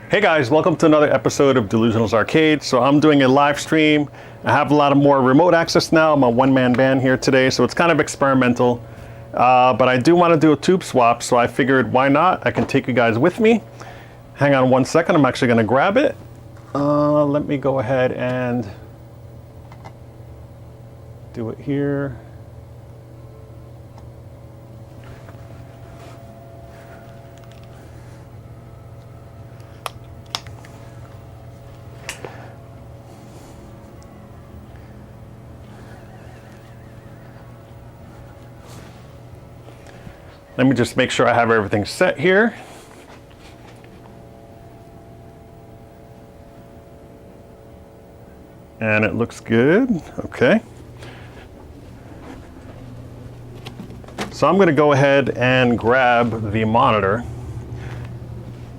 Hey guys, welcome to another episode of DeLuSioNaL's Arcade. So I'm doing a live stream. I have a lot of more remote access now. I'm a one-man band here today, so it's kind of experimental. But I do want to do a tube swap, so I figured why not? I can take you guys with me. Hang on one second, I'm actually going to grab it. Let me go ahead and do it here. Let me just make sure I have everything set here. And it looks good, okay. So I'm gonna go ahead and grab the monitor.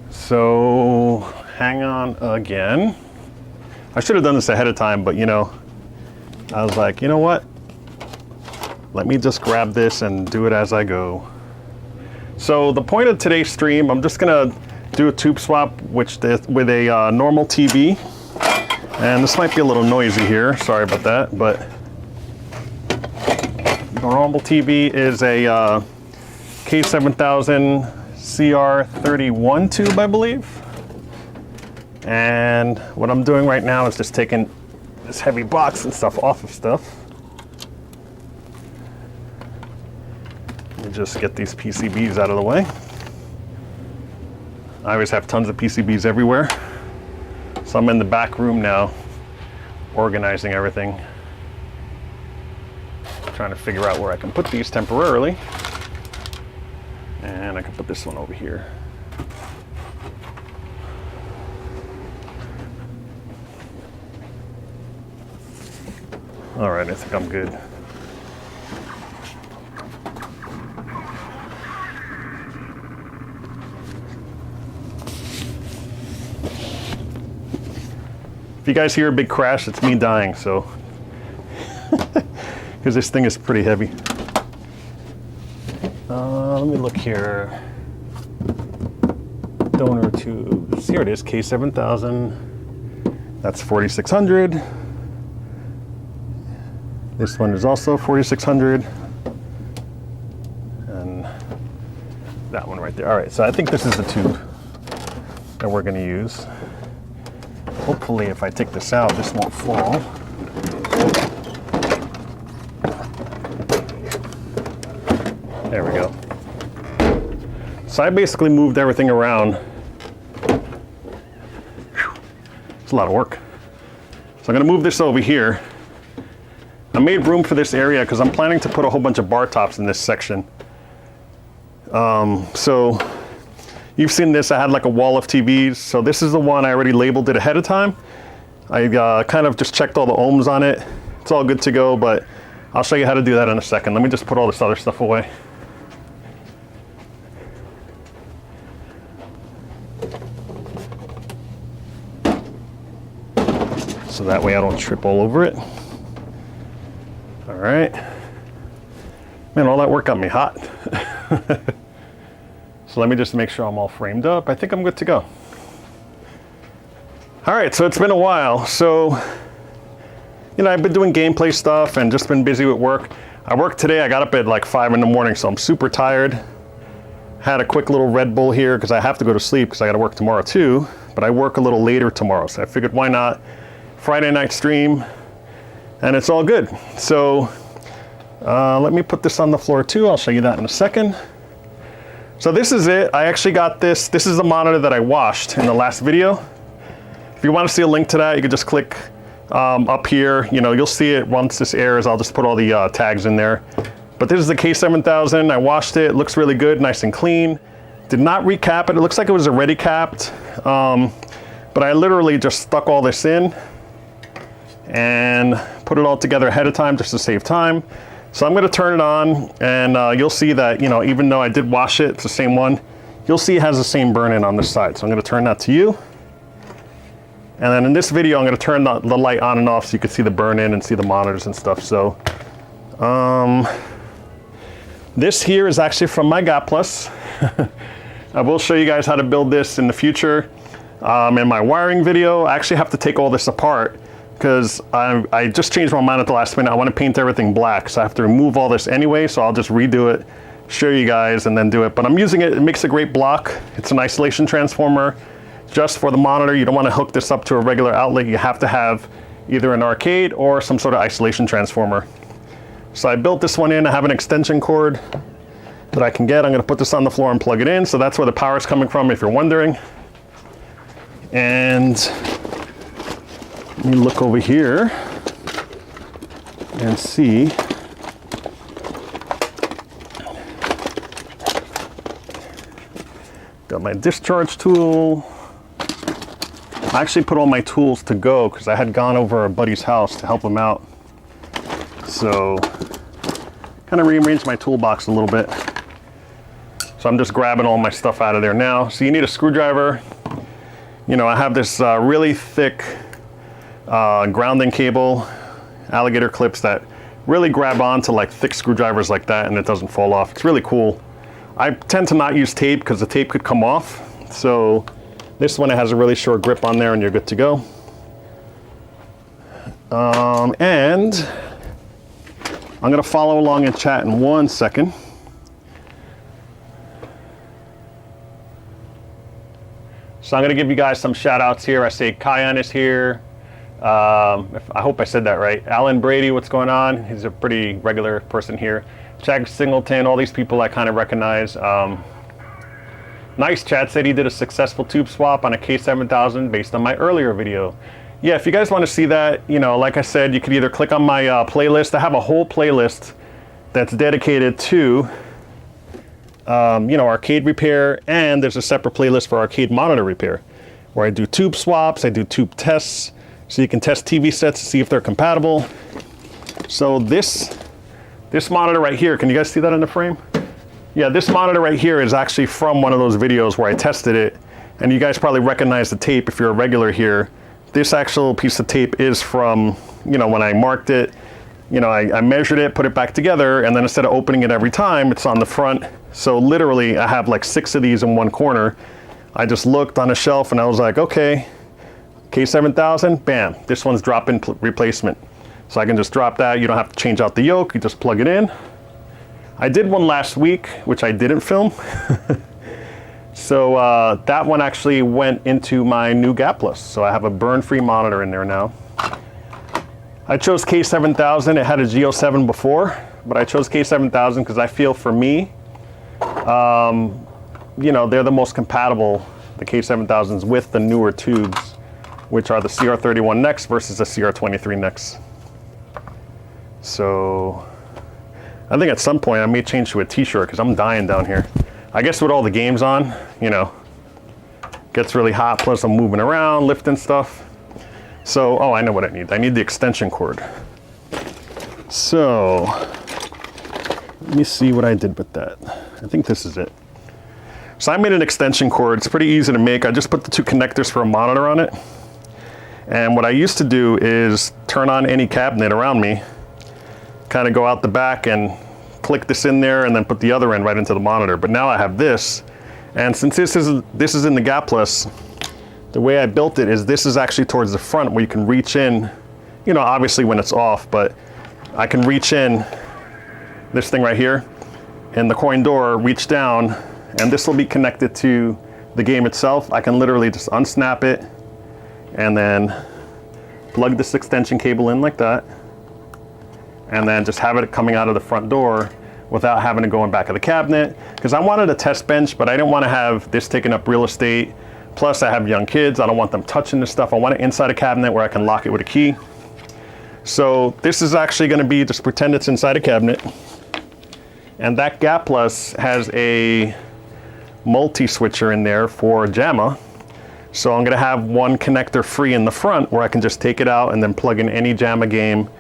So hang on again. I should have done this ahead of time, but you know, I was like, you know what? Let me just grab this and do it as I go. So the point of today's stream, I'm just gonna do a tube swap with a normal TV. And this might be a little noisy here, sorry about that, but the normal TV is a K-7000 CR31 tube, I believe. And what I'm doing right now is just taking this heavy box and stuff off of stuff. Just get these PCBs out of the way. I always have tons of PCBs everywhere. So I'm in the back room now, organizing everything. Trying to figure out where I can put these temporarily. And I can put this one over here. All right, I think I'm good. If you guys hear a big crash, it's me dying, so. Because this thing is pretty heavy. Let me look here. Donor tubes. Here it is, K-7000. That's 4600. This one is also 4600. And that one right there. All right, so I think this is the tube that we're gonna use. Hopefully, if I take this out, this won't fall. There we go. So I basically moved everything around. It's a lot of work. So I'm gonna move this over here. I made room for this area because I'm planning to put a whole bunch of bar tops in this section. So you've seen this, I had like a wall of TVs. So this is the one I already labeled it ahead of time. I kind of just checked all the ohms on it. It's all good to go, but I'll show you how to do that in a second. Let me just put all this other stuff away. So that way I don't trip all over it. All right. Man, all that work got me hot. So let me just make sure I'm all framed up. I think I'm good to go. All right, so it's been a while. So, you know, I've been doing gameplay stuff and just been busy with work. I worked today, I got up at like 5 in the morning, so I'm super tired. Had a quick little Red Bull here because I have to go to sleep because I gotta work tomorrow too, but I work a little later tomorrow. So I figured why not? Friday night stream, and it's all good. So let me put this on the floor too. I'll show you that in a second. So this is it. I actually got this. This is the monitor that I washed in the last video. If you want to see a link to that, you can just click up here. You know, you'll see it once this airs. I'll just put all the tags in there. But this is the K-7000. I washed it. It looks really good, nice and clean. Did not recap it. It looks like it was already capped. But I literally just stuck all this in and put it all together ahead of time just to save time. So I'm gonna turn it on and you'll see that, you know, even though I did wash it, it's the same one, you'll see it has the same burn-in on this side. So I'm gonna turn that to you. And then in this video, I'm gonna turn the light on and off so you can see the burn-in and see the monitors and stuff. So this here is actually from my GOT Plus. I will show you guys how to build this in the future. In my wiring video, I actually have to take all this apart because I just changed my mind at the last minute. I want to paint everything black, so I have to remove all this anyway, so I'll just redo it, show you guys, and then do it. But I'm using it. It makes a great block. It's an isolation transformer just for the monitor. You don't want to hook this up to a regular outlet. You have to have either an arcade or some sort of isolation transformer. So I built this one in. I have an extension cord that I can get. I'm going to put this on the floor and plug it in. So that's where the power is coming from, if you're wondering. And let me look over here and see. Got my discharge tool. I actually put all my tools to go because I had gone over a buddy's house to help him out. So kind of rearranged my toolbox a little bit. So I'm just grabbing all my stuff out of there now. So you need a screwdriver. You know, I have this really thick grounding cable, alligator clips that really grab onto like thick screwdrivers like that, and it doesn't fall off. It's really cool. I tend to not use tape because the tape could come off. So this one, it has a really short grip on there and you're good to go. And I'm gonna follow along in chat in 1 second. So I'm gonna give you guys some shout outs here. I say Kyan is here. I hope I said that right. Alan Brady, what's going on? He's a pretty regular person here. Chad Singleton, all these people I kind of recognize. Nice, Chad said he did a successful tube swap on a K-7000 based on my earlier video. Yeah, if you guys want to see that, you know, like I said, you could either click on my playlist. I have a whole playlist that's dedicated to, you know, arcade repair, and there's a separate playlist for arcade monitor repair, where I do tube swaps, I do tube tests, so you can test TV sets to see if they're compatible. So this monitor right here, can you guys see that in the frame? Yeah, this monitor right here is actually from one of those videos where I tested it, and you guys probably recognize the tape if you're a regular here. This actual piece of tape is from, you know, when I marked it, you know, I measured it, put it back together, and then instead of opening it every time, it's on the front. So literally, I have like 6 of these in one corner. I just looked on a shelf and I was like, okay, K-7000, bam, this one's drop-in replacement. So I can just drop that. You don't have to change out the yoke, you just plug it in. I did one last week, which I didn't film. So that one actually went into my new gapless. So I have a burn-free monitor in there now. I chose K-7000. It had a G07 before, but I chose K-7000 because I feel for me, you know, they're the most compatible, the K-7000s, with the newer tubes, which are the CR31 necks versus the CR23 necks. So I think at some point I may change to a t-shirt because I'm dying down here. I guess with all the games on, you know, gets really hot, plus I'm moving around, lifting stuff. So, oh, I know what I need. I need the extension cord. So, let me see what I did with that. I think this is it. So I made an extension cord. It's pretty easy to make. I just put the 2 connectors for a monitor on it. And what I used to do is turn on any cabinet around me, kind of go out the back and click this in there and then put the other end right into the monitor. But now I have this, and since this is in the gapless, the way I built it is this is actually towards the front where you can reach in, you know, obviously when it's off, but I can reach in this thing right here and the coin door, reach down, and this will be connected to the game itself. I can literally just unsnap it and then plug this extension cable in like that, and then just have it coming out of the front door without having to go in back of the cabinet. Because I wanted a test bench, but I didn't want to have this taking up real estate. Plus I have young kids, I don't want them touching this stuff. I want it inside a cabinet where I can lock it with a key. So this is actually going to be, just pretend it's inside a cabinet. And that gapless has a multi-switcher in there for JAMA. So I'm going to have one connector free in the front where I can just take it out and then plug in any JAMA game,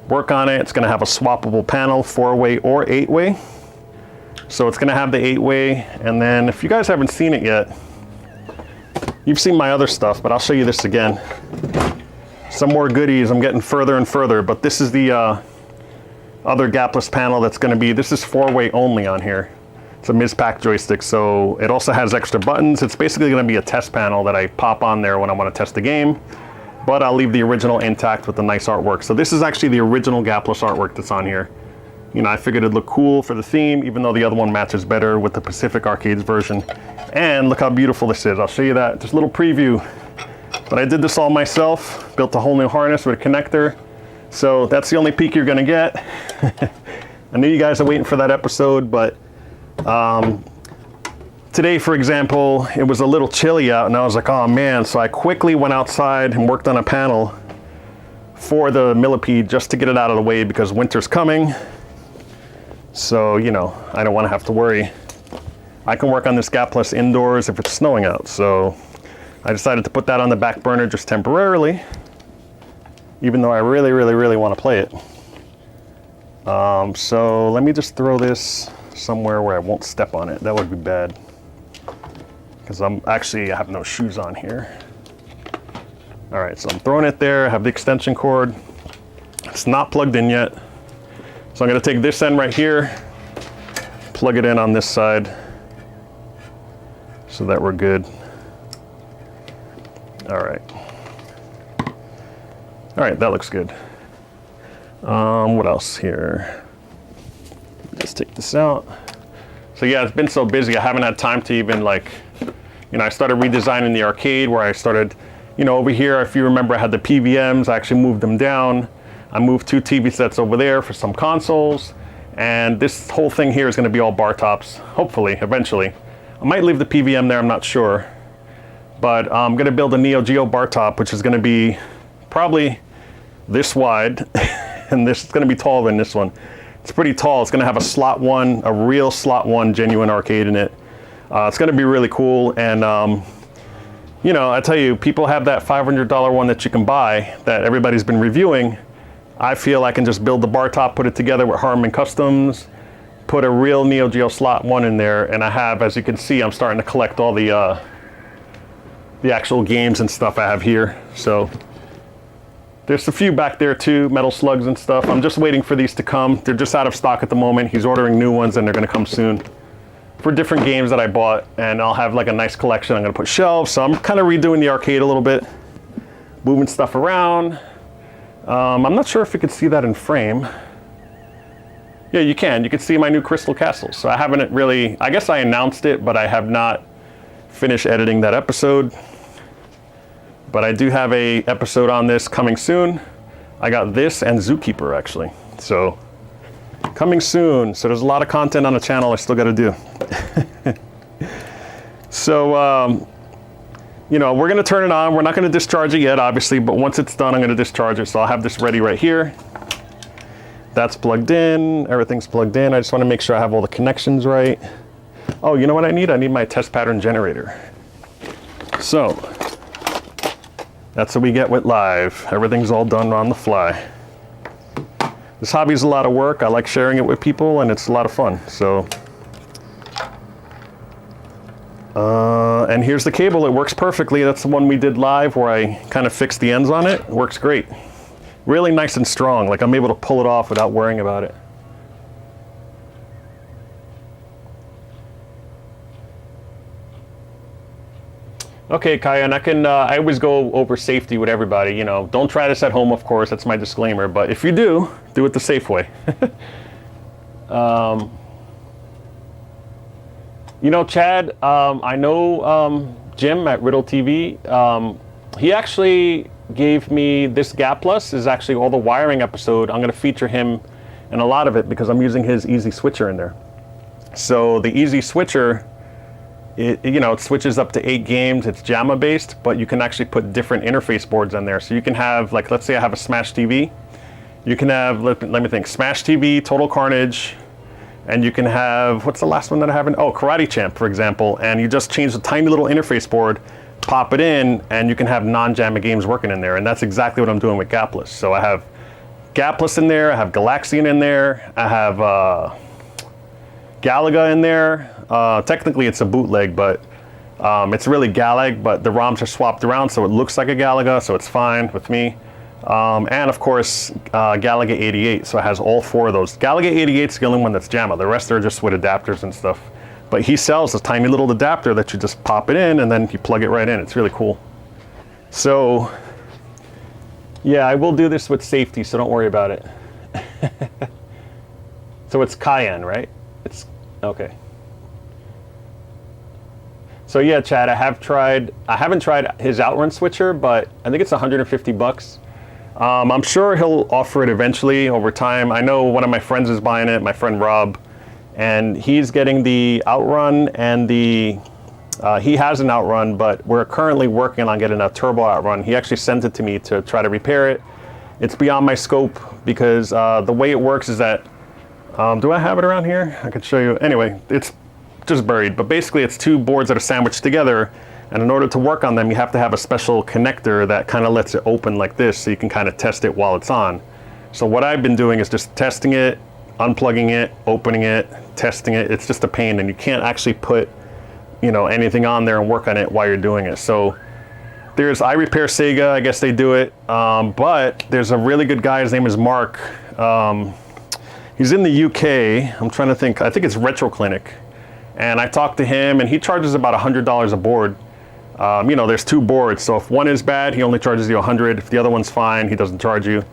work on it. It's going to have a swappable panel, 4-way or 8-way. So it's going to have the 8-way, and then if you guys haven't seen it yet, you've seen my other stuff, but I'll show you this again. Some more goodies. I'm getting further and further, but this is the other gapless panel that's going to be, this is 4-way only on here. It's a Mizpack joystick, so it also has extra buttons. It's basically going to be a test panel that I pop on there when I want to test the game, but I'll leave the original intact with the nice artwork. So this is actually the original Gapless artwork that's on here. You know, I figured it'd look cool for the theme, even though the other one matches better with the Pacific Arcades version. And look how beautiful this is. I'll show you that, just a little preview. But I did this all myself, built a whole new harness with a connector. So that's the only peek you're gonna get. I knew you guys are waiting for that episode, but today, for example, it was a little chilly out and I was like, oh man. So I quickly went outside and worked on a panel for the millipede just to get it out of the way because winter's coming. So, you know, I don't want to have to worry. I can work on this Gapless indoors if it's snowing out. So I decided to put that on the back burner just temporarily, even though I really want to play it. So let me just throw this somewhere where I won't step on it. That would be bad. Because I have no shoes on here. All right, so I'm throwing it there. I have the extension cord. It's not plugged in yet. So I'm gonna take this end right here, plug it in on this side so that we're good. All right, that looks good. What else here? Let's take this out. So yeah, it's been so busy, I haven't had time to even I started redesigning the arcade where I started, over here, if you remember, I had the PVMs, I actually moved them down. I moved 2 TV sets over there for some consoles, and this whole thing here is going to be all bar tops, hopefully, eventually. I might leave the PVM there, I'm not sure, but I'm going to build a Neo Geo bar top, which is going to be probably this wide, and this is going to be taller than this one. It's pretty tall. It's going to have a slot one, a real slot one genuine arcade in it. It's going to be really cool, and I tell you, people have that $500 one that you can buy that everybody's been reviewing. I feel I can just build the bar top, put it together with Harman Customs, put a real Neo Geo slot one in there, and I have, as you can see, I'm starting to collect all the actual games and stuff I have here. So there's a few back there too, Metal Slugs and stuff. I'm just waiting for these to come. They're just out of stock at the moment. He's ordering new ones and they're gonna come soon for different games that I bought, and I'll have like a nice collection. I'm gonna put shelves, so I'm kind of redoing the arcade a little bit, moving stuff around. I'm not sure if you could see that in frame. Yeah, you can. You can see my new Crystal Castles. So I haven't really, I guess I announced it, but I have not finished editing that episode. But I do have a episode on this coming soon. I got this and Zookeeper actually. So coming soon. So there's a lot of content on the channel I still got to do. So, we're going to turn it on. We're not going to discharge it yet, obviously, but once it's done, I'm going to discharge it. So I'll have this ready right here. That's plugged in. Everything's plugged in. I just want to make sure I have all the connections right. Oh, you know what I need? I need my test pattern generator. So that's what we get with live. Everything's all done on the fly. This hobby is a lot of work. I like sharing it with people, and it's a lot of fun. So. And here's the cable. It works perfectly. That's the one we did live where I kind of fixed the ends on it. It works great. Really nice and strong. Like I'm able to pull it off without worrying about it. Okay, Kaya, and I always go over safety with everybody. Don't try this at home, of course. That's my disclaimer. But if you do it the safe way. Chad, I know Jim at Riddle TV. He actually gave me this Gapless, is actually all the wiring episode. I'm going to feature him in a lot of it because I'm using his Easy Switcher in there. So the Easy Switcher, it switches up to 8 games. It's JAMA based, but you can actually put different interface boards in there. So you can have, like, let's say I have a Smash TV. You can have, let me think, Smash TV, Total Carnage, and you can have, what's the last one that I have? Oh, Karate Champ, for example. And you just change the tiny little interface board, pop it in, and you can have non-JAMA games working in there. And that's exactly what I'm doing with Gapless. So I have Gapless in there, I have Galaxian in there, I have Galaga in there. Technically it's a bootleg, but it's really Galag, but the ROMs are swapped around so it looks like a Galaga, so it's fine with me. And of course, Galaga 88, so it has all 4 of those. Galaga 88 is the only one that's JAMA. The rest are just with adapters and stuff. But he sells this tiny little adapter that you just pop it in and then you plug it right in. It's really cool. So yeah, I will do this with safety, so don't worry about it. So it's Cayenne, right? It's okay. So yeah, Chad, I haven't tried his outrun switcher, but I think it's 150 bucks. I'm sure he'll offer it eventually over time. I know one of my friends is buying it, my friend Rob, and he's getting the outrun and the, he has an outrun, but we're currently working on getting a turbo outrun. He actually sent it to me to try to repair it. It's beyond my scope because the way it works is that, do I have it around here? I could show you. Anyway, it's just buried, but basically it's two boards that are sandwiched together, and in order to work on them, you have to have a special connector that kind of lets it open like this, so you can kind of test it while it's on. So what I've been doing is just testing it, unplugging it, opening it, testing it. It's just a pain, and you can't actually put, you know, anything on there and work on it while you're doing it. So there's I Repair Sega, I guess they do it, but there's a really good guy, his name is Mark. He's in the UK, I'm trying to think, I think it's Retro Clinic. And I talked to him, and he charges about $100 a board. You know, there's two boards, so if one is bad, he only charges you 100. If the other one's fine, he doesn't charge you.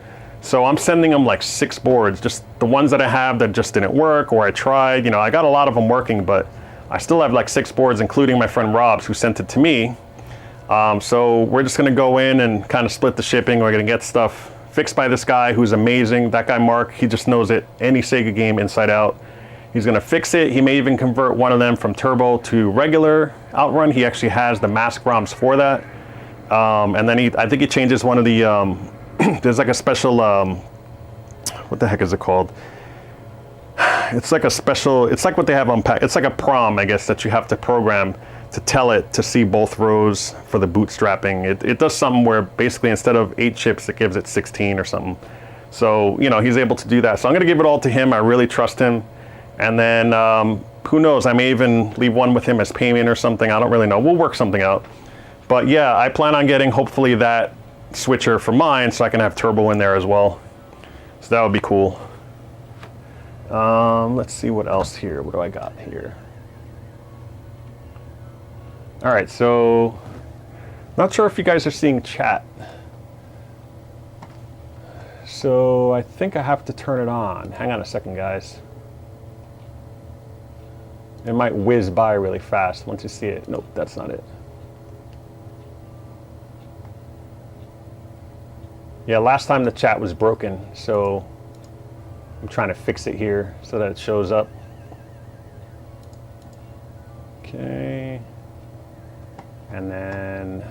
So I'm sending him like 6 boards, just the ones that I have that just didn't work, or I tried. You know, I got a lot of them working, but I still have like 6 boards, including my friend Rob's, who sent it to me. So we're just gonna go in and kind of split the shipping. We're gonna get stuff fixed by this guy who's amazing. That guy Mark, he just knows it, any Sega game inside out. He's gonna fix it. He may even convert one of them from turbo to regular outrun. He actually has the mask ROMs for that. And then I think he changes one of the, there's like a special, what the heck is it called? It's like a special, it's like what they have on pack. It's like a PROM, I guess, that you have to program to tell it to see both rows for the bootstrapping. It does something where basically instead of 8 chips, it gives it 16 or something. So, you know, he's able to do that. So I'm gonna give it all to him. I really trust him. And then, who knows, I may even leave one with him as payment or something. I don't really know. We'll work something out. But yeah, I plan on getting hopefully that switcher for mine so I can have turbo in there as well. So that would be cool. Let's see what else here. What do I got here? All right, so not sure if you guys are seeing chat. So I think I have to turn it on. Hang on a second, guys. It might whiz by really fast once you see it. Nope, that's not it. Yeah, last time the chat was broken, so I'm trying to fix it here so that it shows up. Okay. And then,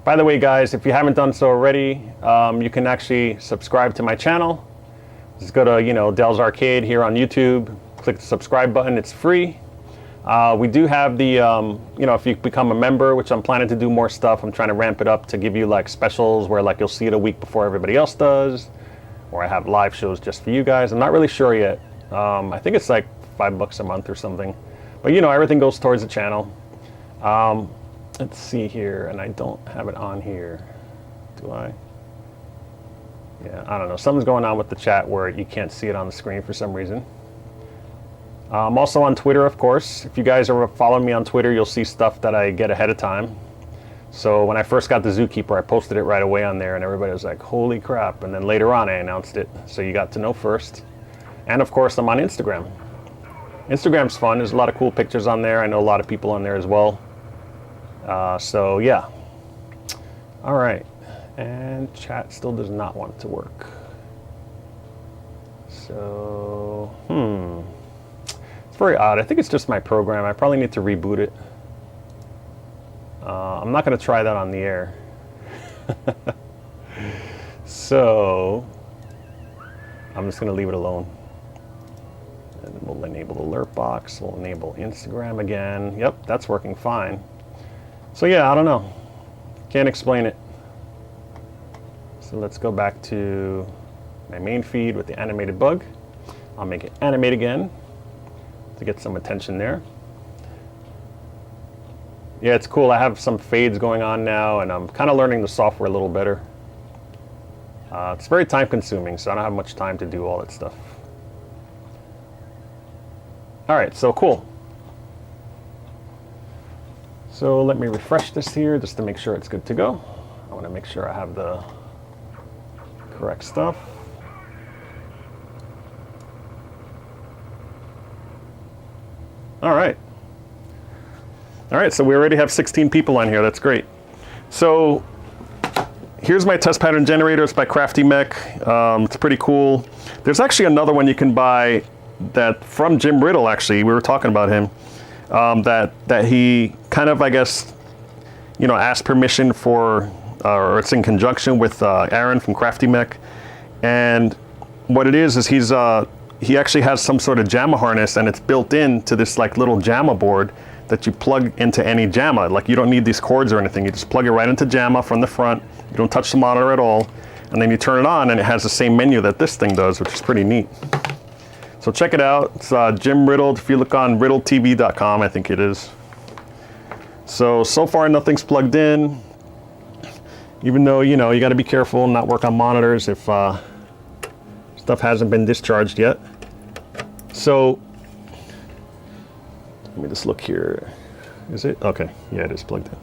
by the way, guys, if you haven't done so already, you can actually subscribe to my channel. Just go to, you know, Dell's Arcade here on YouTube. Click the subscribe button. It's free. We do have the, you know, if you become a member, which I'm planning to do more stuff, I'm trying to ramp it up to give you like specials where like you'll see it a week before everybody else does, or I have live shows just for you guys. I'm not really sure yet. I think it's like $5 a month or something, but you know, everything goes towards the channel. Let's see here, and I don't have it on here, do I? Yeah, I don't know. Something's going on with the chat where you can't see it on the screen for some reason. I'm also on Twitter, of course. If you guys are following me on Twitter, you'll see stuff that I get ahead of time. So when I first got the Zookeeper, I posted it right away on there, and everybody was like, holy crap. And then later on, I announced it, so you got to know first. And of course, I'm on Instagram. Instagram's fun. There's a lot of cool pictures on there. I know a lot of people on there as well. So yeah. All right. And chat still does not want it to work. So, it's very odd. I think it's just my program. I probably need to reboot it. I'm not going to try that on the air. So, I'm just going to leave it alone. And we'll enable the alert box. We'll enable Instagram again. Yep, that's working fine. So yeah, I don't know. Can't explain it. So let's go back to my main feed with the animated bug. I'll make it animate again to get some attention there. Yeah, it's cool. I have some fades going on now, and I'm kind of learning the software a little better. It's very time consuming, so I don't have much time to do all that stuff. All right, so cool. So let me refresh this here just to make sure it's good to go. I want to make sure I have the correct stuff. All right. All right, so we already have 16 people on here. That's great. So here's my test pattern generator. It's by Crafty Mech. It's pretty cool. There's actually another one you can buy that from Jim Riddle, actually. We were talking about him. That he kind of, I guess, you know, asked permission for, or it's in conjunction with Aaron from Crafty Mech. And what it is he actually has some sort of JAMA harness, and it's built into this like little JAMA board that you plug into any JAMA. Like, you don't need these cords or anything. You just plug it right into JAMA from the front. You don't touch the monitor at all. And then you turn it on and it has the same menu that this thing does, which is pretty neat. So check it out. It's Jim Riddle. If you look on riddletv.com, I think it is. So far nothing's plugged in. Even though, you know, you got to be careful and not work on monitors if stuff hasn't been discharged yet. So let me just look here. Is it? Okay, yeah, it is plugged in.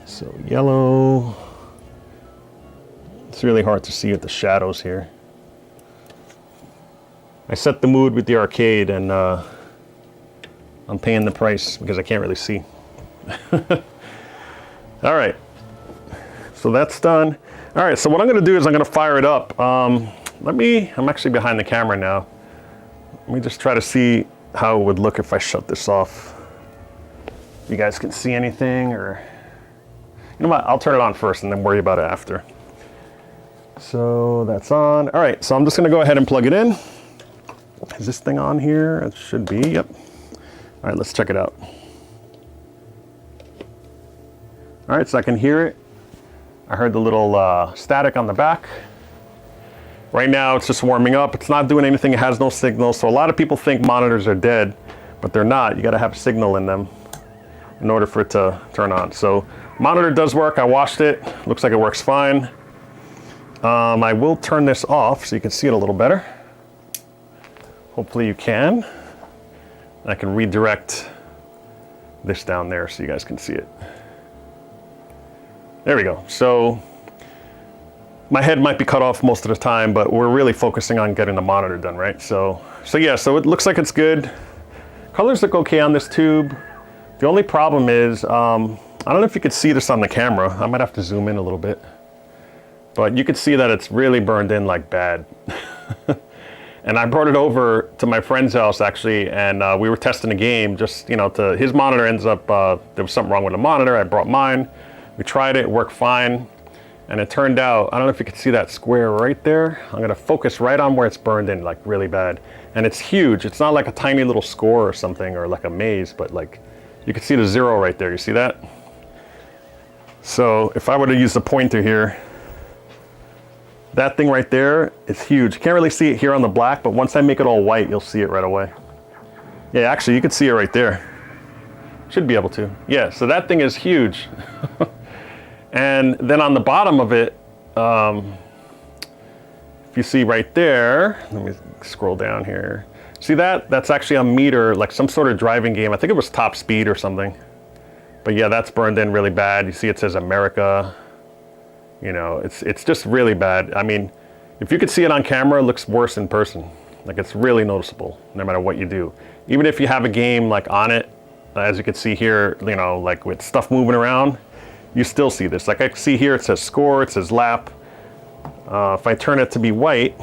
So yellow. It's really hard to see with the shadows here. I set the mood with the arcade, and I'm paying the price because I can't really see. All right, so that's done. All right, so what I'm gonna do is I'm gonna fire it up. I'm actually behind the camera now. Let me just try to see how it would look if I shut this off. You guys can see anything, or, you know what, I'll turn it on first and then worry about it after. So that's on. All right, so I'm just gonna go ahead and plug it in. Is this thing on here? It should be, yep. All right, let's check it out. All right, so I can hear it. I heard the little static on the back. Right now, it's just warming up. It's not doing anything. It has no signal. So a lot of people think monitors are dead, but they're not. You got to have signal in them in order for it to turn on. So monitor does work. I washed it. Looks like it works fine. I will turn this off so you can see it a little better. Hopefully you can. I can redirect this down there so you guys can see it. There we go. So my head might be cut off most of the time, but we're really focusing on getting the monitor done, right? So yeah, so it looks like it's good. Colors look okay on this tube. The only problem is, I don't know if you could see this on the camera. I might have to zoom in a little bit. But you can see that it's really burned in like bad. And I brought it over to my friend's house actually, and we were testing a game. Just, you know, his monitor ends up, there was something wrong with the monitor. I brought mine. We tried it, worked fine. And it turned out, I don't know if you can see that square right there. I'm gonna focus right on where it's burned in, like really bad. And it's huge. It's not like a tiny little score or something, or like a maze, but like, you can see the 0 right there. You see that? So if I were to use the pointer here, that thing right there is huge. You can't really see it here on the black, but once I make it all white, you'll see it right away. Yeah, actually, you can see it right there. Should be able to. Yeah, so that thing is huge. And then on the bottom of it, if you see right there, let me scroll down here. See that? That's actually a meter, like some sort of driving game. I think it was Top Speed or something. But yeah, that's burned in really bad. You see it says America. You know, it's just really bad. I mean, if you could see it on camera, it looks worse in person. Like, it's really noticeable, no matter what you do. Even if you have a game like on it, as you can see here, you know, like with stuff moving around, you still see this. Like I see here, it says score, it says lap. If I turn it to be white,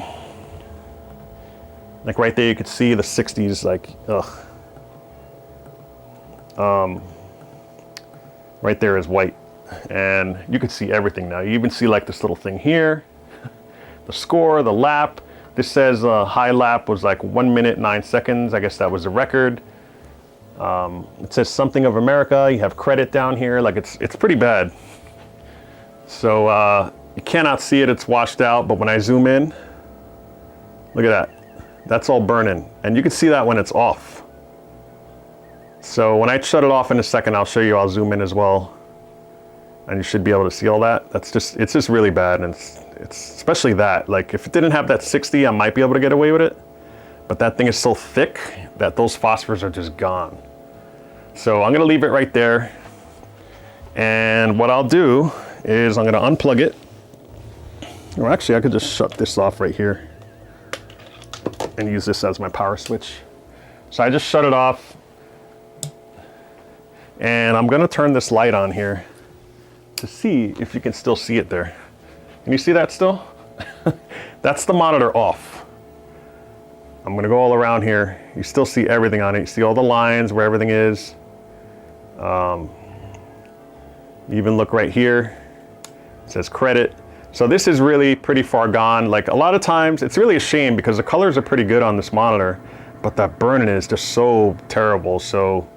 like right there, you could see the 60s, like, right there is white. And you can see everything now. You even see like this little thing here, the score, the lap. This says high lap was like 1 minute, 9 seconds. I guess that was a record. It says something of America. You have credit down here. Like it's pretty bad. So you cannot see it. It's washed out. But when I zoom in, look at that. That's all burning. And you can see that when it's off. So when I shut it off in a second, I'll show you. I'll zoom in as well. And you should be able to see all that. It's just really bad. And it's especially that. Like if it didn't have that 60, I might be able to get away with it. But that thing is so thick that those phosphors are just gone. So I'm gonna leave it right there. And what I'll do is I'm gonna unplug it. Or actually I could just shut this off right here and use this as my power switch. So I just shut it off. And I'm gonna turn this light on here to see if you can still see it there. Can you see that still? That's the monitor off. I'm gonna go all around here. You still see everything on it. You see all the lines where everything is. Even look right here. It says credit. So this is really pretty far gone. Like a lot of times, it's really a shame because the colors are pretty good on this monitor, but that burn-in is just so terrible. So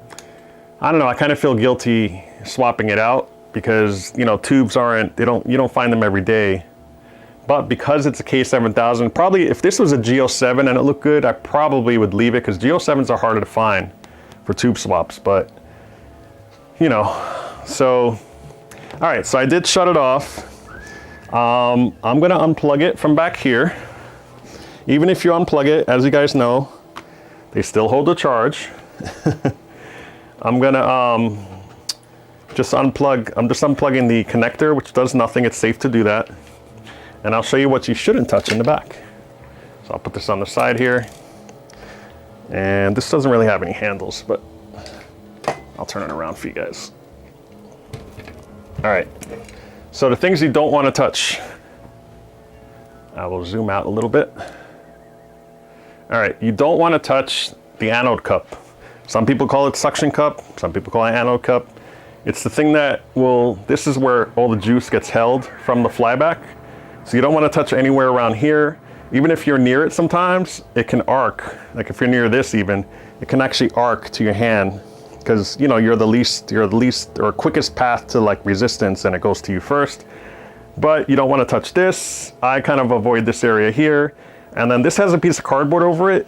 I don't know, I kind of feel guilty swapping it out because, you know, tubes aren't, you don't find them every day. But because it's a K-7000, probably if this was a G07 and it looked good, I probably would leave it because G07s are harder to find for tube swaps, but you know, so, all right, so I did shut it off. I'm gonna unplug it from back here. Even if you unplug it, as you guys know, they still hold the charge. I'm gonna just unplug, I'm just unplugging the connector, which does nothing, it's safe to do that. And I'll show you what you shouldn't touch in the back. So I'll put this on the side here. And this doesn't really have any handles, but I'll turn it around for you guys. All right, so the things you don't want to touch. I will zoom out a little bit. All right, you don't want to touch the anode cup. Some people call it suction cup, some people call it anode cup. It's the thing that will, this is where all the juice gets held from the flyback. So you don't want to touch anywhere around here. Even if you're near it sometimes, it can arc. Like if you're near this even, it can actually arc to your hand because, you know, you're the least or quickest path to like resistance and it goes to you first. But you don't want to touch this. I kind of avoid this area here. And then this has a piece of cardboard over it.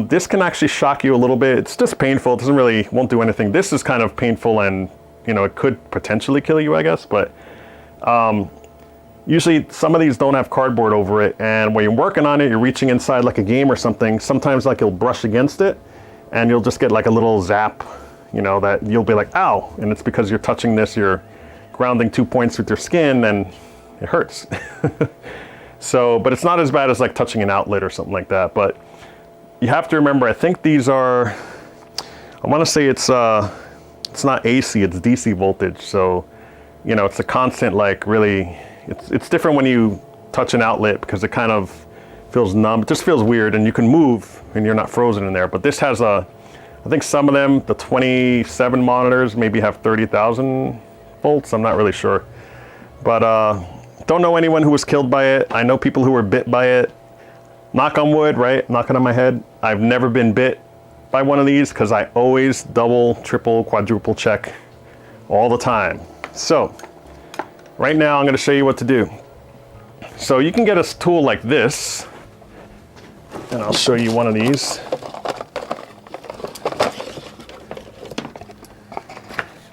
This can actually shock you a little bit. It's just painful. It doesn't really, won't do anything. This is kind of painful and, you know, it could potentially kill you, I guess. But usually some of these don't have cardboard over it. And when you're working on it, you're reaching inside like a game or something. Sometimes like you'll brush against it and you'll just get like a little zap, you know, that you'll be like, ow. And it's because you're touching this, you're grounding 2 points with your skin and it hurts. So, but it's not as bad as like touching an outlet or something like that. But you have to remember, I think these are, I want to say it's not AC, it's DC voltage. So, you know, it's a constant, like really, it's different when you touch an outlet because it kind of feels numb. It just feels weird and you can move and you're not frozen in there. But this has I think some of them, the 27 monitors maybe have 30,000 volts. I'm not really sure. But don't know anyone who was killed by it. I know people who were bit by it. Knock on wood, right? Knocking on my head. I've never been bit by one of these because I always double, triple, quadruple check all the time. So right now I'm going to show you what to do. So you can get a tool like this, and I'll show you one of these.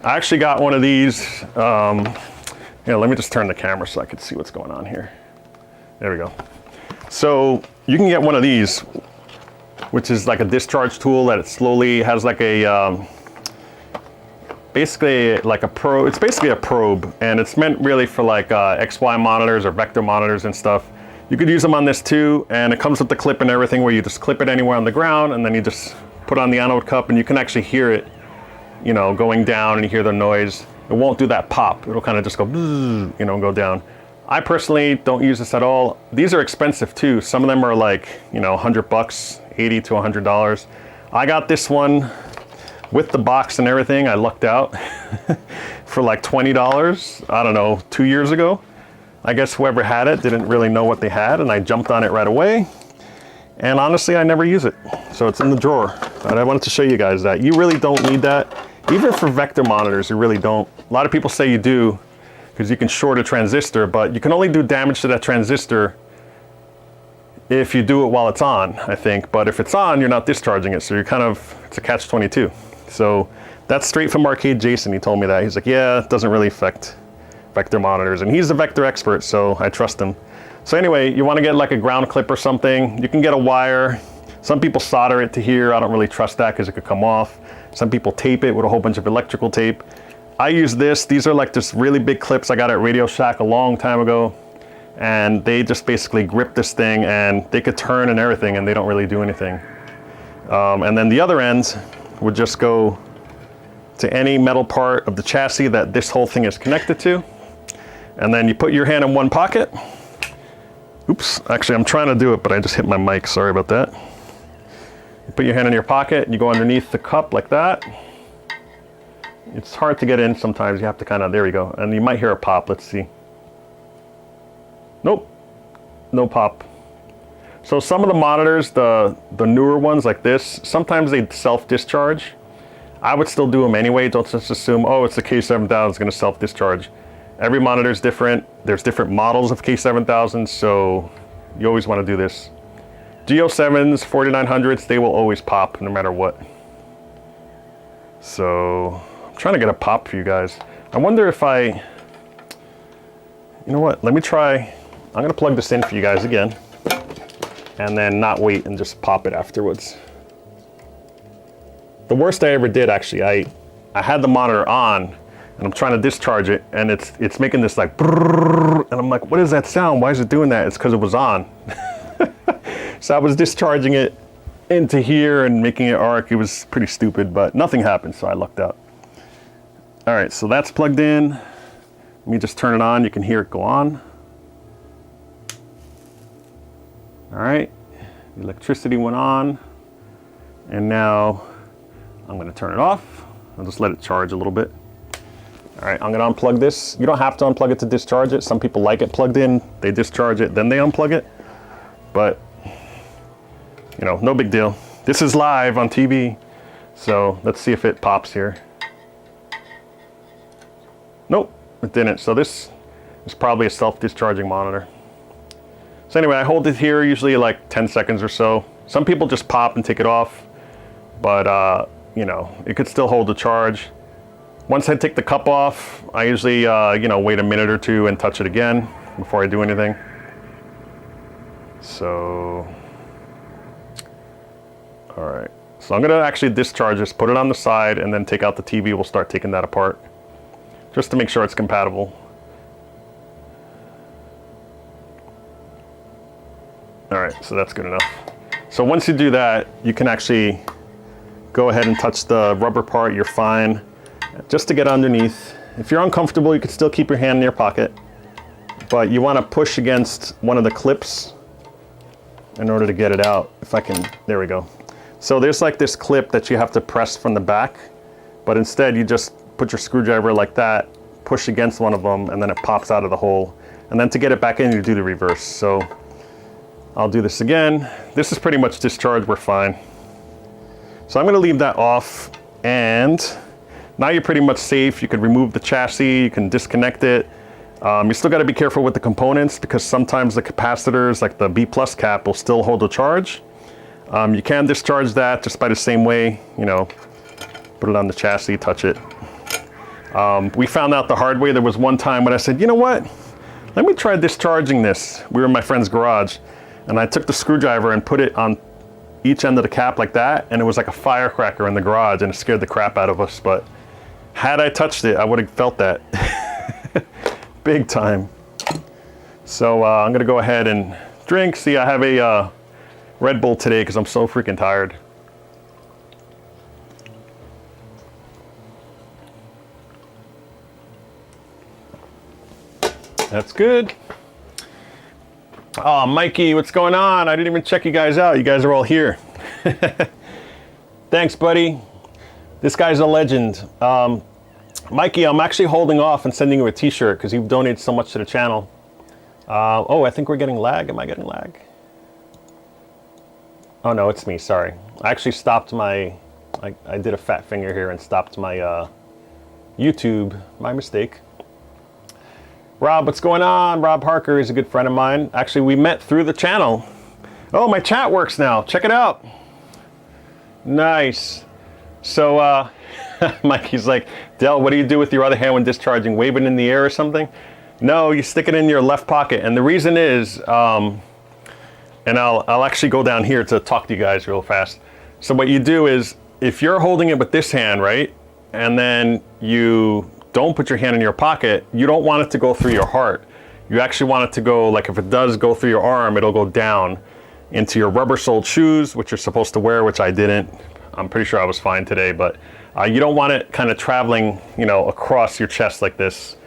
I actually got one of these. Yeah, let me just turn the camera so I can see what's going on here. There we go. So you can get one of these, which is like a discharge tool that it slowly has like a, basically like a probe. It's basically a probe, and it's meant really for like XY monitors or vector monitors and stuff. You could use them on this too, and it comes with the clip and everything where you just clip it anywhere on the ground, and then you just put on the anode cup, and you can actually hear it, you know, going down, and you hear the noise. It won't do that pop. It'll kind of just go, bzzz, you know, go down. I personally don't use this at all. These are expensive too. Some of them are like, you know, $100, $80 to $100. I got this one with the box and everything. I lucked out for like $20. I don't know, 2 years ago. I guess whoever had it didn't really know what they had, and I jumped on it right away. And honestly, I never use it. So it's in the drawer. But I wanted to show you guys that. You really don't need that. Even for vector monitors, you really don't. A lot of people say you do because you can short a transistor, but you can only do damage to that transistor if you do it while it's on, I think. But if it's on, you're not discharging it. So you're kind of, it's a catch-22. So that's straight from Arcade Jason. He told me that. He's like, yeah, it doesn't really affect vector monitors. And he's a vector expert, so I trust him. So anyway, you want to get like a ground clip or something. You can get a wire. Some people solder it to here. I don't really trust that because it could come off. Some people tape it with a whole bunch of electrical tape. I use this. These are like just really big clips I got at Radio Shack a long time ago. And they just basically grip this thing, and they could turn and everything, and they don't really do anything. And then the other ends would just go to any metal part of the chassis that this whole thing is connected to. And then you put your hand in one pocket. Oops, actually I'm trying to do it, but I just hit my mic, sorry about that. You put your hand in your pocket, you go underneath the cup like that. It's hard to get in sometimes, you have to kind of, there we go. And you might hear a pop, let's see. Nope, no pop. So some of the monitors, the newer ones like this, sometimes they self-discharge. I would still do them anyway. Don't just assume, oh, it's the K-7000, it's going to self-discharge. Every monitor is different. There's different models of K-7000, so you always want to do this. G07s, 4900s, they will always pop no matter what. So I'm trying to get a pop for you guys. I wonder if you know what, let me try. I'm going to plug this in for you guys again, and then not wait and just pop it afterwards. The worst I ever did, actually, I had the monitor on, and I'm trying to discharge it, and it's making this like brrrr, and I'm like, what is that sound? Why is it doing that? It's because it was on. So I was discharging it into here and making it arc. It was pretty stupid, but nothing happened, so I lucked out. All right, so that's plugged in. Let me just turn it on. You can hear it go on. All right, the electricity went on, and now I'm going to turn it off. I'll just let it charge a little bit. All right, I'm going to unplug this. You don't have to unplug it to discharge it. Some people like it plugged in. They discharge it, then they unplug it. But, you know, no big deal. This is live on TV. So let's see if it pops here. Nope, it didn't. So this is probably a self-discharging monitor. So anyway, I hold it here usually like 10 seconds or so. Some people just pop and take it off, but you know, it could still hold the charge. Once I take the cup off, I usually you know, wait a minute or two and touch it again before I do anything. So, all right. So I'm gonna actually discharge this, put it on the side, and then take out the TV. We'll start taking that apart, just to make sure it's compatible. All right, so that's good enough. So once you do that, you can actually go ahead and touch the rubber part. You're fine. Just to get underneath. If you're uncomfortable, you can still keep your hand in your pocket, but you want to push against one of the clips in order to get it out. If I can, there we go. So there's like this clip that you have to press from the back, but instead you just put your screwdriver like that, push against one of them, and then it pops out of the hole. And then to get it back in, you do the reverse. So I'll do this again. This is pretty much discharged, we're fine. So I'm gonna leave that off, and now you're pretty much safe. You can remove the chassis, you can disconnect it. You still gotta be careful with the components because sometimes the capacitors, like the B+ cap, will still hold a charge. You can discharge that just by the same way, you know, put it on the chassis, touch it. We found out the hard way. There was one time when I said, you know what? Let me try discharging this. We were in my friend's garage, and I took the screwdriver and put it on each end of the cap like that, and it was like a firecracker in the garage, and it scared the crap out of us. But had I touched it, I would have felt that. Big time. So I'm gonna go ahead and drink. See, I have a Red Bull today because I'm so freaking tired. That's good. Oh, Mikey, what's going on? I didn't even check you guys out. You guys are all here. Thanks, buddy. This guy's a legend. Mikey, I'm actually holding off and sending you a t-shirt because you've donated so much to the channel. Oh, I think we're getting lag. Am I getting lag? Oh no, it's me, sorry. I actually stopped my, I did a fat finger here and stopped my YouTube, my mistake. Rob, what's going on? Rob Harker is a good friend of mine. Actually, we met through the channel. Oh, my chat works now. Check it out. Nice. So, Mikey's like, Del, what do you do with your other hand when discharging? Wave it in the air or something? No, you stick it in your left pocket. And the reason is, and And I'll actually go down here to talk to you guys real fast. So what you do is, if you're holding it with this hand, right, and then you don't put your hand in your pocket, you don't want it to go through your heart. You actually want it to go, like if it does go through your arm, it'll go down into your rubber-soled shoes, which you're supposed to wear, which I didn't. I'm pretty sure I was fine today, but you don't want it kind of traveling, you know, across your chest like this.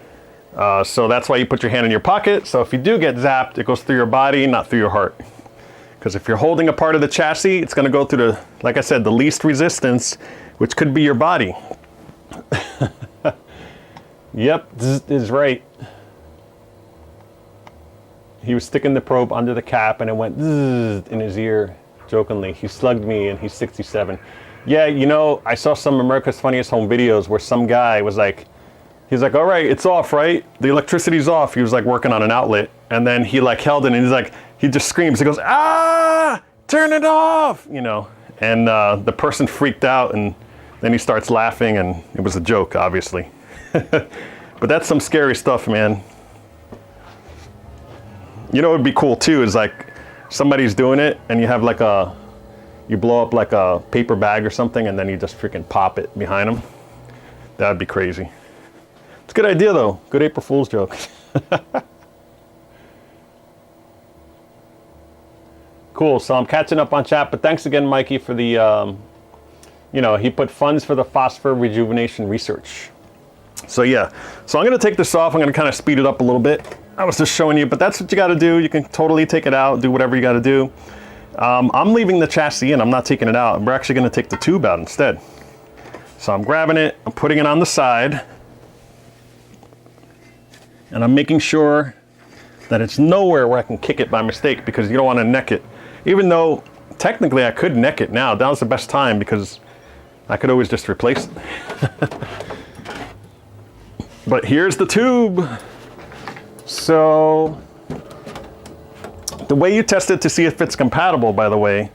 So that's why you put your hand in your pocket. So if you do get zapped, it goes through your body, not through your heart. Because if you're holding a part of the chassis, it's going to go through the, like I said, the least resistance, which could be your body. Yep, this is right. He was sticking the probe under the cap and it went zzz in his ear, jokingly. He slugged me and he's 67. Yeah, you know, I saw some America's Funniest Home videos where some guy was like, he's like, all right, it's off, right? The electricity's off. He was like working on an outlet. And then he like held it and he's like, he just screams. He goes, ah, turn it off, you know. And the person freaked out and then he starts laughing and it was a joke, obviously. But that's some scary stuff, man. You know what would be cool too is like somebody's doing it and you have like you blow up like a paper bag or something and then you just freaking pop it behind them. That would be crazy. It's a good idea though. Good April Fool's joke. Cool, so I'm catching up on chat, but thanks again, Mikey, for the, you know, he put funds for the phosphor rejuvenation research. So yeah, so I'm gonna take this off. I'm gonna kind of speed it up a little bit. I was just showing you, but that's what you gotta do. You can totally take it out, do whatever you gotta do. I'm leaving the chassis in, I'm not taking it out. We're actually gonna take the tube out instead. So I'm grabbing it, I'm putting it on the side, and I'm making sure that it's nowhere where I can kick it by mistake because you don't wanna neck it. Even though technically I could neck it now, now's the best time because I could always just replace it. But here's the tube. So the way you test it to see if it's compatible, by the way,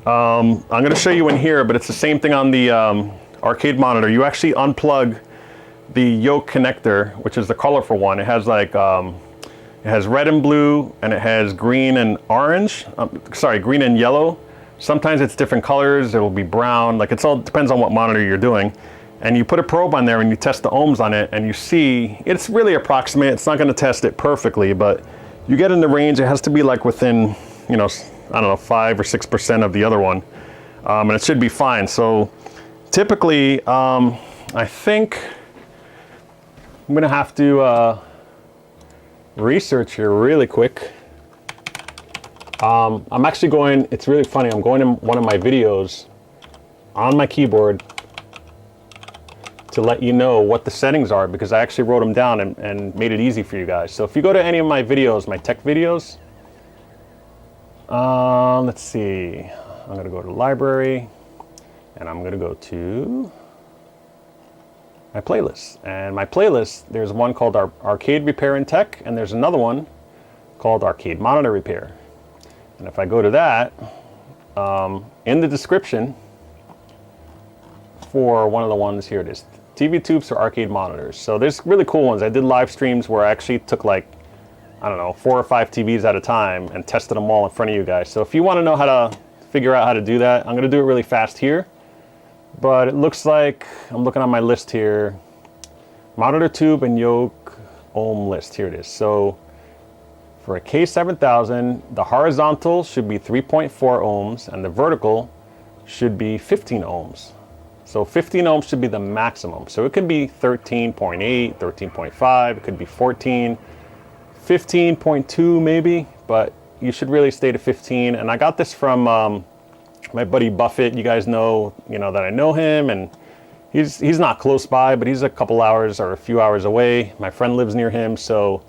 I'm going to show you in here, but it's the same thing on the arcade monitor. You actually unplug the yoke connector, which is the colorful one. It has like it has red and blue, and it has green and orange. Sorry, green and yellow. Sometimes it's different colors. It will be brown. Like it's all depends on what monitor you're doing. And you put a probe on there and you test the ohms on it and you see, it's really approximate. It's not gonna test it perfectly, but you get in the range. It has to be like within, you know, I don't know, 5 or 6% of the other one. And it should be fine. So typically, I think I'm gonna have to research here really quick. I'm actually going, it's really funny, I'm going in one of my videos on my keyboard to let you know what the settings are because I actually wrote them down and made it easy for you guys. So if you go to any of my videos, my tech videos, let's see, I'm gonna go to library and I'm gonna go to my playlist. And my playlist, there's one called Arcade Repair and Tech, and there's another one called Arcade Monitor Repair. And if I go to that, in the description for one of the ones, here it is, TV tubes for arcade monitors. So there's really cool ones. I did live streams where I actually took like, I don't know, 4 or 5 TVs at a time and tested them all in front of you guys. So if you want to know how to figure out how to do that, I'm going to do it really fast here. But it looks like, I'm looking on my list here, monitor tube and yoke ohm list. Here it is. So for a K-7000, the horizontal should be 3.4 ohms and the vertical should be 15 ohms. So 15 ohms should be the maximum. So it could be 13.8, 13.5, it could be 14, 15.2 maybe, but you should really stay to 15. And I got this from my buddy Buffett. You guys know, that I know him, and he's not close by, but he's a couple hours or a few hours away. My friend lives near him, so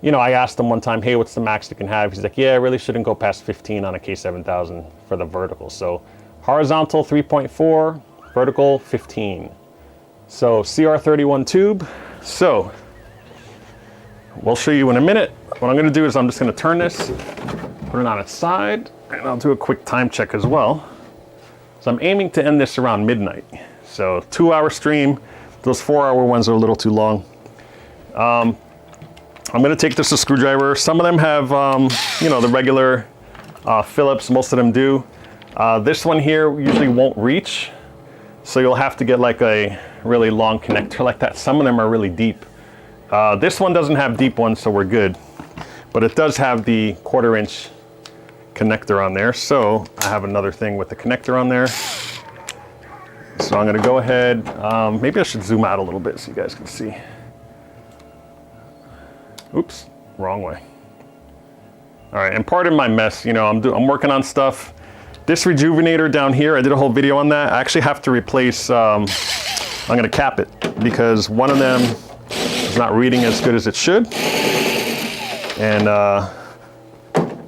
I asked him one time, hey, what's the max you can have? He's like, yeah, I really shouldn't go past 15 on a K-7000 for the vertical. So horizontal 3.4, vertical 15. So CR31 tube. So we'll show you in a minute. What I'm gonna do is I'm just gonna turn this, put it on its side, and I'll do a quick time check as well. So I'm aiming to end this around midnight. So 2-hour stream. Those 4-hour ones are a little too long. I'm gonna take this a screwdriver. Some of them have, the regular Phillips, most of them do. This one here usually won't reach, so you'll have to get like a really long connector like that. Some of them are really deep. This one doesn't have deep ones, so we're good. But it does have the 1/4 inch connector on there. So I have another thing with the connector on there. So I'm gonna go ahead, maybe I should zoom out a little bit so you guys can see. Oops, wrong way. All right, and pardon my mess, you know, I'm working on stuff. This rejuvenator down here, I did a whole video on that. I actually have to replace, I'm gonna cap it because one of them is not reading as good as it should. And I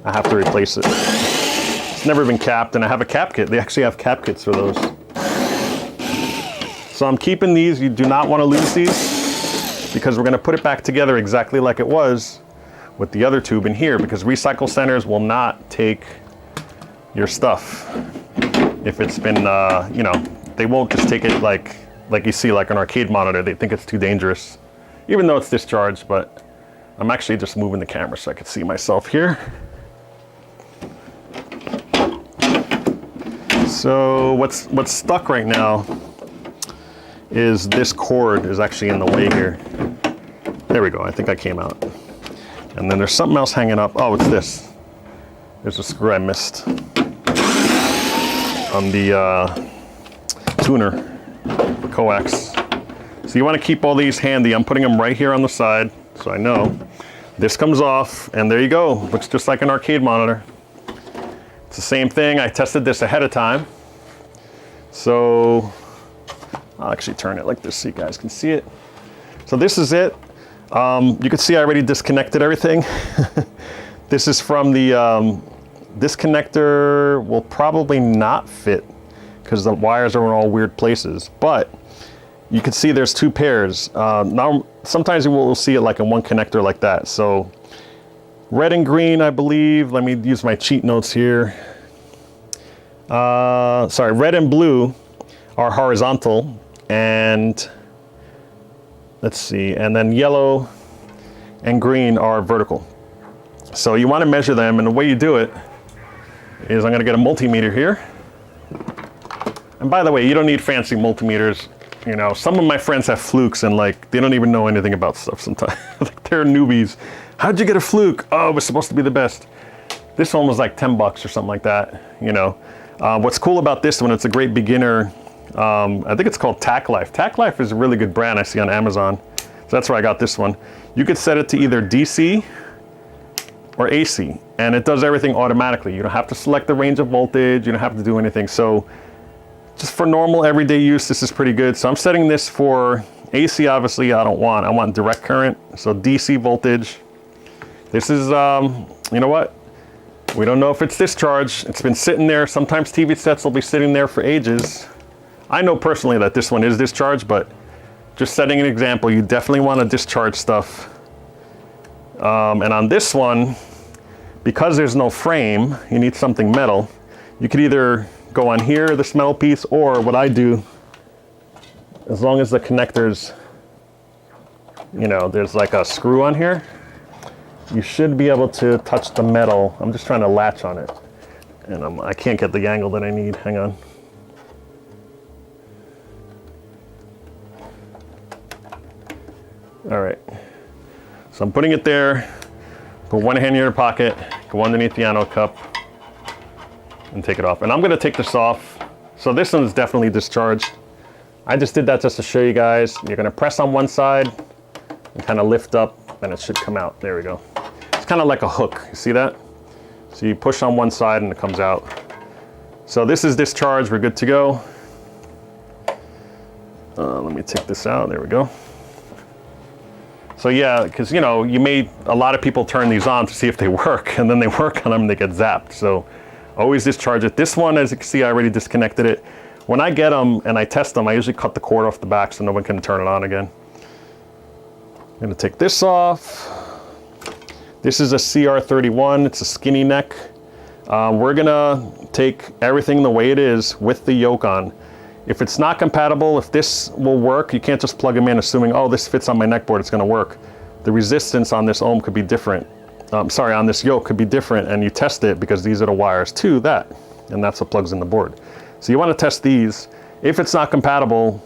have to replace it. It's never been capped, and I have a cap kit. They actually have cap kits for those. So I'm keeping these. You do not want to lose these because we're going to put it back together exactly like it was with the other tube in here, because recycle centers will not take your stuff if it's been, you know, they won't just take it like you see like an arcade monitor. They think it's too dangerous, even though it's discharged. But I'm actually just moving the camera so I can see myself here. So what's stuck right now is this cord is actually in the way here. There we go, I think I came out. And then there's something else hanging up. Oh, it's this. There's a screw I missed on the tuner coax. So you want to keep all these handy. I'm putting them right here on the side so I know. This comes off, and there you go. Looks just like an arcade monitor. It's the same thing. I tested this ahead of time. So I'll actually turn it like this so you guys can see it. So this is it. You can see I already disconnected everything. This is from the, this connector will probably not fit because the wires are in all weird places, but you can see there's 2 pairs. Now, sometimes you will see it like in one connector like that. So red and green, I believe. Let me use my cheat notes here. Sorry, red and blue are horizontal, and let's see, and then yellow and green are vertical. So you want to measure them, and the way you do it is I'm going to get a multimeter here. And by the way, you don't need fancy multimeters. You know, some of my friends have flukes and like they don't even know anything about stuff sometimes. Like they're newbies. How'd you get a fluke? Oh, it was supposed to be the best. This one was like 10 bucks or something like that, you know. What's cool about this one, it's a great beginner, I think it's called Tack Life. Tack Life is a really good brand I see on Amazon. So that's where I got this one. You could set it to either DC or AC, and it does everything automatically. You don't have to select the range of voltage, you don't have to do anything. So just for normal everyday use, this is pretty good. So I'm setting this for AC, obviously I want direct current. So DC voltage. This is, you know what? We don't know if it's discharged. It's been sitting there. Sometimes TV sets will be sitting there for ages. I know personally that this one is discharged, but just setting an example, you definitely want to discharge stuff. And on this one, because there's no frame, you need something metal. You could either go on here, this metal piece, or what I do, as long as the connectors, you know, there's like a screw on here, you should be able to touch the metal. I'm just trying to latch on it, and I can't get the angle that I need. Hang on. All right, so I'm putting it there. Put one hand in your pocket, go underneath the anode cup, and take it off. And I'm gonna take this off. So this one is definitely discharged. I just did that just to show you guys. You're gonna press on one side and kind of lift up, and it should come out. There we go. It's kind of like a hook, you see that? So you push on one side and it comes out. So this is discharged, we're good to go. Let me take this out, there we go. So yeah, because you know, a lot of people turn these on to see if they work, and then they work on them and they get zapped. So always discharge it. This one, as you can see, I already disconnected it. When I get them and I test them, I usually cut the cord off the back so no one can turn it on again. I'm gonna take this off. This is a CR31, it's a skinny neck. We're gonna take everything the way it is with the yoke on. If it's not compatible, if this will work, you can't just plug them in assuming, oh, this fits on my neck board, it's gonna work. The resistance on this ohm could be different. sorry, on this yoke could be different, and you test it because these are the wires to that, and that's what plugs in the board. So you want to test these. If it's not compatible,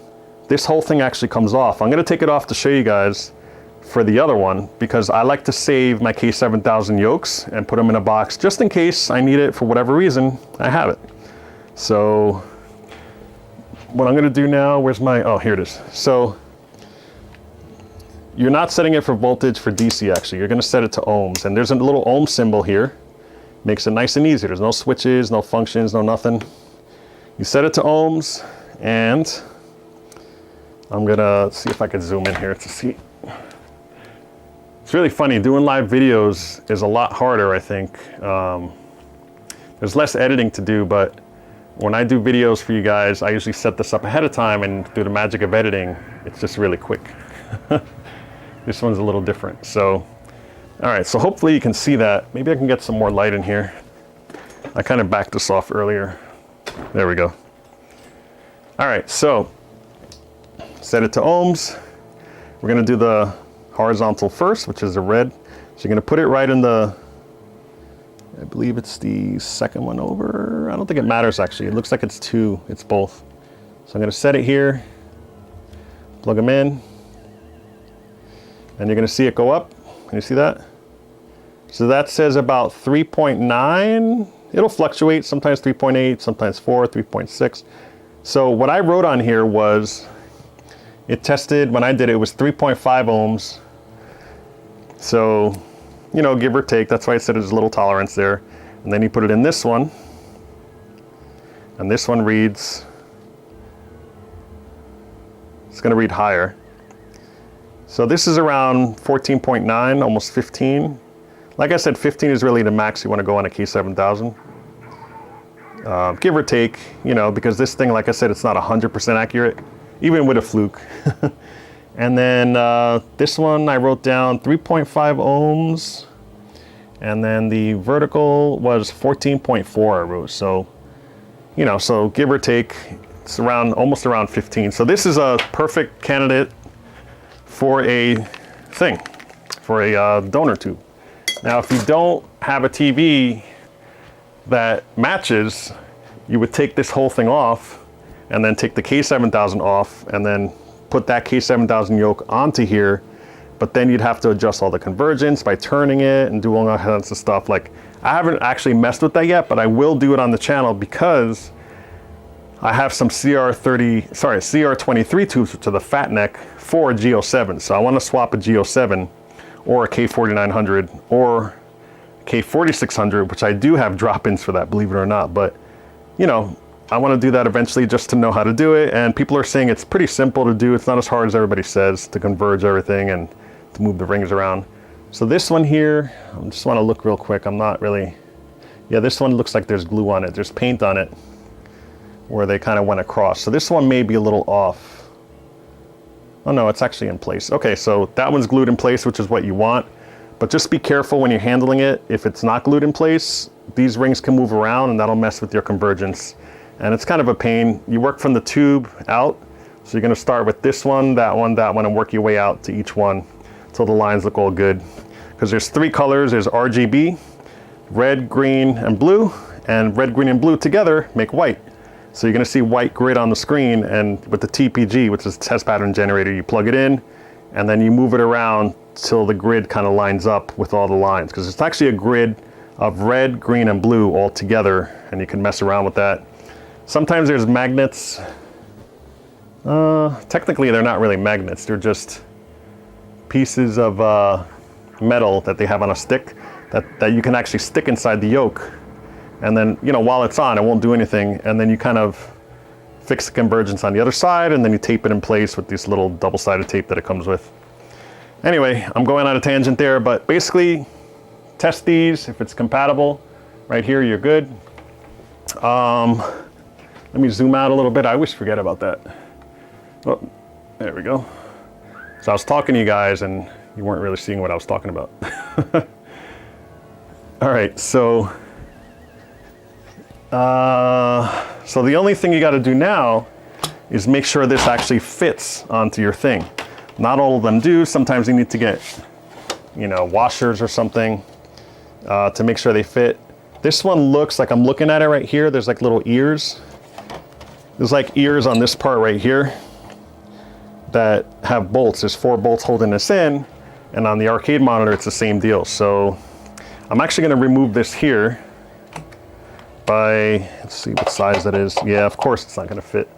this whole thing actually comes off. I'm going to take it off to show you guys for the other one, because I like to save my K-7000 yokes and put them in a box just in case I need it for whatever reason. I have it. So what I'm going to do now, where's my, oh, here it is. So you're not setting it for voltage for DC actually. You're going to set it to ohms, and there's a little ohm symbol here. Makes it nice and easy. There's no switches, no functions, no nothing. You set it to ohms, and I'm gonna see if I can zoom in here to see. It's really funny, doing live videos is a lot harder, I think. There's less editing to do, but when I do videos for you guys, I usually set this up ahead of time, and through the magic of editing, it's just really quick. This one's a little different. So, all right, so hopefully you can see that. Maybe I can get some more light in here. I kind of backed this off earlier. There we go. All right, so set it to ohms. We're gonna do the horizontal first, which is the red. So you're gonna put it right in the, I believe it's the second one over. I don't think it matters actually. It looks like it's two, it's both. So I'm gonna set it here, plug them in, and you're gonna see it go up. Can you see that? So that says about 3.9. It'll fluctuate, sometimes 3.8, sometimes 4, 3.6. So what I wrote on here was, it tested, when I did it, it was 3.5 ohms. So, you know, give or take, that's why I said there's a little tolerance there. And then you put it in this one, and this one reads, it's gonna read higher. So this is around 14.9, almost 15. Like I said, 15 is really the max you want to go on a K-7000. Give or take, you know, because this thing, like I said, it's not 100% accurate, even with a fluke. And then this one I wrote down 3.5 ohms, and then the vertical was 14.4 I wrote. So, you know, so give or take, it's around, almost around 15. So this is a perfect candidate for a thing, for a donor tube. Now, if you don't have a TV that matches, you would take this whole thing off and then take the K-7000 off and then put that K-7000 yoke onto here, but then you'd have to adjust all the convergence by turning it and doing all kinds of stuff. Like, I haven't actually messed with that yet, but I will do it on the channel because I have some CR23 tubes, which are the fat neck for a G07. So I want to swap a G07 or a K4900 or K4600, which I do have drop-ins for that, believe it or not. But, you know, I want to do that eventually just to know how to do it. And people are saying it's pretty simple to do. It's not as hard as everybody says to converge everything and to move the rings around. So this one here, I just want to look real quick. I'm not really, yeah, this one looks like there's glue on it. There's paint on it where they kind of went across. So this one may be a little off. Oh no, it's actually in place. Okay, so that one's glued in place, which is what you want. But just be careful when you're handling it. If it's not glued in place, these rings can move around and that'll mess with your convergence. And it's kind of a pain. You work from the tube out. So you're gonna start with this one, that one, that one, and work your way out to each one until the lines look all good. Because there's three colors, there's RGB, red, green, and blue, and red, green, and blue together make white. So you're gonna see white grid on the screen, and with the TPG, which is test pattern generator, you plug it in, and then you move it around till the grid kind of lines up with all the lines. Because it's actually a grid of red, green, and blue all together, and you can mess around with that. Sometimes there's magnets. Technically they're not really magnets, they're just pieces of metal that they have on a stick that you can actually stick inside the yoke. And then, you know, while it's on, it won't do anything. And then you kind of fix the convergence on the other side, and then you tape it in place with this little double-sided tape that it comes with. Anyway, I'm going on a tangent there, but basically, test these. If it's compatible, right here, you're good. Let me zoom out a little bit. I always forget about that. Oh, there we go. So I was talking to you guys, and you weren't really seeing what I was talking about. All right, so the only thing you got to do now is make sure this actually fits onto your thing. Not all of them do. Sometimes you need to get, you know, washers or something. to make sure they fit. This one looks like, I'm looking at it right here, there's like little ears. There's like ears on this part right here that have bolts. There's 4 bolts holding this in, and on the arcade monitor it's the same deal. So I'm actually going to remove this here by, let's see what size that is. Yeah, of course it's not going to fit.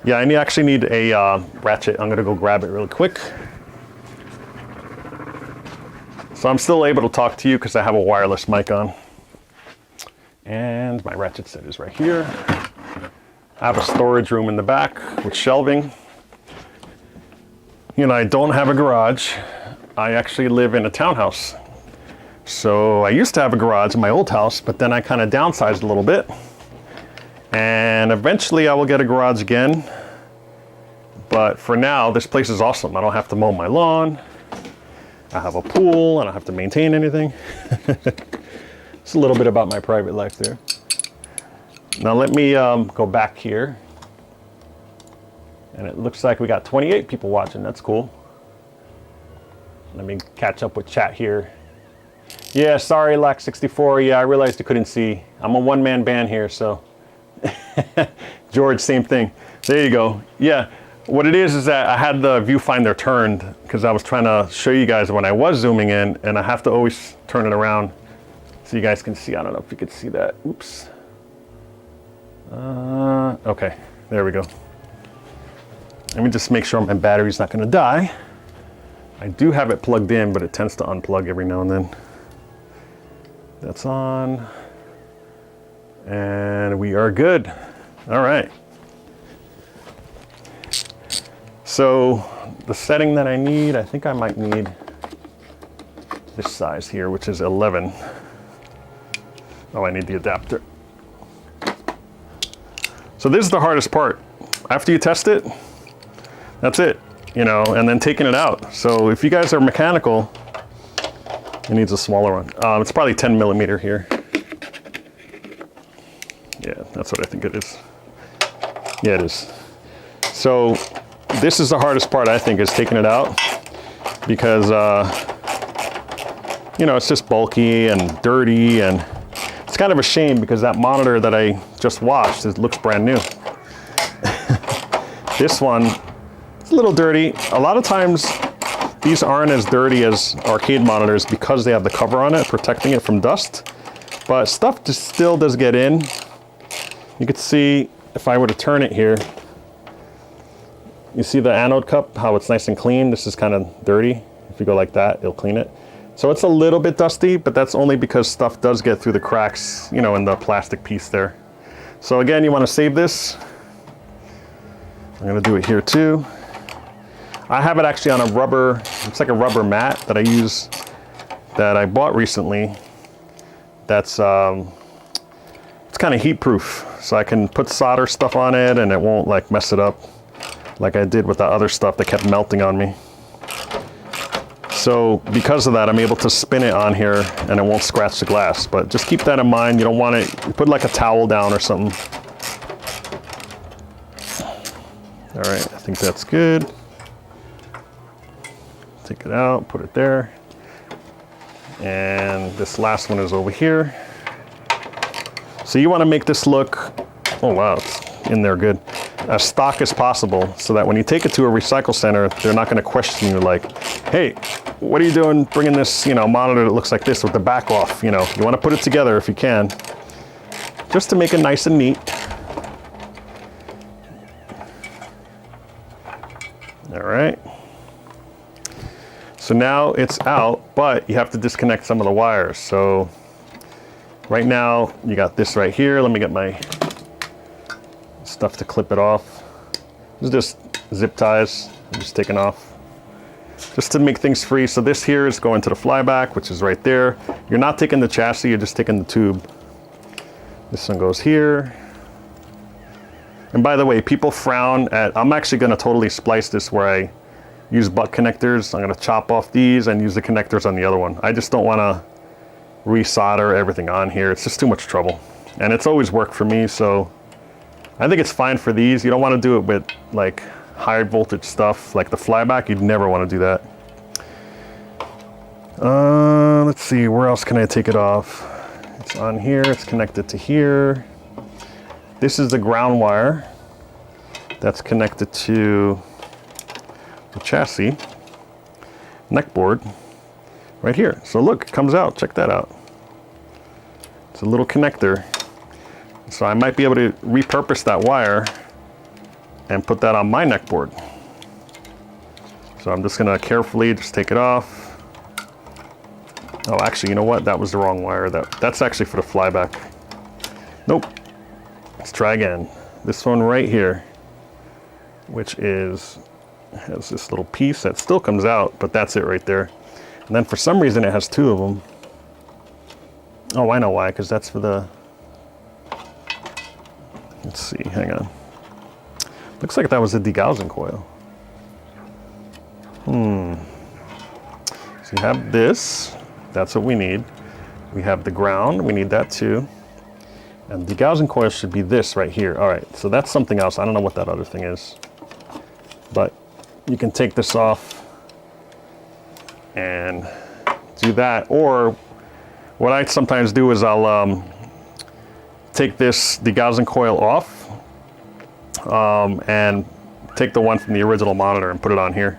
Yeah, I actually need a ratchet. I'm going to go grab it really quick. So I'm still able to talk to you because I have a wireless mic on. And my ratchet set is right here. I have a storage room in the back with shelving. You know, I don't have a garage. I actually live in a townhouse. So I used to have a garage in my old house, but then I kind of downsized a little bit. And eventually I will get a garage again. But for now, this place is awesome. I don't have to mow my lawn. I have a pool. I don't have to maintain anything. It's a little bit about my private life there. Now let me go back here. And it looks like we got 28 people watching. That's cool. Let me catch up with chat here. Yeah, sorry, Lax64. Yeah, I realized you couldn't see. I'm a one-man band here, so. George, same thing. There you go. Yeah, what it is that I had the viewfinder turned because I was trying to show you guys when I was zooming in, and I have to always turn it around so you guys can see. I don't know if you could see that. Oops. Okay, there we go. Let me just make sure my battery's not going to die. I do have it plugged in, but it tends to unplug every now and then. That's on. And we are good. All right. So the setting that I need, I think I might need this size here, which is 11. Oh, I need the adapter. So this is the hardest part. After you test it, that's it, you know, and then taking it out. So if you guys are mechanical, it needs a smaller one. It's probably 10 millimeter here. Yeah, that's what I think it is. Yeah, it is. So this is the hardest part, I think, is taking it out because, you know, it's just bulky and dirty, and it's kind of a shame because that monitor that I just washed, it looks brand new. This one, it's a little dirty. A lot of times these aren't as dirty as arcade monitors because they have the cover on it, protecting it from dust, but stuff just still does get in. You could see if I were to turn it here, you see the anode cup, how it's nice and clean. This is kind of dirty. If you go like that, it'll clean it. So it's a little bit dusty, but that's only because stuff does get through the cracks, you know, in the plastic piece there. So again, you want to save this. I'm going to do it here too. I have it actually on a rubber, it's like a rubber mat that I use, that I bought recently. That's, it's kind of heat proof. So I can put solder stuff on it and it won't like mess it up like I did with that other stuff that kept melting on me. So because of that, I'm able to spin it on here and it won't scratch the glass. But just keep that in mind. You don't want it, put like a towel down or something. All right, I think that's good. Take it out, put it there. And this last one is over here. So you want to make this look, oh wow, it's in there good, as stock as possible, so that when you take it to a recycle center, they're not going to question you like, hey, what are you doing bringing this, you know, monitor that looks like this with the back off? You know, you want to put it together if you can, just to make it nice and neat. All right. So now it's out, but you have to disconnect some of the wires. So right now you got this right here. Let me get my stuff to clip it off. It's just zip ties. I'm just taking off just to make things free. So this here is going to the flyback, which is right there. You're not taking the chassis, you're just taking the tube. This one goes here. And by the way, people frown at, I'm actually going to totally splice this where I use butt connectors. I'm going to chop off these and use the connectors on the other one. I just don't want to resolder everything on here. It's just too much trouble. And it's always worked for me, so I think it's fine for these. You don't want to do it with like high voltage stuff like the flyback. You'd never want to do that. Let's let's see, where else can I take it off? It's on here, it's connected to here. This is the ground wire that's connected to the chassis neck board right here. So look, it comes out, check that out. It's a little connector. So I might be able to repurpose that wire and put that on my neck board. So I'm just gonna carefully just take it off. Oh, actually, you know what? That was the wrong wire. That's actually for the flyback. Nope. Let's try again. This one right here, which has this little piece that still comes out, but that's it right there. And then for some reason it has two of them. Oh, I know why, because that's for the, let's see, hang on. Looks like that was a degaussing coil. So you have this, that's what we need. We have the ground, we need that too. And the degaussing coil should be this right here. All right, so that's something else. I don't know what that other thing is. But you can take this off and do that. Or what I sometimes do is I'll take this degaussing coil off and take the one from the original monitor and put it on here.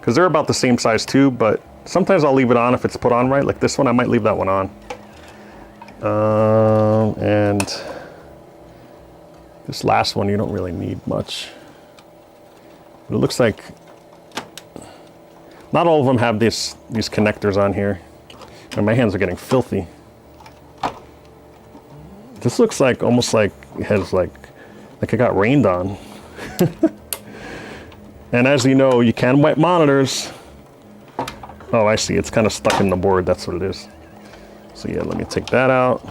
Because they're about the same size too, but sometimes I'll leave it on if it's put on right. Like this one, I might leave that one on. And this last one, you don't really need much. But it looks like not all of them have these connectors on here. And my hands are getting filthy. This looks like almost like it has like it got rained on. And as you know, you can wet monitors. Oh, I see, it's kind of stuck in the board, that's what it is. So yeah, let me take that out.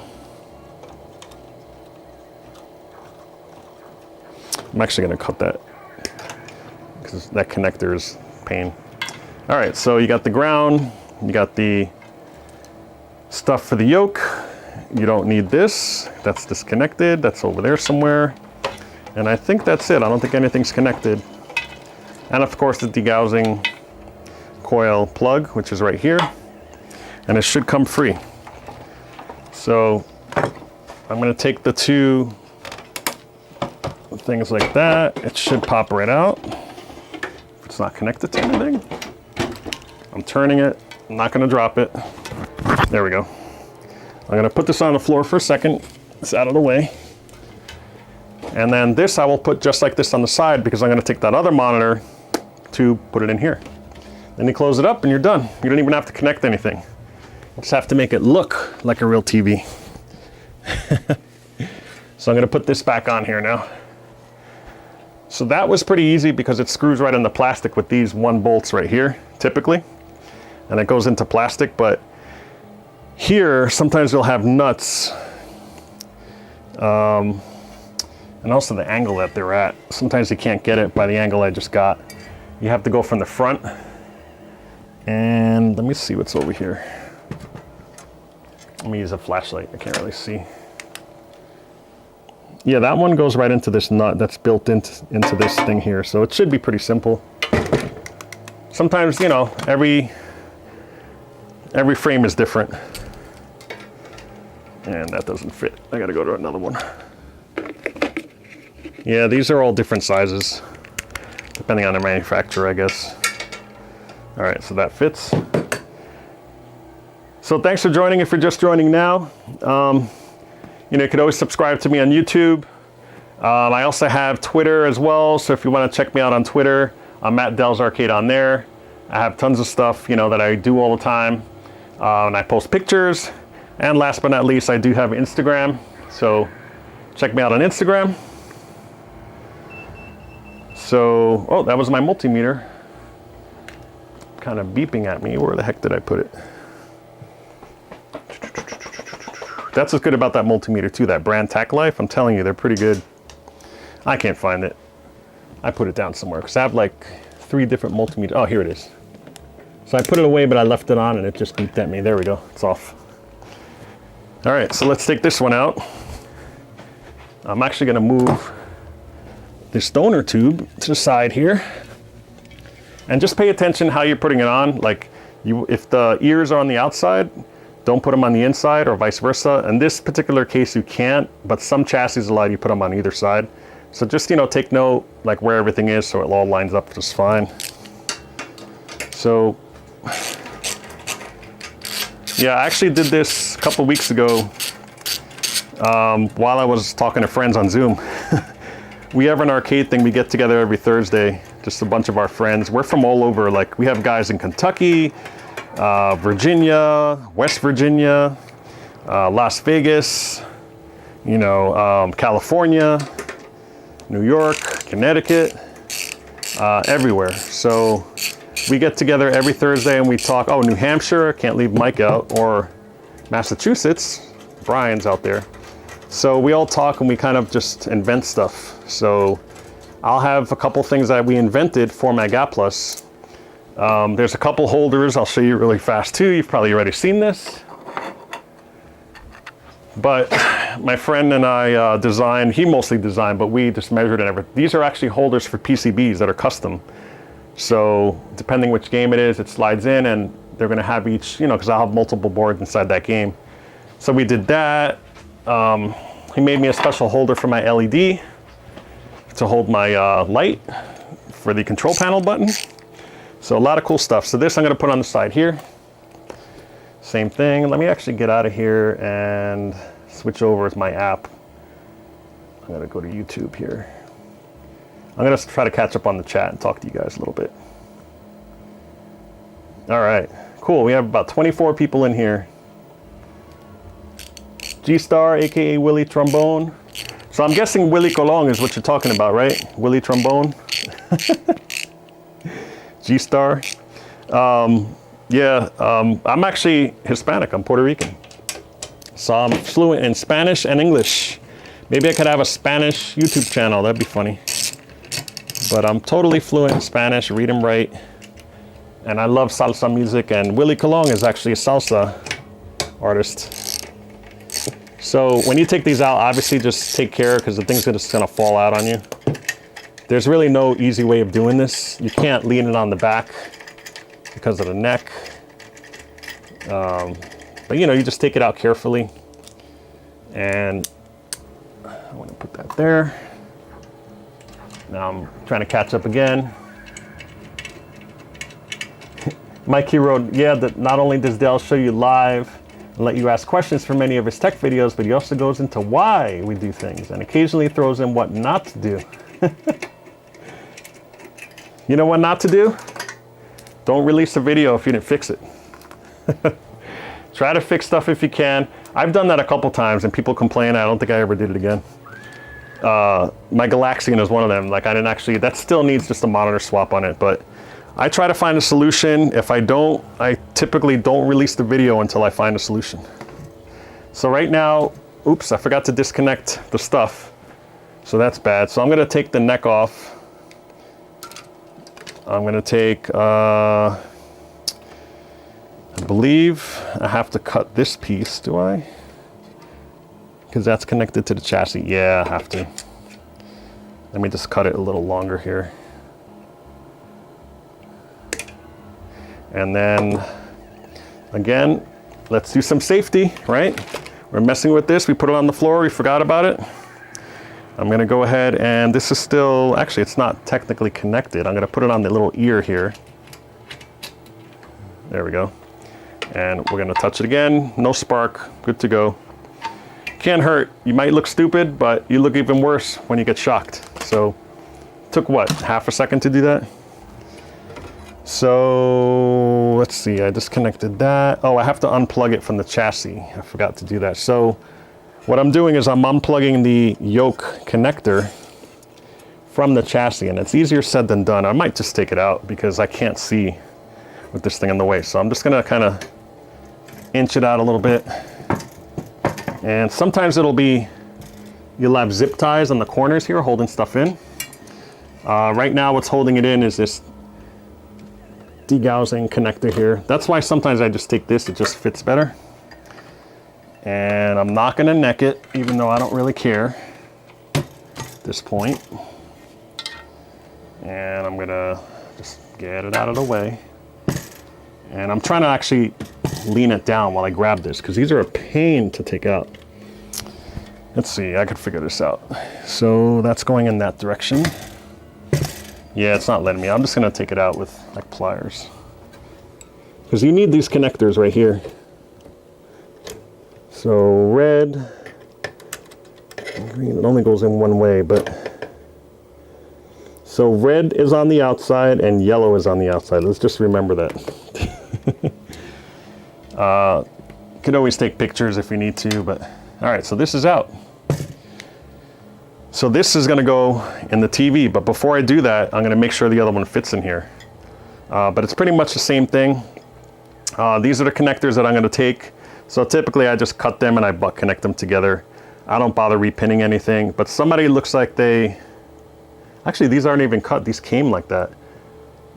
I'm actually gonna cut that because that connector is pain. All right, so you got the ground, you got the stuff for the yoke. You don't need this, that's disconnected, that's over there somewhere. And I think that's it, I don't think anything's connected. And of course the degaussing coil plug, which is right here. And it should come free. So I'm gonna take the two things like that. It should pop right out. If it's not connected to anything. I'm turning it, I'm not gonna drop it. There we go. I'm gonna put this on the floor for a second. It's out of the way. And then this I will put just like this on the side because I'm gonna take that other monitor to put it in here. Then you close it up and you're done. You don't even have to connect anything. You just have to make it look like a real TV. So I'm gonna put this back on here now. So that was pretty easy because it screws right in the plastic with these 1 bolts right here, typically. And it goes into plastic, but here, sometimes you'll have nuts. And also the angle that they're at. Sometimes you can't get it by the angle I just got. You have to go from the front. And let me see what's over here. Let me use a flashlight, I can't really see. Yeah, that one goes right into this nut that's built into this thing here. So it should be pretty simple. Sometimes, you know, every frame is different. And that doesn't fit. I gotta go to another one. Yeah, these are all different sizes, depending on the manufacturer, I guess. All right, so that fits. So thanks for joining if you're just joining now. You know, you could always subscribe to me on YouTube. I also have Twitter as well, so if you want to check me out on Twitter, I'm at Del's Arcade on there. I have tons of stuff, you know, that I do all the time. And I post pictures. And last but not least, I do have Instagram. So check me out on Instagram. So, oh, that was my multimeter. Kind of beeping at me. Where the heck did I put it? That's what's good about that multimeter too, that brand Tac Life. I'm telling you, they're pretty good. I can't find it. I put it down somewhere because I have like 3 different multimeters. Oh, here it is. So I put it away, but I left it on and it just beeped at me. There we go, it's off. All right, so let's take this one out. I'm actually gonna move this donor tube to the side here. And just pay attention how you're putting it on. Like, If the ears are on the outside, don't put them on the inside or vice versa. In this particular case, you can't, but some chassis allow you to put them on either side. So just, you know, take note like where everything is so it all lines up just fine. So, yeah, I actually did this a couple weeks ago while I was talking to friends on Zoom. We have an arcade thing, we get together every Thursday, just a bunch of our friends. We're from all over, like we have guys in Kentucky, Virginia, West Virginia, Las Vegas, you know, California, New York, Connecticut, everywhere. So we get together every Thursday and we talk. Oh, New Hampshire, can't leave Mike out, or Massachusetts, Brian's out there. So we all talk and we kind of just invent stuff. So I'll have a couple things that we invented for my Gap Plus. There's a couple holders I'll show you really fast too. You've probably already seen this. But my friend and I designed, he mostly designed, but we just measured and everything. These are actually holders for PCBs that are custom. So depending which game it is, it slides in and they're gonna have each, you know, because I'll have multiple boards inside that game. So we did that. He made me a special holder for my LED to hold my light for the control panel button. So a lot of cool stuff. So this I'm gonna put on the side here. Same thing. Let me actually get out of here and switch over to my app. I'm gonna go to YouTube here. I'm gonna try to catch up on the chat and talk to you guys a little bit. All right, cool. We have about 24 people in here. G-Star, AKA Willie Trombone. So I'm guessing Willie Colon is what you're talking about, right? Willie Trombone. G-Star. I'm actually Hispanic. I'm Puerto Rican. So I'm fluent in Spanish and English. Maybe I could have a Spanish YouTube channel. That'd be funny. But I'm totally fluent in Spanish, read and write. And I love salsa music. And Willie Colon is actually a salsa artist. So when you take these out, obviously just take care because the thing's just gonna fall out on you. There's really no easy way of doing this. You can't lean it on the back because of the neck. But you know, you just take it out carefully. And I want to put that there. Now I'm trying to catch up again. Mikey wrote, yeah, that not only does Dell show you live and let you ask questions for many of his tech videos, but he also goes into why we do things and occasionally throws in what not to do. You know what not to do? Don't release a video if you didn't fix it. Try to fix stuff if you can. I've done that a couple times and people complain. I don't think I ever did it again. My Galaxian is one of them. Like I didn't actually, that still needs just a monitor swap on it, but I try to find a solution. If I don't, I typically don't release the video until I find a solution. So right now, oops, I forgot to disconnect the stuff. So that's bad. So I'm gonna take the neck off. I'm gonna take, I believe I have to cut this piece, do I? Because that's connected to the chassis. Yeah, I have to. Let me just cut it a little longer here. And then, again, let's do some safety, right? We're messing with this. We put it on the floor. We forgot about it. I'm gonna go ahead and this is still, actually it's not technically connected. I'm gonna put it on the little ear here. There we go. And we're gonna touch it again. No spark, good to go. Can't hurt. You might look stupid, but you look even worse when you get shocked. So, took what, half a second to do that? So, let's see, I disconnected that. Oh, I have to unplug it from the chassis. I forgot to do that. So, what I'm doing is I'm unplugging the yoke connector from the chassis, and it's easier said than done. I might just take it out because I can't see with this thing in the way. So I'm just gonna kind of inch it out a little bit. And sometimes it'll be, you'll have zip ties on the corners here holding stuff in. Right now what's holding it in is this degaussing connector here. That's why sometimes I just take this, it just fits better. And I'm not gonna neck it, even though I don't really care at this point. And I'm gonna just get it out of the way. And I'm trying to actually lean it down while I grab this, because these are a pain to take out. Let's see, I could figure this out. So that's going in that direction. Yeah, it's not letting me. I'm just gonna take it out with like pliers. Because you need these connectors right here. So red, green, it only goes in one way, but. So red is on the outside and yellow is on the outside. Let's just remember that. You can always take pictures if you need to, but all right, so this is out. So this is gonna go in the TV, but before I do that, I'm gonna make sure the other one fits in here. But it's pretty much the same thing. These are the connectors that I'm gonna take. So typically I just cut them and I butt connect them together. I don't bother repinning anything, but somebody looks like they, actually these aren't even cut, these came like that.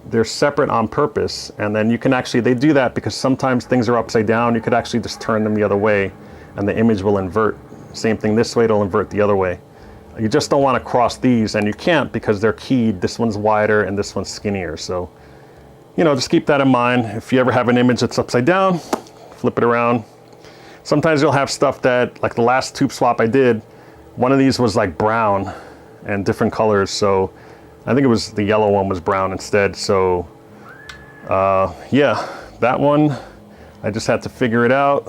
They're separate on purpose, and then you can actually, they do that because sometimes things are upside down. You could actually just turn them the other way and the image will invert. Same thing this way, it'll invert the other way. You just don't want to cross these, and you can't because they're keyed. This one's wider and this one's skinnier. So, you know, just keep that in mind. If you ever have an image that's upside down, flip it around. Sometimes you'll have stuff that, like the last tube swap I did, one of these was like brown and different colors. So I think it was the yellow one was brown instead. So yeah, that one, I just had to figure it out.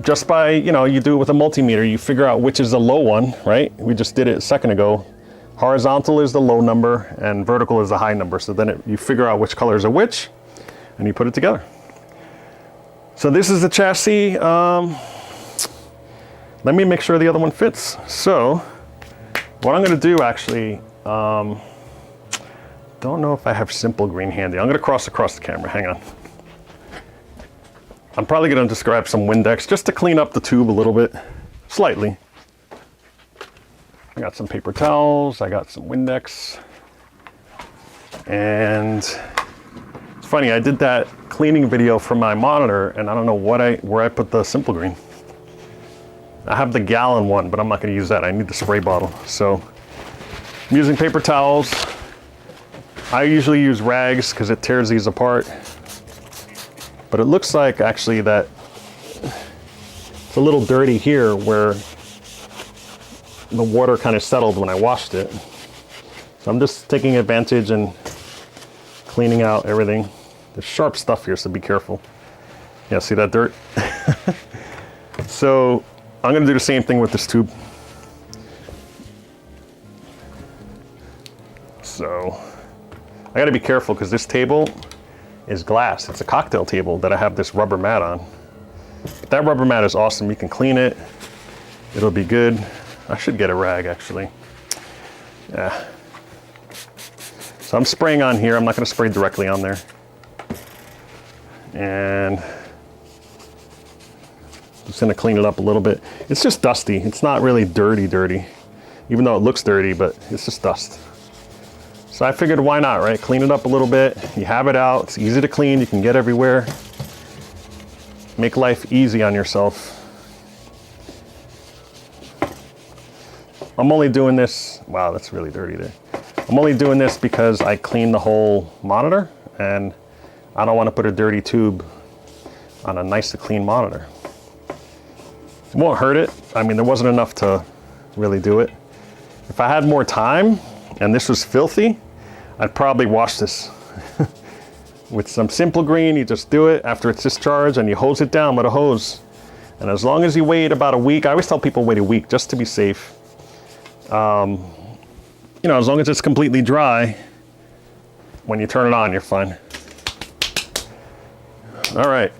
Just by, you know, you do it with a multimeter, you figure out which is the low one, right? We just did it a second ago. Horizontal is the low number and vertical is the high number. So then you figure out which colors are which and you put it together. So this is the chassis. Let me make sure the other one fits. So what I'm gonna do actually, don't know if I have simple green handy. I'm gonna cross across the camera, hang on. I'm probably gonna just grab some Windex just to clean up the tube a little bit, slightly. I got some paper towels, I got some Windex. And it's funny, I did that cleaning video for my monitor and I don't know where I put the simple green. I have the gallon one, but I'm not gonna use that. I need the spray bottle. So I'm using paper towels. I usually use rags because it tears these apart. But it looks like actually that it's a little dirty here where the water kind of settled when I washed it. So I'm just taking advantage and cleaning out everything. There's sharp stuff here, so be careful. Yeah, see that dirt? So I'm gonna do the same thing with this tube. So I gotta be careful because this table is glass. It's a cocktail table that I have this rubber mat on. But that rubber mat is awesome. You can clean it. It'll be good. I should get a rag actually. Yeah. So I'm spraying on here. I'm not gonna spray directly on there. And just gonna clean it up a little bit. It's just dusty. It's not really dirty, even though it looks dirty, but it's just dust. So I figured why not, right? Clean it up a little bit. You have it out, it's easy to clean, you can get everywhere. Make life easy on yourself. I'm only doing this, wow, that's really dirty there. I'm only doing this because I cleaned the whole monitor and I don't want to put a dirty tube on a nice to clean monitor. It won't hurt it. I mean, there wasn't enough to really do it. If I had more time and this was filthy, I'd probably wash this with some simple green. You just do it after it's discharged and you hose it down with a hose. And as long as you wait about a week, I always tell people wait a week just to be safe. You know, as long as it's completely dry, when you turn it on, you're fine. All right,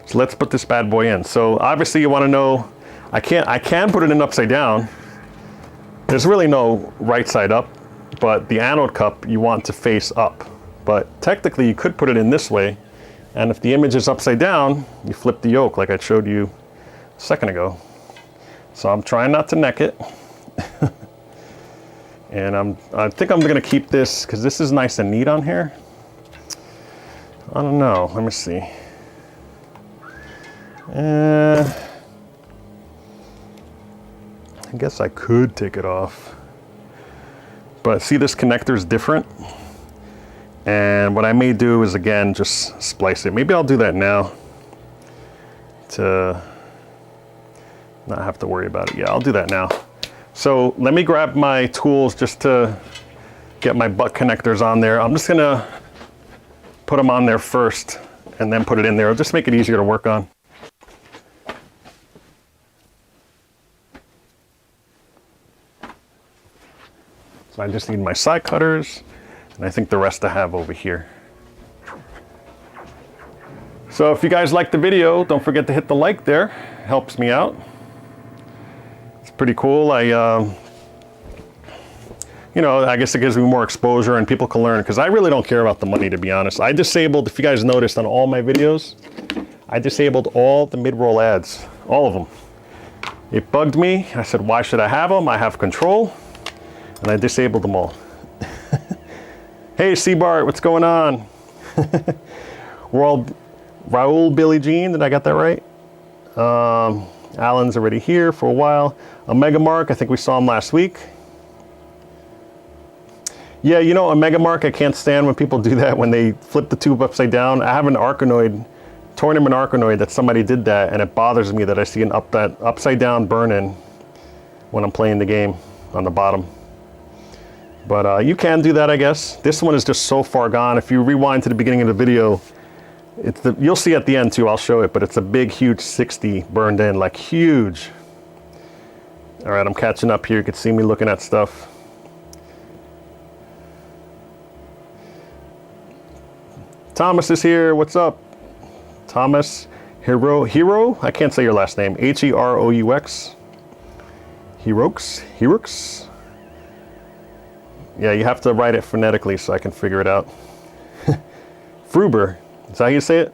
so let's put this bad boy in. So obviously you want to know, I can put it in upside down. There's really no right side up, but the anode cup you want to face up. But technically you could put it in this way, and if the image is upside down, you flip the yoke like I showed you a second ago. So I'm trying not to neck it. And I think I'm gonna keep this because this is nice and neat on here. I don't know, let me see. I guess I could take it off. But see, this connector is different. And what I may do is, again, just splice it. Maybe I'll do that now to not have to worry about it. Yeah, I'll do that now. So let me grab my tools just to get my butt connectors on there. I'm just gonna put them on there first and then put it in there. It'll just make it easier to work on. So I just need my side cutters, and I think the rest I have over here. So if you guys like the video, don't forget to hit the like there. It helps me out. It's pretty cool. You know, I guess it gives me more exposure and people can learn, because I really don't care about the money, to be honest. I disabled, if you guys noticed on all my videos, I disabled all the mid-roll ads, all of them. It bugged me. I said, why should I have them? I have control. And I disabled them all. Hey, C-Bart, what's going on? Raul Billie Jean, did I get that right? Alan's already here for a while. Omega Mark, I think we saw him last week. Yeah, you know, Omega Mark, I can't stand when people do that, when they flip the tube upside down. I have an Arkanoid, tournament Arkanoid, that somebody did that, and it bothers me that I see that upside down burn-in when I'm playing the game on the bottom. But you can do that, I guess. This one is just so far gone. If you rewind to the beginning of the video, you'll see at the end too, I'll show it, but it's a big, huge 60 burned in, like huge. All right, I'm catching up here. You can see me looking at stuff. Thomas is here, what's up? Thomas Hero, I can't say your last name. H-E-R-O-U-X. Herox. Yeah, you have to write it phonetically so I can figure it out. Fruber, is that how you say it?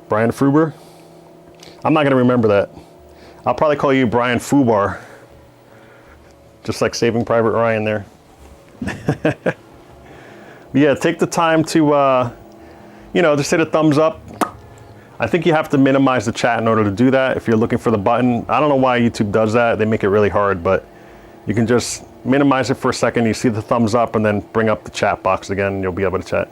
Brian Fruber? I'm not gonna remember that. I'll probably call you Brian Fubar. Just like Saving Private Ryan there. Yeah, take the time to, you know, just hit a thumbs up. I think you have to minimize the chat in order to do that if you're looking for the button. I don't know why YouTube does that. They make it really hard, but you can just minimize it for a second. You see the thumbs up and then bring up the chat box again and you'll be able to chat.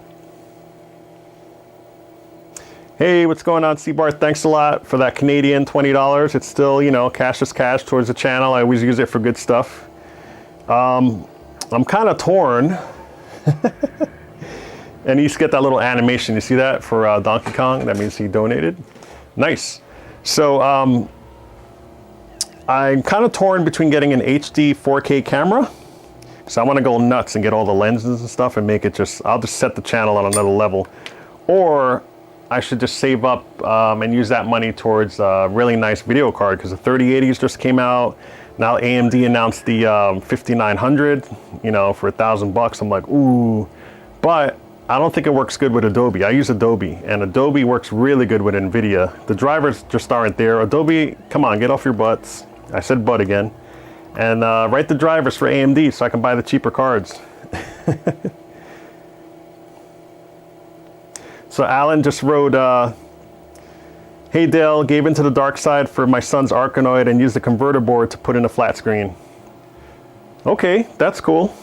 Hey, what's going on, C-Bart? Thanks a lot for that Canadian $20. It's still, you know, cash is cash towards the channel. I always use it for good stuff. I'm kind of torn. And you used to get that little animation. You see that for Donkey Kong? That means he donated. Nice. So I'm kind of torn between getting an HD 4K camera. So I want to go nuts and get all the lenses and stuff and make it just, I'll just set the channel on another level. Or I should just save up and use that money towards a really nice video card, because the 3080s just came out. Now AMD announced the 5900, you know, for $1,000. I'm like, ooh, but I don't think it works good with Adobe. I use Adobe, and Adobe works really good with NVIDIA. The drivers just aren't there. Adobe, come on, get off your butts. I said butt again. And write the drivers for AMD so I can buy the cheaper cards. So Alan just wrote, hey Dale, gave into the dark side for my son's Arkanoid and used the converter board to put in a flat screen. Okay, that's cool.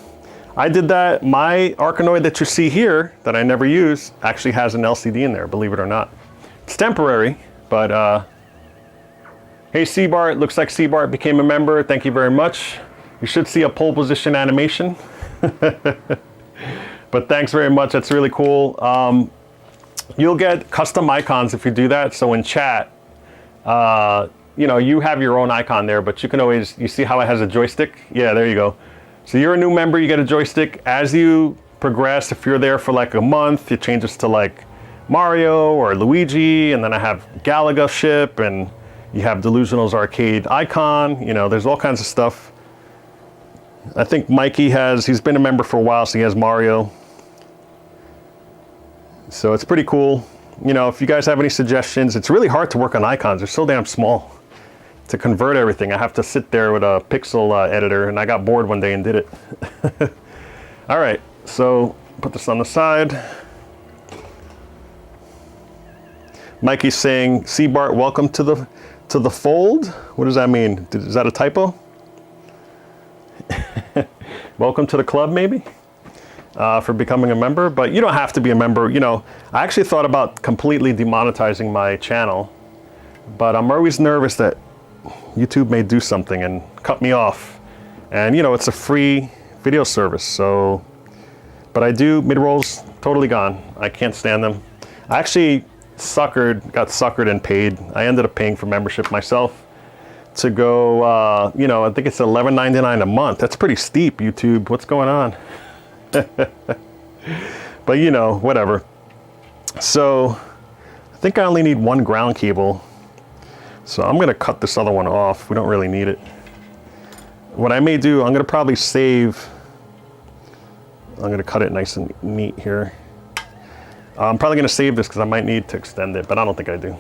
I did that. My Arkanoid that you see here, that I never use, actually has an LCD in there, believe it or not. It's temporary, but hey C-Bart, looks like C-Bart became a member. Thank you very much. You should see a pole position animation. But thanks very much, that's really cool. You'll get custom icons if you do that. So in chat, you know, you have your own icon there, but you can always, you see how it has a joystick? Yeah, there you go. So you're a new member, you get a joystick. As you progress, if you're there for like a month, it changes to like Mario or Luigi, and then I have Galaga ship, and you have DeLuSioNAL's arcade icon. You know, there's all kinds of stuff. I think Mikey he's been a member for a while, so he has Mario. So it's pretty cool. You know, if you guys have any suggestions, it's really hard to work on icons. They're so damn small. To convert everything, I have to sit there with a pixel editor, and I got bored one day and did it. All right, so put this on the side. Mikey's saying, C-Bart, welcome to the fold. What does that mean? Is that a typo? Welcome to the club, maybe? for becoming a member, but you don't have to be a member. You know, I actually thought about completely demonetizing my channel, but I'm always nervous that YouTube may do something and cut me off. And you know, it's a free video service, so, but I do, mid-rolls, totally gone. I can't stand them. I actually got suckered and paid. I ended up paying for membership myself to go, you know, I think it's $11.99 a month. That's pretty steep, YouTube. What's going on? But you know, whatever. So I think I only need one ground cable. So I'm gonna cut this other one off. We don't really need it. What I may do, I'm gonna probably save, I'm gonna cut it nice and neat here. I'm probably gonna save this because I might need to extend it, but I don't think I do.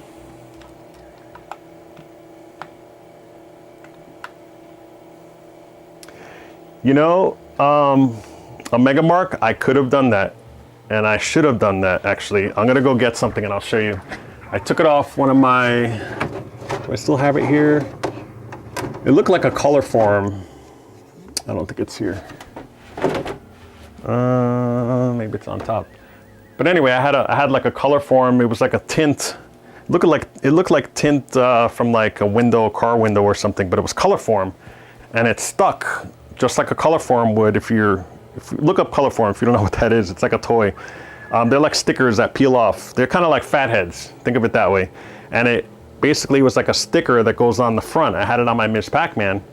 You know, a Mega Mark, I could have done that, and I should have done that actually. I'm gonna go get something and I'll show you. I took it off one of my, do I still have it here? It looked like a color form. I don't think it's here. Maybe it's on top. But anyway, I had like a color form. It was like a tint. It looked like tint from like a car window or something, but it was color form, and it stuck just like a color form would. If you look up color form, if you don't know what that is, it's like a toy. They're like stickers that peel off. They're kind of like fatheads. Think of it that way. And it basically was like a sticker that goes on the front. I had it on my Ms. Pac-Man,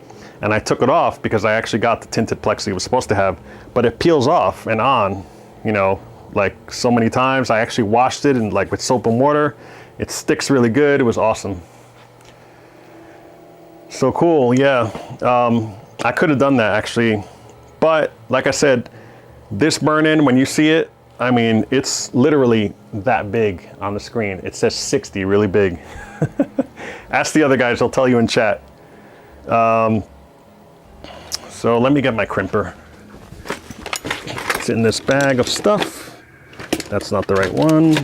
and I took it off because I actually got the tinted plexi it was supposed to have, but it peels off and on, you know, like so many times. I actually washed it and like with soap and water. It sticks really good. It was awesome. So cool, yeah. I could have done that actually, but like I said, this burn-in, when you see it, I mean, it's literally that big on the screen. It says 60 really big. Ask the other guys, they'll tell you in chat. So let me get my crimper. It's in this bag of stuff. That's not the right one.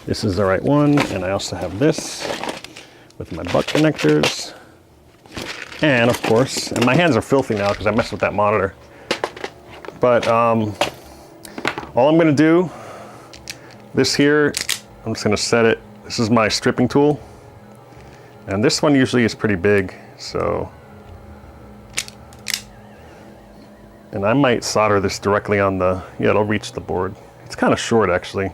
This is the right one. And I also have this with my butt connectors. And of course, and my hands are filthy now because I messed with that monitor. But all I'm gonna do, this here, I'm just gonna set it. This is my stripping tool. And this one usually is pretty big, so. And I might solder this directly on the, yeah, it'll reach the board. It's kind of short actually.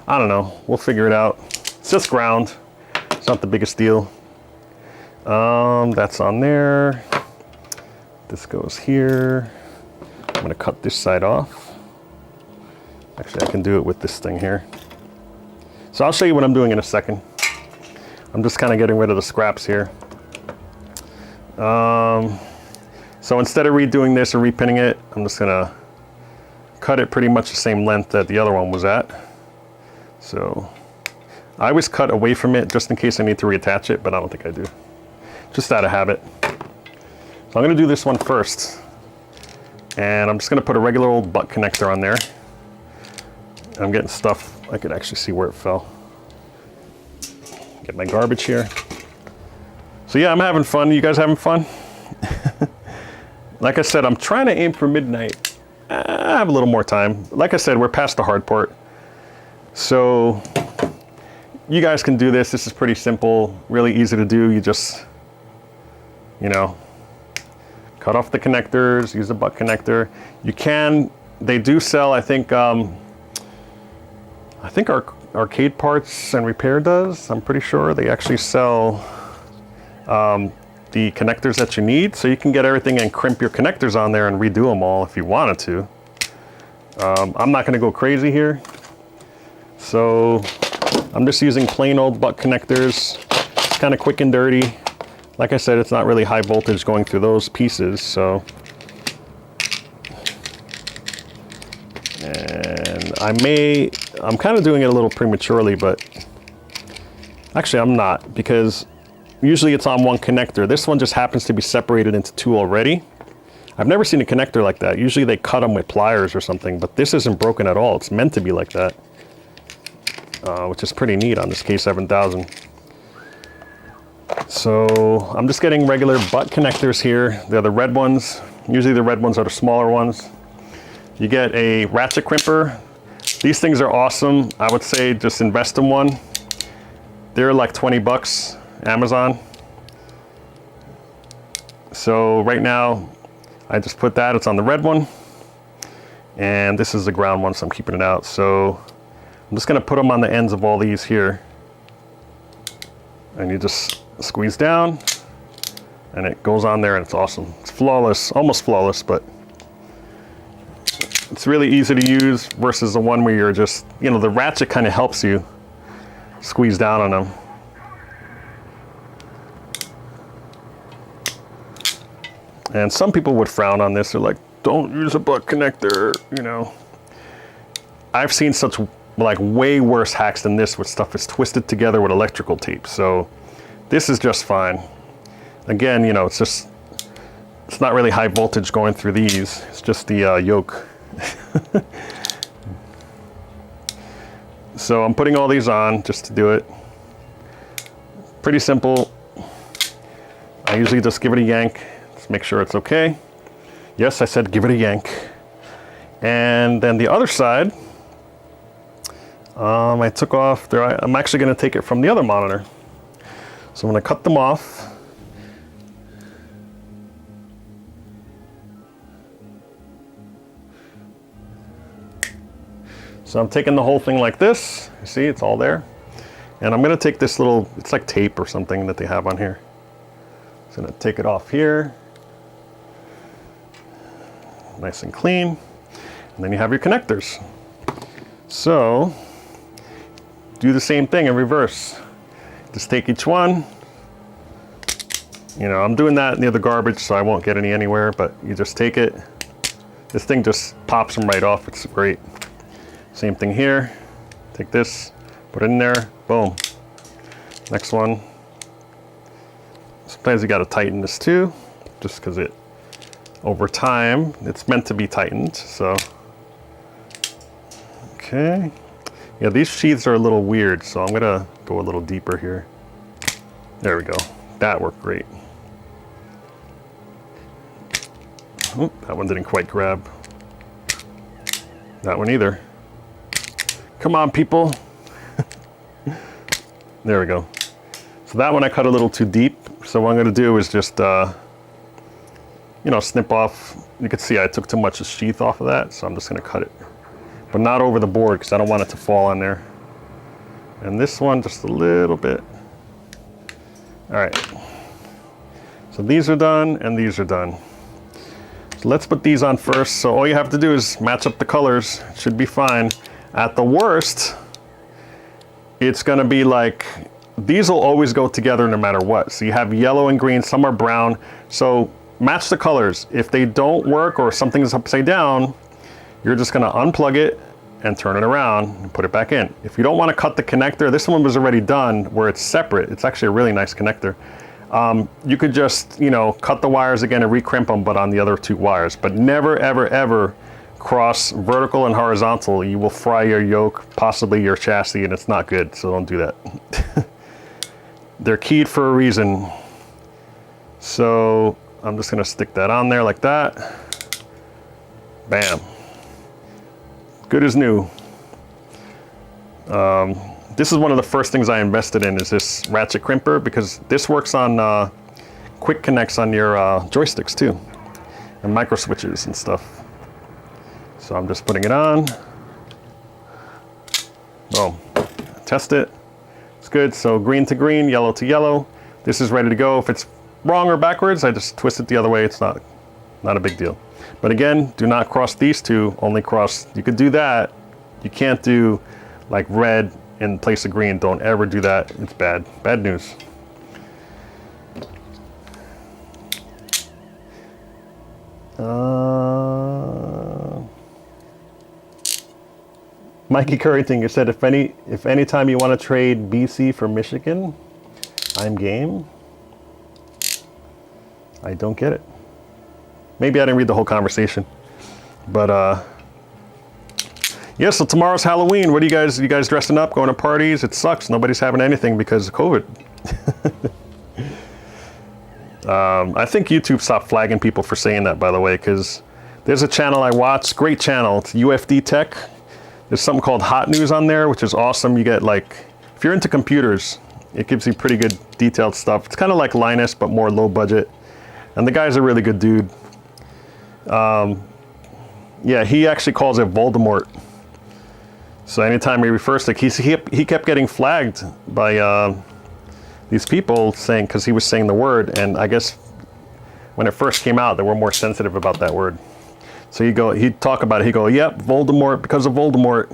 I don't know, we'll figure it out. It's just ground, it's not the biggest deal. That's on there. This goes here. I'm gonna cut this side off. Actually, I can do it with this thing here. So I'll show you what I'm doing in a second. I'm just kind of getting rid of the scraps here. So instead of redoing this or repinning it, I'm just gonna cut it pretty much the same length that the other one was at. So I always cut away from it just in case I need to reattach it, but I don't think I do. Just out of habit. So I'm gonna do this one first. And I'm just gonna put a regular old butt connector on there. I'm getting stuff, I could actually see where it fell. Get my garbage here. So yeah, I'm having fun. You guys having fun? Like I said, I'm trying to aim for midnight. I have a little more time. Like I said, we're past the hard part. So you guys can do this. This is pretty simple, really easy to do. You just, you know, cut off the connectors, use the butt connector. You can, they do sell, I think Arcade Parts and Repair does. I'm pretty sure they actually sell the connectors that you need, so you can get everything and crimp your connectors on there and redo them all if you wanted to. I'm not gonna go crazy here. So I'm just using plain old butt connectors. It's kind of quick and dirty. Like I said, it's not really high voltage going through those pieces, so. And I'm kind of doing it a little prematurely, but actually I'm not, because usually it's on one connector. This one just happens to be separated into two already. I've never seen a connector like that. Usually they cut them with pliers or something, but this isn't broken at all. It's meant to be like that, which is pretty neat on this K-7000. So I'm just getting regular butt connectors here. They're the red ones. Usually the red ones are the smaller ones. You get a ratchet crimper. These things are awesome. I would say just invest in one. They're like 20 bucks, Amazon. So right now, I just put that, it's on the red one. And this is the ground one, so I'm keeping it out. So I'm just gonna put them on the ends of all these here. And you just squeeze down, and it goes on there, and it's awesome. It's flawless, almost flawless, but it's really easy to use versus the one where you're just, you know, the ratchet kind of helps you squeeze down on them. And some people would frown on this. They're like, don't use a butt connector, you know. I've seen such like way worse hacks than this, with stuff is twisted together with electrical tape. So this is just fine. Again, you know, it's not really high voltage going through these. It's just the yoke. So I'm putting all these on just to do it. Pretty simple. I usually just give it a yank, just make sure it's okay. Yes, I said give it a yank. And then the other side, I took off there. I'm actually going to take it from the other monitor. So I'm going to cut them off. So I'm taking the whole thing like this. You see, it's all there. And I'm going to take this little, it's like tape or something that they have on here. So I'm going to take it off here. Nice and clean. And then you have your connectors. So do the same thing in reverse. Just take each one. You know, I'm doing that near the garbage so I won't get any anywhere, but you just take it. This thing just pops them right off. It's great. Same thing here. Take this, put it in there, boom. Next one. Sometimes you gotta tighten this too, just because it, over time, it's meant to be tightened, so. Okay. Yeah, these sheaths are a little weird, so I'm gonna go a little deeper here. There we go. That worked great. Oh, that one didn't quite grab. That one either. Come on, people. There we go. So that one I cut a little too deep. So what I'm gonna do is just, you know, snip off. You can see I took too much of the sheath off of that, so I'm just gonna cut it. But not over the board, because I don't want it to fall on there. And this one, just a little bit. All right. So these are done, and these are done. So let's put these on first. So all you have to do is match up the colors. It should be fine. At the worst, it's gonna be like, these will always go together no matter what. So you have yellow and green, some are brown. So match the colors. If they don't work or something's upside down, you're just gonna unplug it and turn it around and put it back in. If you don't wanna cut the connector, this one was already done where it's separate. It's actually a really nice connector. You could just, you know, cut the wires again and recrimp them, but on the other two wires. But never, ever, ever cross vertical and horizontal. You will fry your yoke, possibly your chassis, and it's not good, so don't do that. They're keyed for a reason. So I'm just gonna stick that on there like that. Bam. Good as new. This is one of the first things I invested in, is this ratchet crimper, because this works on quick connects on your joysticks too, and micro switches and stuff. So I'm just putting it on. Boom. Test it. It's good. So green to green, yellow to yellow. This is ready to go. If it's wrong or backwards, I just twist it the other way. It's not a big deal. But again, do not cross these two, only cross, you could do that. You can't do like red in place of green. Don't ever do that. It's bad. Bad news. Mikey Currington, you said if any time you want to trade BC for Michigan, I'm game. I don't get it. Maybe I didn't read the whole conversation, but yeah. So tomorrow's Halloween. What are you guys dressing up, going to parties? It sucks. Nobody's having anything because of COVID. I think YouTube stopped flagging people for saying that, by the way, because There's a channel I watch, great channel, it's UFD Tech. There's something called Hot News on there, which is awesome. You get like, if you're into computers, it gives you pretty good detailed stuff. It's kind of like Linus, but more low budget. And the guy's a really good dude. Yeah, he actually calls it Voldemort. So anytime he refers to, he kept getting flagged by these people saying, because he was saying the word, and I guess when it first came out, they were more sensitive about that word. So he'd talk about it, he'd go, yep, Voldemort, because of Voldemort,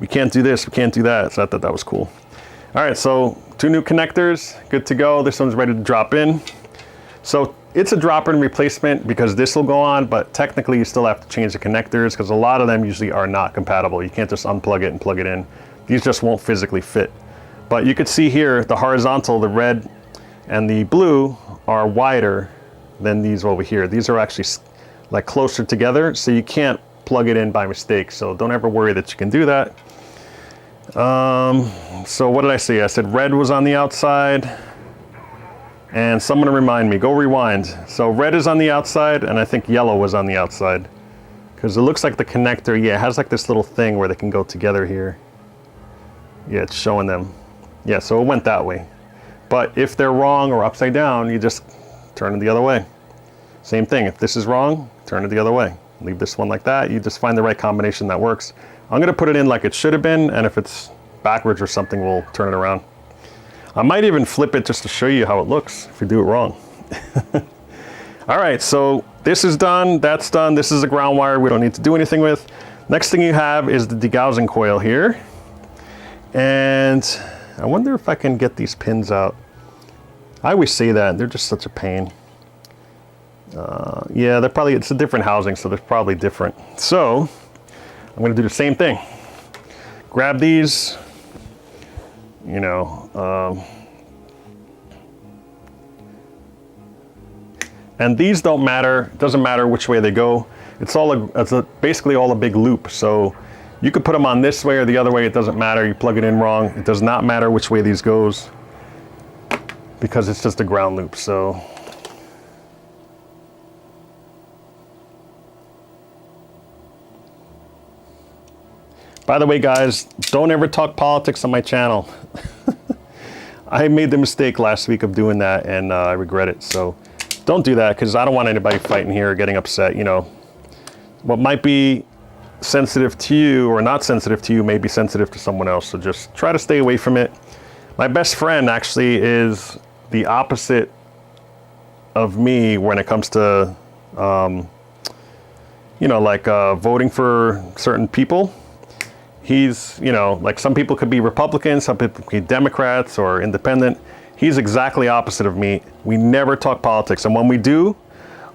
we can't do this, we can't do that. So I thought that was cool. All right, so 2 new connectors, good to go. This one's ready to drop in. So it's a drop-in replacement because this will go on, but technically you still have to change the connectors because a lot of them usually are not compatible. You can't just unplug it and plug it in. These just won't physically fit. But you could see here, the horizontal, the red and the blue are wider than these over here. These are actually like closer together, so you can't plug it in by mistake. So don't ever worry that you can do that. So what did I say? I said red was on the outside. And someone remind me, go rewind. So red is on the outside, and I think yellow was on the outside. Because it looks like the connector, yeah, it has like this little thing where they can go together here. Yeah, it's showing them. Yeah, so it went that way. But if they're wrong or upside down, you just turn it the other way. Same thing, if this is wrong, turn it the other way. Leave this one like that, you just find the right combination that works. I'm gonna put it in like it should have been, and if it's backwards or something, we'll turn it around. I might even flip it just to show you how it looks if you do it wrong. All right, so this is done, that's done. This is a ground wire we don't need to do anything with. Next thing you have is the degaussing coil here. And I wonder if I can get these pins out. I always say that, they're just such a pain. Yeah, they're probably, it's a different housing, so they're probably different. So I'm gonna do the same thing. Grab these, you know, and these don't matter. It doesn't matter which way they go. It's basically all a big loop. So you could put them on this way or the other way. It doesn't matter. You plug it in wrong. It does not matter which way these goes because it's just a ground loop. So by the way, guys, don't ever talk politics on my channel. I made the mistake last week of doing that, and I regret it. So don't do that, because I don't want anybody fighting here or getting upset. You know, what might be sensitive to you or not sensitive to you may be sensitive to someone else. So just try to stay away from it. My best friend actually is the opposite of me when it comes to, you know, like voting for certain people. He's, you know, like some people could be Republicans, some people could be Democrats or independent. He's exactly opposite of me. We never talk politics. And when we do,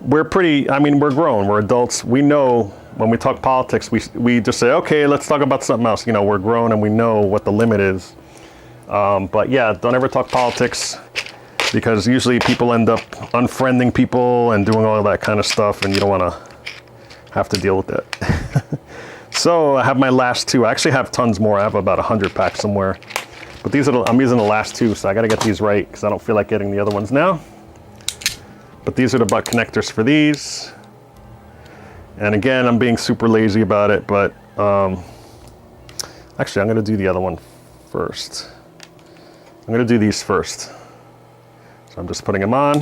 we're pretty, I mean, we're grown, we're adults. We know when we talk politics, we just say, okay, let's talk about something else. You know, we're grown and we know what the limit is. But yeah, don't ever talk politics because usually people end up unfriending people and doing all that kind of stuff, and you don't want to have to deal with that. So I have my last 2. I actually have tons more. I have about 100 packs somewhere. But these are I'm using the last 2, so I got to get these right because I don't feel like getting the other ones now. But these are the butt connectors for these. And again, I'm being super lazy about it, but actually I'm going to do the other one first. I'm going to do these first. So I'm just putting them on.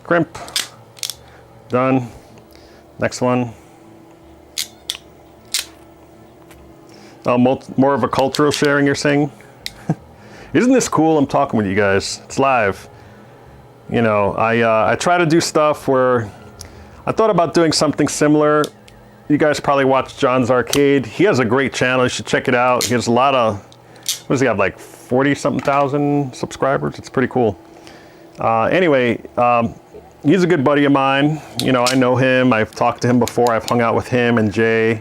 Crimp. Done. Next one. More of a cultural sharing, you're saying? Isn't this cool? I'm talking with you guys. It's live. You know, I try to do stuff where I thought about doing something similar. You guys probably watch John's Arcade. He has a great channel. You should check it out. He has a lot of, what does he have, like 40-something thousand subscribers? It's pretty cool. Anyway, he's a good buddy of mine. You know, I know him. I've talked to him before. I've hung out with him and Jay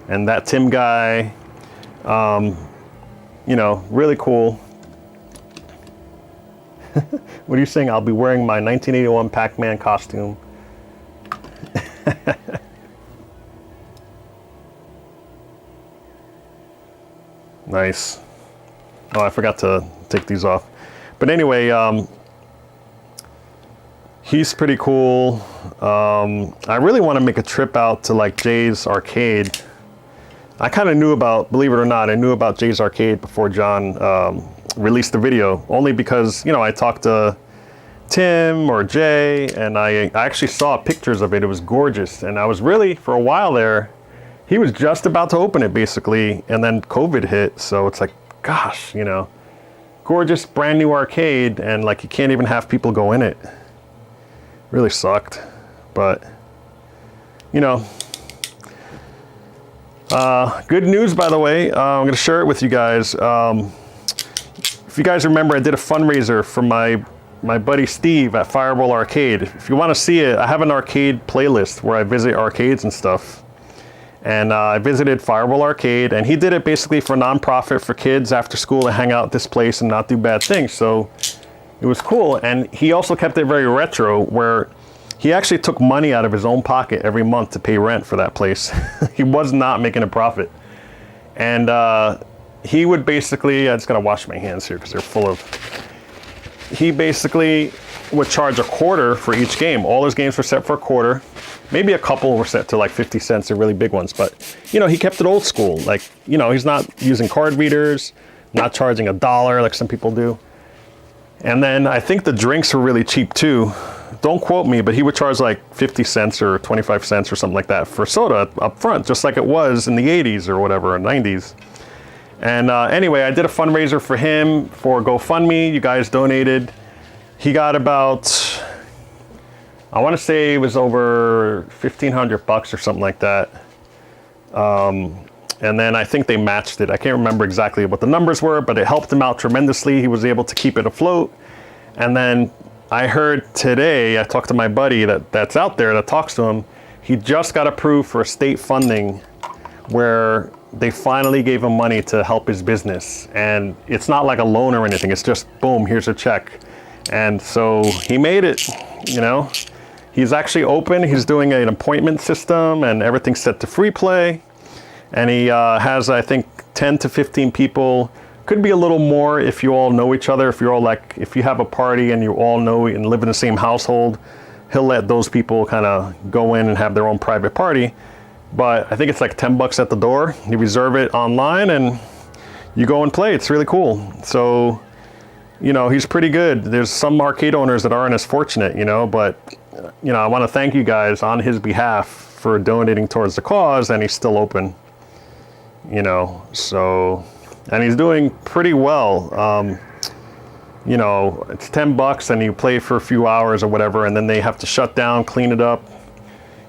and that Tim guy. You know, really cool. What are you saying? I'll be wearing my 1981 Pac-Man costume. Nice. Oh, I forgot to take these off. But anyway, He's pretty cool. I really want to make a trip out to like Jay's Arcade. I kind of knew about, believe it or not, I knew about Jay's Arcade before John released the video, only because, you know, I talked to Tim or Jay, and I actually saw pictures of it. It was gorgeous, and I was really, for a while there, he was just about to open it basically, and then COVID hit, so it's like, gosh, you know, gorgeous brand new arcade, and like you can't even have people go in it. Really sucked, but you know. Good news, by the way. I'm going to share it with you guys. If you guys remember, I did a fundraiser for my buddy Steve at Fireball Arcade. If you want to see it, I have an arcade playlist where I visit arcades and stuff. And I visited Fireball Arcade, and he did it basically for nonprofit for kids after school to hang out at this place and not do bad things. So it was cool. And he also kept it very retro, where he actually took money out of his own pocket every month to pay rent for that place. He was not making a profit. And he would basically, I just gotta wash my hands here because they're full of, he basically would charge a quarter for each game. All his games were set for a quarter. Maybe a couple were set to like 50 cents, the really big ones. But, you know, he kept it old school. Like, you know, he's not using card readers, not charging $1 like some people do. And then I think the drinks were really cheap too. Don't quote me, but he would charge like 50 cents or 25 cents or something like that for soda up front, just like it was in the 80s or whatever, or 90s. And anyway, I did a fundraiser for him for GoFundMe. You guys donated. He got about, I want to say it was over $1,500 or something like that. And then I think they matched it. I can't remember exactly what the numbers were, but it helped him out tremendously. He was able to keep it afloat. And then I heard today, I talked to my buddy that's out there that talks to him. He just got approved for state funding where they finally gave him money to help his business. And it's not like a loan or anything. It's just, boom, here's a check. And so he made it, you know. He's actually open. He's doing an appointment system and everything's set to free play. And he has, I think, 10 to 15 people. Could be a little more if you all know each other. If you're all like, if you have a party and you all know and live in the same household, he'll let those people kind of go in and have their own private party. But I think it's like $10 at the door. You reserve it online and you go and play. It's really cool. So, you know, he's pretty good. There's some arcade owners that aren't as fortunate, you know, but, you know, I want to thank you guys on his behalf for donating towards the cause, and he's still open, you know, so, and he's doing pretty well. You know, it's $10 and you play for a few hours or whatever, and then they have to shut down, clean it up.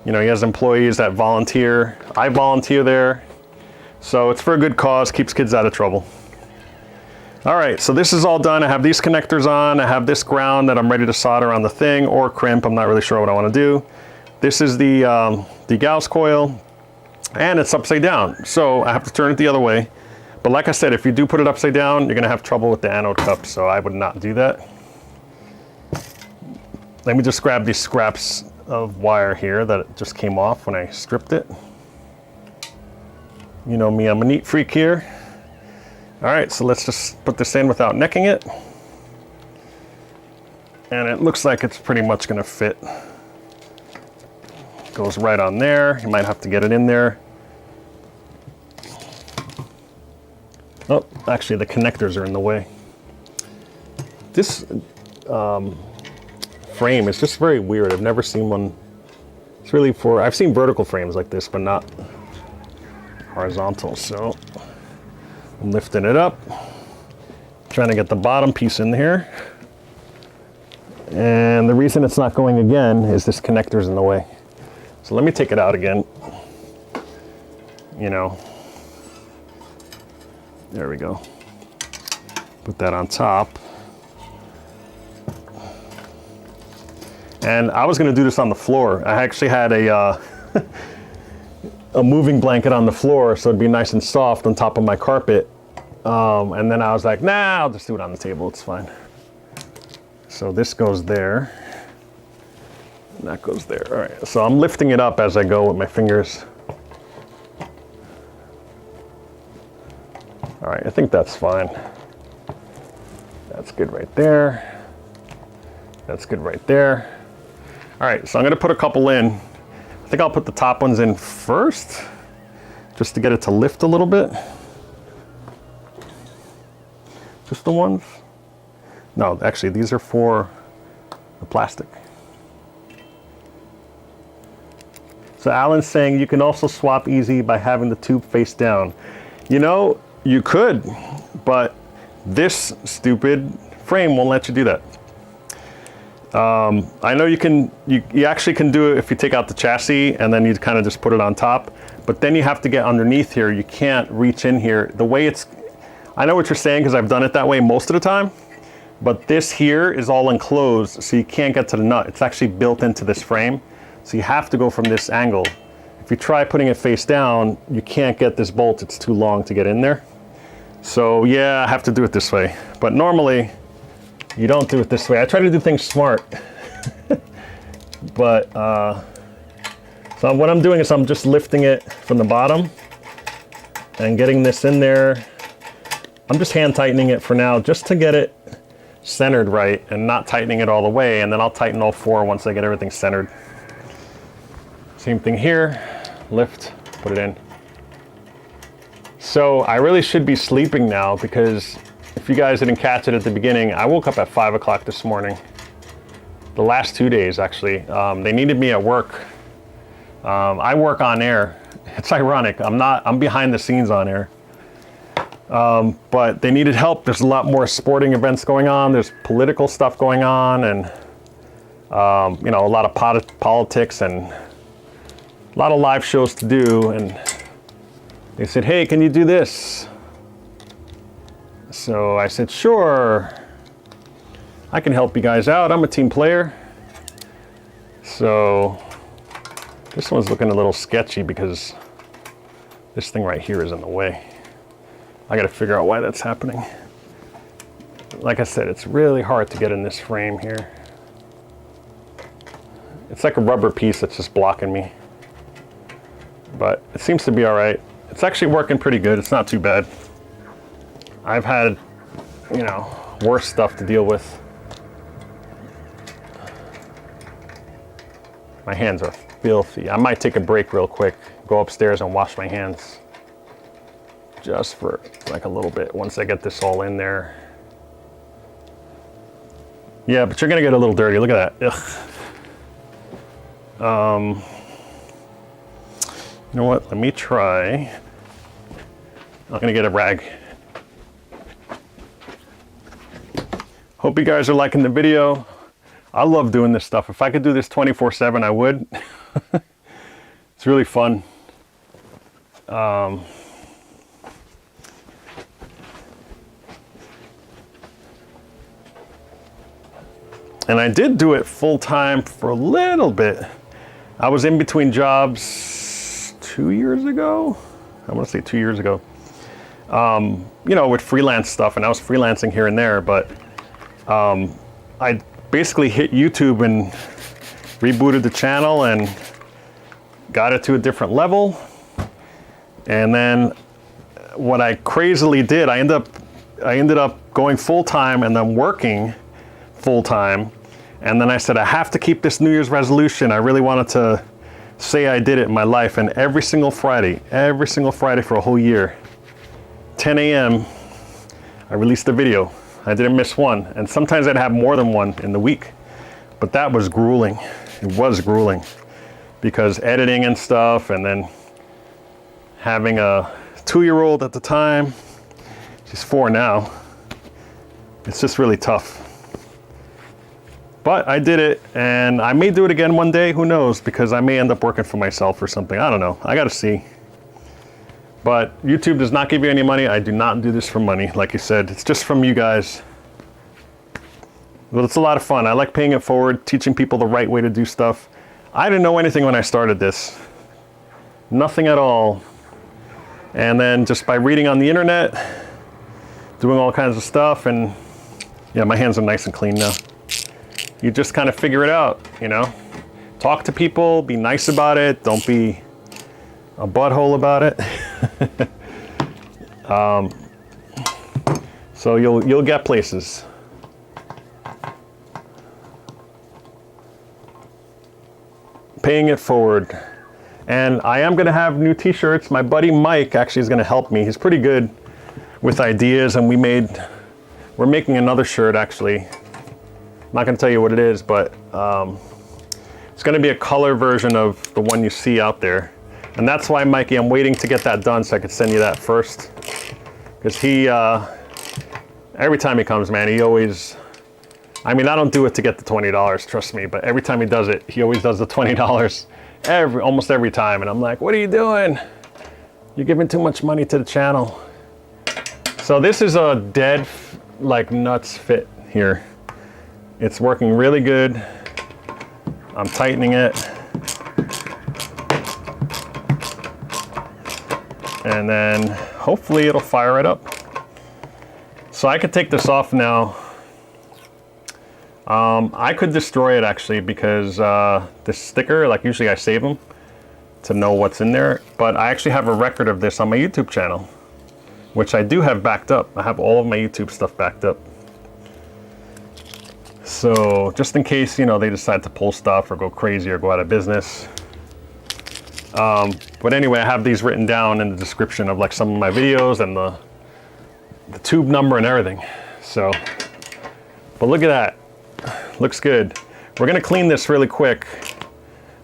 You know, he has employees that volunteer. I volunteer there. So it's for a good cause, keeps kids out of trouble. All right, so this is all done. I have these connectors on. I have this ground that I'm ready to solder on the thing or crimp. I'm not really sure what I want to do. This is the Gauss coil, and it's upside down. So I have to turn it the other way. But like I said, if you do put it upside down, you're gonna have trouble with the anode cup, so I would not do that. Let me just grab these scraps of wire here that just came off when I stripped it. You know me, I'm a neat freak here. All right, so let's just put this in without necking it. And it looks like it's pretty much gonna fit. Goes right on there. You might have to get it in there. Oh, actually the connectors are in the way. This frame is just very weird. I've never seen one. It's really for, I've seen vertical frames like this, but not horizontal. So I'm lifting it up, trying to get the bottom piece in here. And the reason it's not going again is this connector's in the way. So let me take it out again. You know, there we go. Put that on top. And I was gonna do this on the floor. I actually had a moving blanket on the floor so it'd be nice and soft on top of my carpet. And then I was like, nah, I'll just do it on the table, it's fine. So this goes there, and that goes there. All right, so I'm lifting it up as I go with my fingers. All right, I think that's fine. That's good right there. That's good right there. All right, so I'm gonna put a couple in. I think I'll put the top ones in first, just to get it to lift a little bit. Just the ones? No, actually, these are for the plastic. So Alan's saying you can also swap easy by having the tube face down. You know, you could, but this stupid frame won't let you do that. I know you actually can do it if you take out the chassis and then you kind of just put it on top, but then you have to get underneath here. You can't reach in here. The way it's, I know what you're saying because I've done it that way most of the time, but this here is all enclosed, so you can't get to the nut. It's actually built into this frame, so you have to go from this angle. If you try putting it face down, you can't get this bolt. It's too long to get in there. So yeah, I have to do it this way, but normally you don't do it this way. I try to do things smart. But, so what I'm doing is I'm just lifting it from the bottom and getting this in there. I'm just hand tightening it for now, just to get it centered right and not tightening it all the way. And then I'll tighten all four once I get everything centered. Same thing here, lift, put it in. So I really should be sleeping now because if you guys didn't catch it at the beginning, I woke up at 5 o'clock this morning. The last 2 days, actually. They needed me at work. I work on air. It's ironic. I'm behind the scenes on air. But they needed help. There's a lot more sporting events going on. There's political stuff going on, and you know, a lot of politics and a lot of live shows to do. And they said, hey, can you do this? So I said, sure, I can help you guys out. I'm a team player. So this one's looking a little sketchy because this thing right here is in the way. I got to figure out why that's happening. Like I said, it's really hard to get in this frame here. It's like a rubber piece that's just blocking me. But it seems to be all right. It's actually working pretty good. It's not too bad. I've had, you know, worse stuff to deal with. My hands are filthy. I might take a break real quick, go upstairs and wash my hands. Just for like a little bit once I get this all in there. Yeah, but you're gonna get a little dirty. Look at that. Ugh. You know what? Let me try. I'm gonna get a rag. Hope you guys are liking the video. I love doing this stuff. If I could do this 24/7, I would. It's really fun. And I did do it full time for a little bit. I was in between jobs 2 years ago. I want to say 2 years ago. You know, with freelance stuff, and I was freelancing here and there, but I basically hit YouTube and rebooted the channel and got it to a different level. And then what I crazily did, I ended up going full time and then working full time. And then I said, I have to keep this New Year's resolution. I really wanted to say I did it in my life. And every single Friday for a whole year, 10 a.m., I released a video. I didn't miss one. And sometimes I'd have more than one in the week. But that was grueling. It was grueling because editing and stuff, and then having a 2-year-old at the time, she's 4 now. It's just really tough. But I did it, and I may do it again one day, who knows, because I may end up working for myself or something. I don't know, I gotta see. But YouTube does not give you any money. I do not do this for money, like you said. It's just from you guys. But it's a lot of fun. I like paying it forward, teaching people the right way to do stuff. I didn't know anything when I started this. Nothing at all. And then just by reading on the internet, doing all kinds of stuff, and yeah, my hands are nice and clean now. You just kind of figure it out, you know? Talk to people, be nice about it, don't be a butthole about it. So you'll get places. paying it forward. And I am gonna have new t-shirts. My buddy Mike actually is gonna help me. He's pretty good with ideas, and we're making another shirt actually. I'm not gonna tell you what it is, but it's gonna be a color version of the one you see out there. And that's why, Mikey, I'm waiting to get that done so I could send you that first. Because he, every time he comes, man, he always, I mean, I don't do it to get the $20, trust me, but every time he does it, he always does the $20 almost every time. And I'm like, what are you doing? You're giving too much money to the channel. So this is a dead, like, nuts fit here. It's working really good. I'm tightening it. And then hopefully it'll fire it up. So I could take this off now. I could destroy it actually, because this sticker, like usually I save them to know what's in there, but I actually have a record of this on my YouTube channel, which I do have backed up. I have all of my YouTube stuff backed up. So just in case, you know, they decide to pull stuff or go crazy or go out of business. But anyway, I have these written down in the description of like some of my videos and the tube number and everything. So, but look at that. Looks good. We're gonna clean this really quick.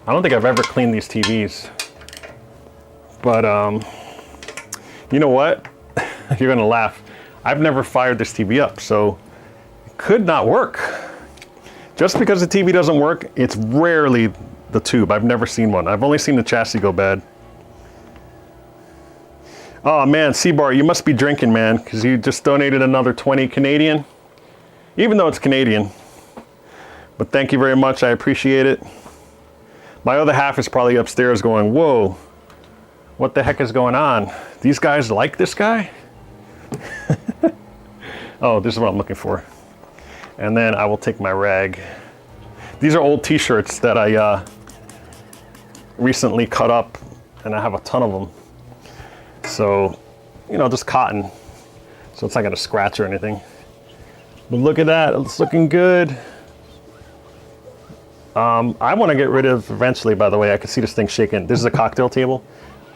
I don't think I've ever cleaned these TVs. But you know what? You're gonna laugh. I've never fired this TV up, so it could not work. Just because the TV doesn't work, it's rarely the tube. I've never seen one. I've only seen the chassis go bad. Oh man, C-Bar, you must be drinking, man, because you just donated another 20 Canadian, even though it's Canadian. But thank you very much, I appreciate it. My other half is probably upstairs going, whoa, what the heck is going on? These guys like this guy? Oh, this is what I'm looking for. And then I will take my rag. These are old t-shirts that I recently cut up, and I have a ton of them. So, you know, just cotton. So it's not gonna scratch or anything. But look at that, it's looking good. I wanna get rid of, eventually, by the way, I can see this thing shaking. This is a cocktail table.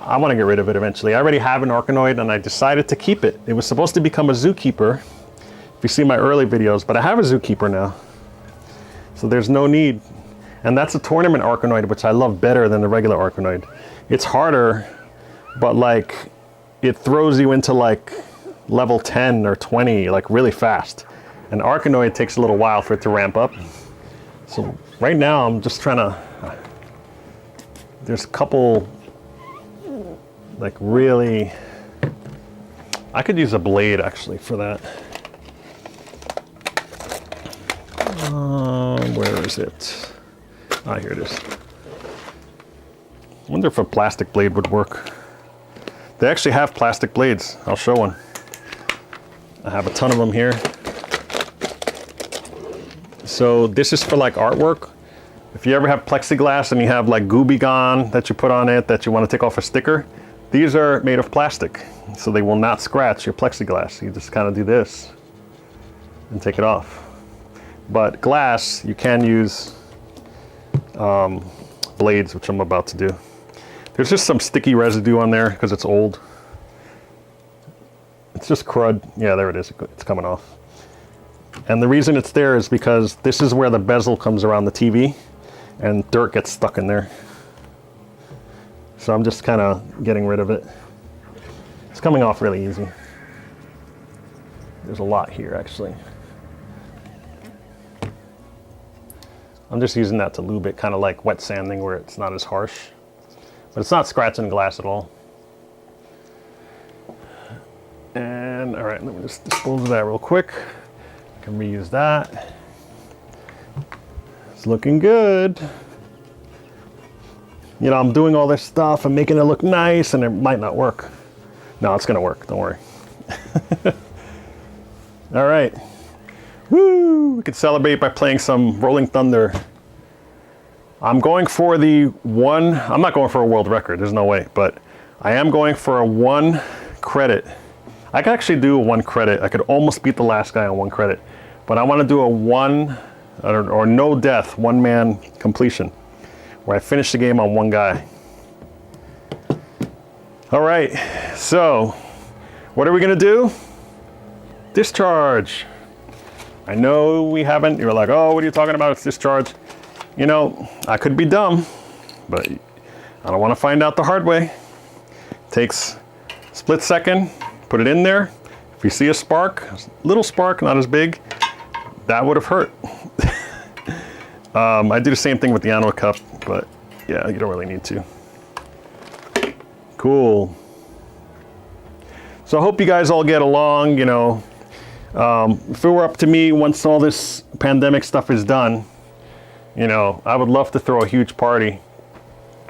I wanna get rid of it eventually. I already have an Arkanoid and I decided to keep it. It was supposed to become a zookeeper, if you see my early videos, but I have a zookeeper now. So there's no need. And that's a tournament Arkanoid, which I love better than the regular Arkanoid. It's harder, but like, it throws you into like level 10 or 20, like really fast. And Arkanoid takes a little while for it to ramp up. So right now I'm just trying to, there's a couple, like really, I could use a blade actually for that. Where is it? Ah, here it is. I wonder if a plastic blade would work. They actually have plastic blades. I'll show one. I have a ton of them here. So this is for like artwork. If you ever have plexiglass and you have like Gooby Gone that you put on it that you want to take off a sticker, these are made of plastic. So they will not scratch your plexiglass. You just kind of do this and take it off. But glass, you can use blades, which I'm about to do. There's just some sticky residue on there because it's old. It's just crud. Yeah, there it is. It's coming off. And the reason it's there is because this is where the bezel comes around the TV and dirt gets stuck in there. So I'm just kind of getting rid of it. It's coming off really easy. There's a lot here actually. I'm just using that to lube it, kind of like wet sanding where it's not as harsh. But it's not scratching glass at all. And all right, let me just dispose of that real quick. I can reuse that. It's looking good. You know, I'm doing all this stuff and making it look nice and it might not work. No, it's gonna work, don't worry. All right. Woo! We could celebrate by playing some Rolling Thunder. I'm going for the one, I'm not going for a world record, there's no way, but I am going for a 1 credit. I could actually do a 1 credit. I could almost beat the last guy on 1 credit, but I want to do a 1 or no death, 1-man completion, where I finished the game on one guy. All right, so what are we gonna do? Discharge. I know we haven't, you're like, oh, what are you talking about? It's discharge. You know, I could be dumb, but I don't wanna find out the hard way. Takes a split second, put it in there. If you see a spark, a little spark, not as big, that would have hurt. I do the same thing with the anode cup, but yeah, you don't really need to. Cool. So I hope you guys all get along, you know. If it were up to me, once all this pandemic stuff is done, you know, I would love to throw a huge party,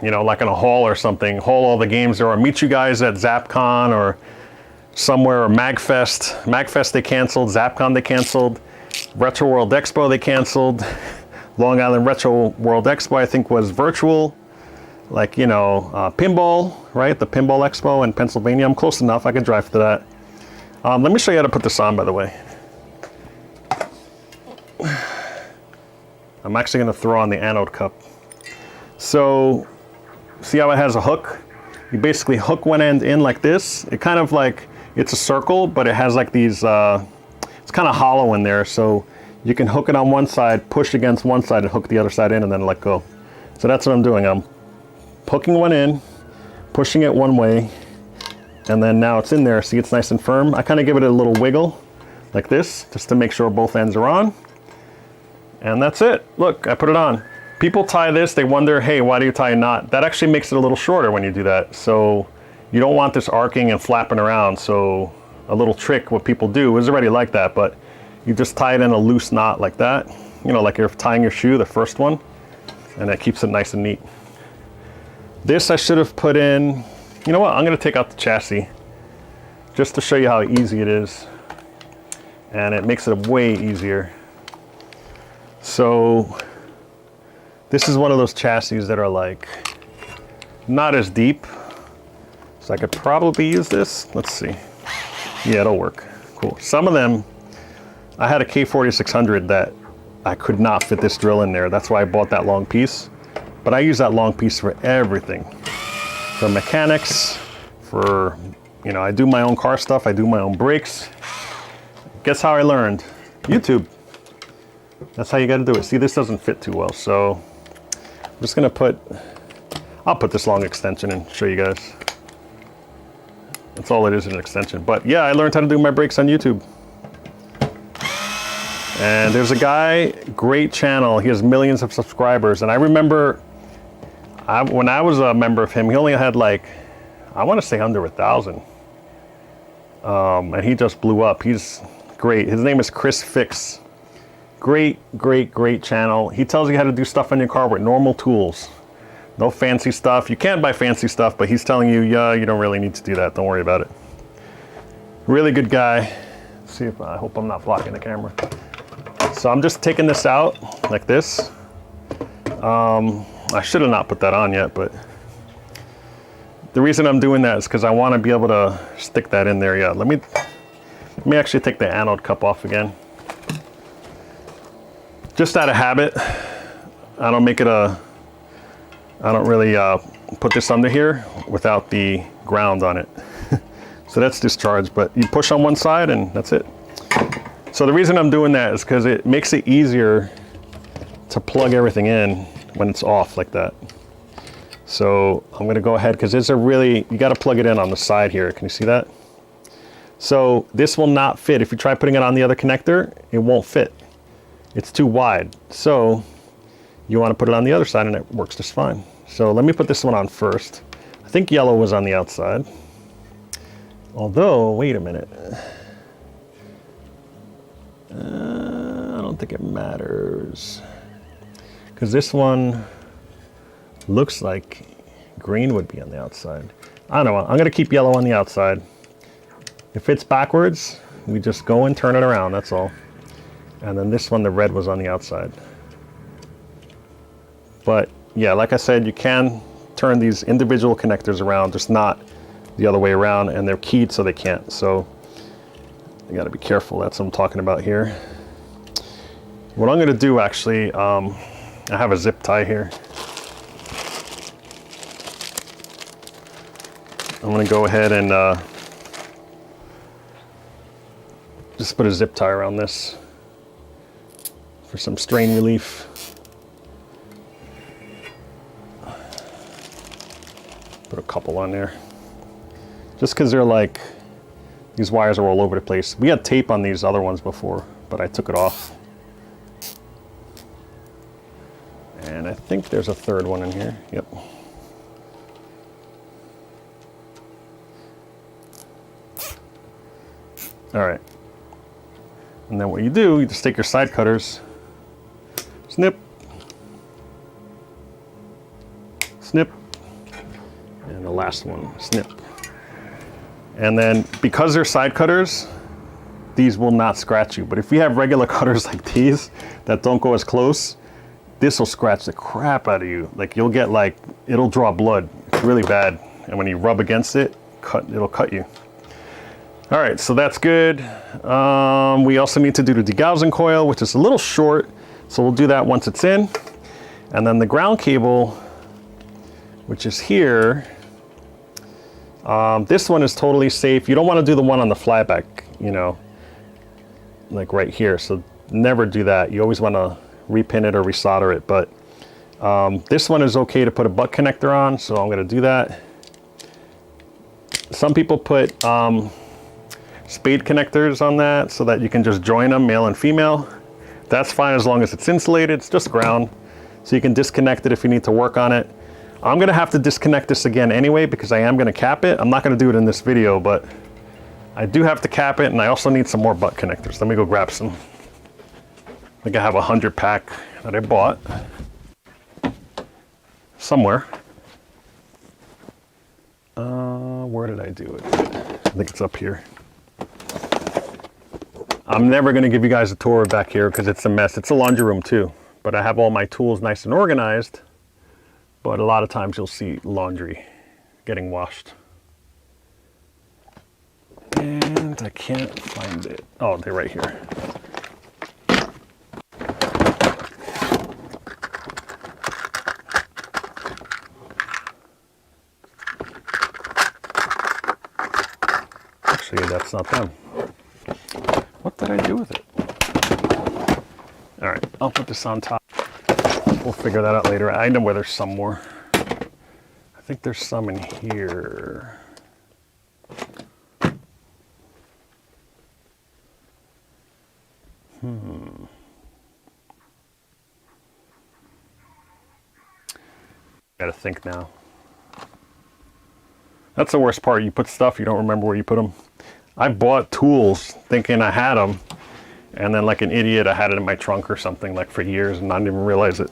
you know, like in a hall or something, haul all the games there, or meet you guys at ZapCon or somewhere, or MagFest. MagFest they canceled, ZapCon they canceled, Retro World Expo they canceled. Long Island Retro World Expo I think was virtual. Like, you know, pinball, right? The Pinball Expo in Pennsylvania. I'm close enough, I can drive to that. Let me show you how to put this on, by the way. I'm actually gonna throw on the anode cup. So, see how it has a hook? You basically hook one end in like this. It kind of like, it's a circle, but it has like these, it's kind of hollow in there. So you can hook it on one side, push against one side and hook the other side in and then let go. So that's what I'm doing. I'm hooking one in, pushing it one way, and then now it's in there. See, it's nice and firm. I kind of give it a little wiggle like this, just to make sure both ends are on. And that's it. Look, I put it on. People tie this, they wonder, hey, why do you tie a knot? That actually makes it a little shorter when you do that. So you don't want this arcing and flapping around. So a little trick, what people do is already like that, but you just tie it in a loose knot like that. You know, like you're tying your shoe, the first one, and that keeps it nice and neat. This I should have put in, you know what, I'm gonna take out the chassis just to show you how easy it is. And it makes it way easier. So this is one of those chassis that are like not as deep. So I could probably use this. Let's see. Yeah, it'll work. Cool. Some of them, I had a K-4600 that I could not fit this drill in there. That's why I bought that long piece. But I use that long piece for everything. For mechanics, for, you know, I do my own car stuff, I do my own brakes. Guess how I learned? YouTube. That's how you gotta do it. See, this doesn't fit too well, so I'm just gonna I'll put this long extension and show you guys. That's all it is, an extension. But yeah, I learned how to do my brakes on YouTube. And there's a guy, great channel, he has millions of subscribers, and I remember when I was a member of him, he only had like, I want to say under 1,000. And he just blew up. He's great. His name is Chris Fix. Great, great, great channel. He tells you how to do stuff on your car with normal tools. No fancy stuff. You can buy fancy stuff, but he's telling you, yeah, you don't really need to do that. Don't worry about it. Really good guy. Let's see if I hope I'm not blocking the camera. So I'm just taking this out like this. I should have not put that on yet, but the reason I'm doing that is because I want to be able to stick that in there. Yeah, let me actually take the anode cup off again. Just out of habit, I don't really put this under here without the ground on it. So that's discharge, but you push on one side and that's it. So the reason I'm doing that is because it makes it easier to plug everything in when it's off like that. So I'm gonna go ahead, because you gotta plug it in on the side here. Can you see that? So this will not fit. If you try putting it on the other connector, it won't fit. It's too wide. So you wanna put it on the other side and it works just fine. So let me put this one on first. I think yellow was on the outside. Although, wait a minute. I don't think it matters. Because this one looks like green would be on the outside. I don't know, I'm gonna keep yellow on the outside. If it's backwards, we just go and turn it around, that's all. And then this one, the red was on the outside. But yeah, like I said, you can turn these individual connectors around, just not the other way around, and they're keyed so they can't. So you gotta be careful, that's what I'm talking about here. What I'm gonna do actually, I have a zip tie here. I'm going to go ahead and just put a zip tie around this for some strain relief. Put a couple on there. Just because they're like, these wires are all over the place. We had tape on these other ones before, but I took it off. And I think there's a third one in here. Yep. All right. And then what you do, you just take your side cutters, snip, snip, and the last one, snip. And then because they're side cutters, these will not scratch you. But if you have regular cutters like these that don't go as close, this will scratch the crap out of you. Like you'll get like, it'll draw blood. It's really bad. And when you rub against it, it'll cut you. All right, so that's good. We also need to do the degaussing coil, which is a little short. So we'll do that once it's in. And then the ground cable, which is here. This one is totally safe. You don't want to do the one on the flyback, you know, like right here. So never do that. You always want to repin it or resolder it. But this one is okay to put a butt connector on. So I'm going to do that. Some people put spade connectors on that so that you can just join them, male and female. That's fine as long as it's insulated. It's just ground. So you can disconnect it if you need to work on it. I'm gonna have to disconnect this again anyway because I am gonna cap it. I'm not gonna do it in this video, but I do have to cap it, and I also need some more butt connectors. Let me go grab some. I think I have a 100 pack that I bought somewhere. Where did I do it? I think it's up here. I'm never gonna give you guys a tour back here because it's a mess. It's a laundry room too, but I have all my tools nice and organized. But a lot of times you'll see laundry getting washed. And I can't find it. Oh, they're right here. Actually, that's not them. What did I do with it? All right, I'll put this on top. We'll figure that out later. I know where there's some more. I think there's some in here. Gotta think now. That's the worst part. You put stuff, you don't remember where you put them. I bought tools thinking I had them, and then like an idiot, I had it in my trunk or something like for years and not even realize it.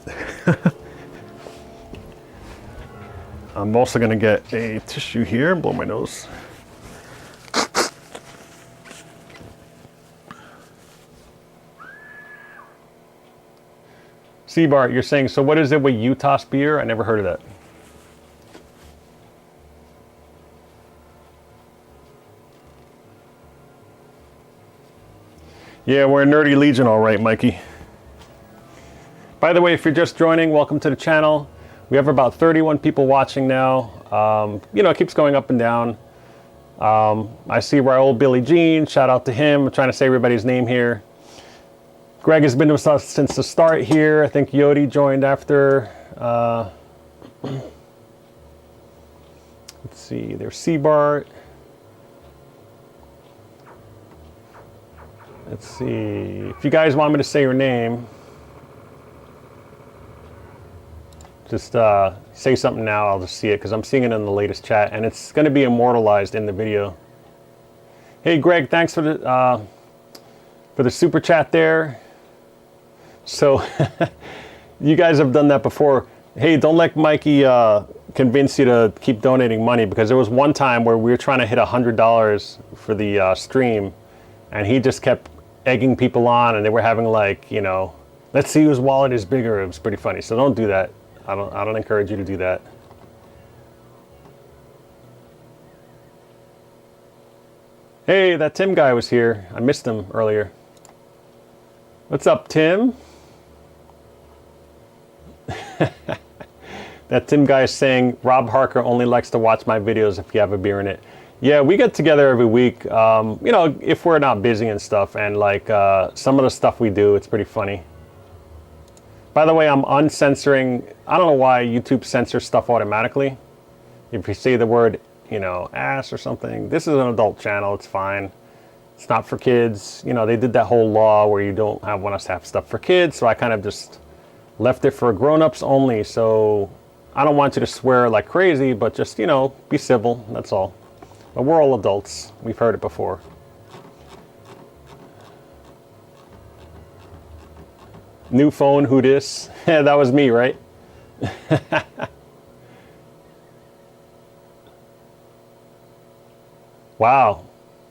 I'm also gonna get a tissue here and blow my nose. Seabart, you're saying, so what is it with Utah beer? I never heard of that. Yeah, we're a nerdy legion, all right, Mikey. By the way, if you're just joining, welcome to the channel. We have about 31 people watching now. You know, it keeps going up and down. I see Raul Billy Jean, shout out to him. I'm trying to say everybody's name here. Greg has been with us since the start here. I think Yodi joined after. Let's see, there's Seabart. Let's see, if you guys want me to say your name, just say something now, I'll just see it, because I'm seeing it in the latest chat, and it's going to be immortalized in the video. Hey Greg, thanks for the super chat there. So, you guys have done that before. Hey, don't let Mikey convince you to keep donating money, because there was one time where we were trying to hit $100 for the stream, and he just kept egging people on, and they were having like, you know, let's see whose wallet is bigger. It was pretty funny. So don't do that. I don't encourage you to do that. Hey, that Tim guy was here. I missed him earlier. What's up, Tim? That Tim guy is saying, Rob Harker only likes to watch my videos if you have a beer in it. Yeah, we get together every week, you know, if we're not busy and stuff, and like some of the stuff we do, it's pretty funny. By the way, I'm uncensoring, I don't know why YouTube censors stuff automatically. If you say the word, you know, ass or something, this is an adult channel, it's fine. It's not for kids. You know, they did that whole law where you don't want us to have stuff for kids, so I kind of just left it for grown-ups only, so I don't want you to swear like crazy, but just, you know, be civil, that's all. But we're all adults. We've heard it before. New phone, who dis? That was me, right? Wow.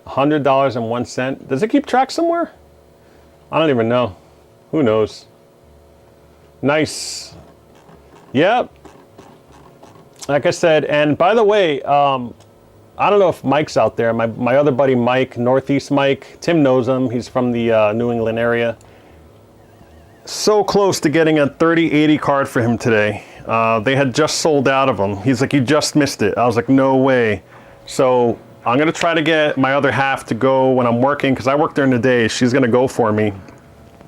$100.01. Does it keep track somewhere? I don't even know. Who knows? Nice. Yep. Like I said, and by the way, I don't know if Mike's out there. My other buddy Mike, Northeast Mike, Tim knows him. He's from the New England area. So close to getting a 3080 card for him today. They had just sold out of them. He's like, you just missed it. I was like, no way. So I'm gonna try to get my other half to go when I'm working, because I work during the day. She's gonna go for me.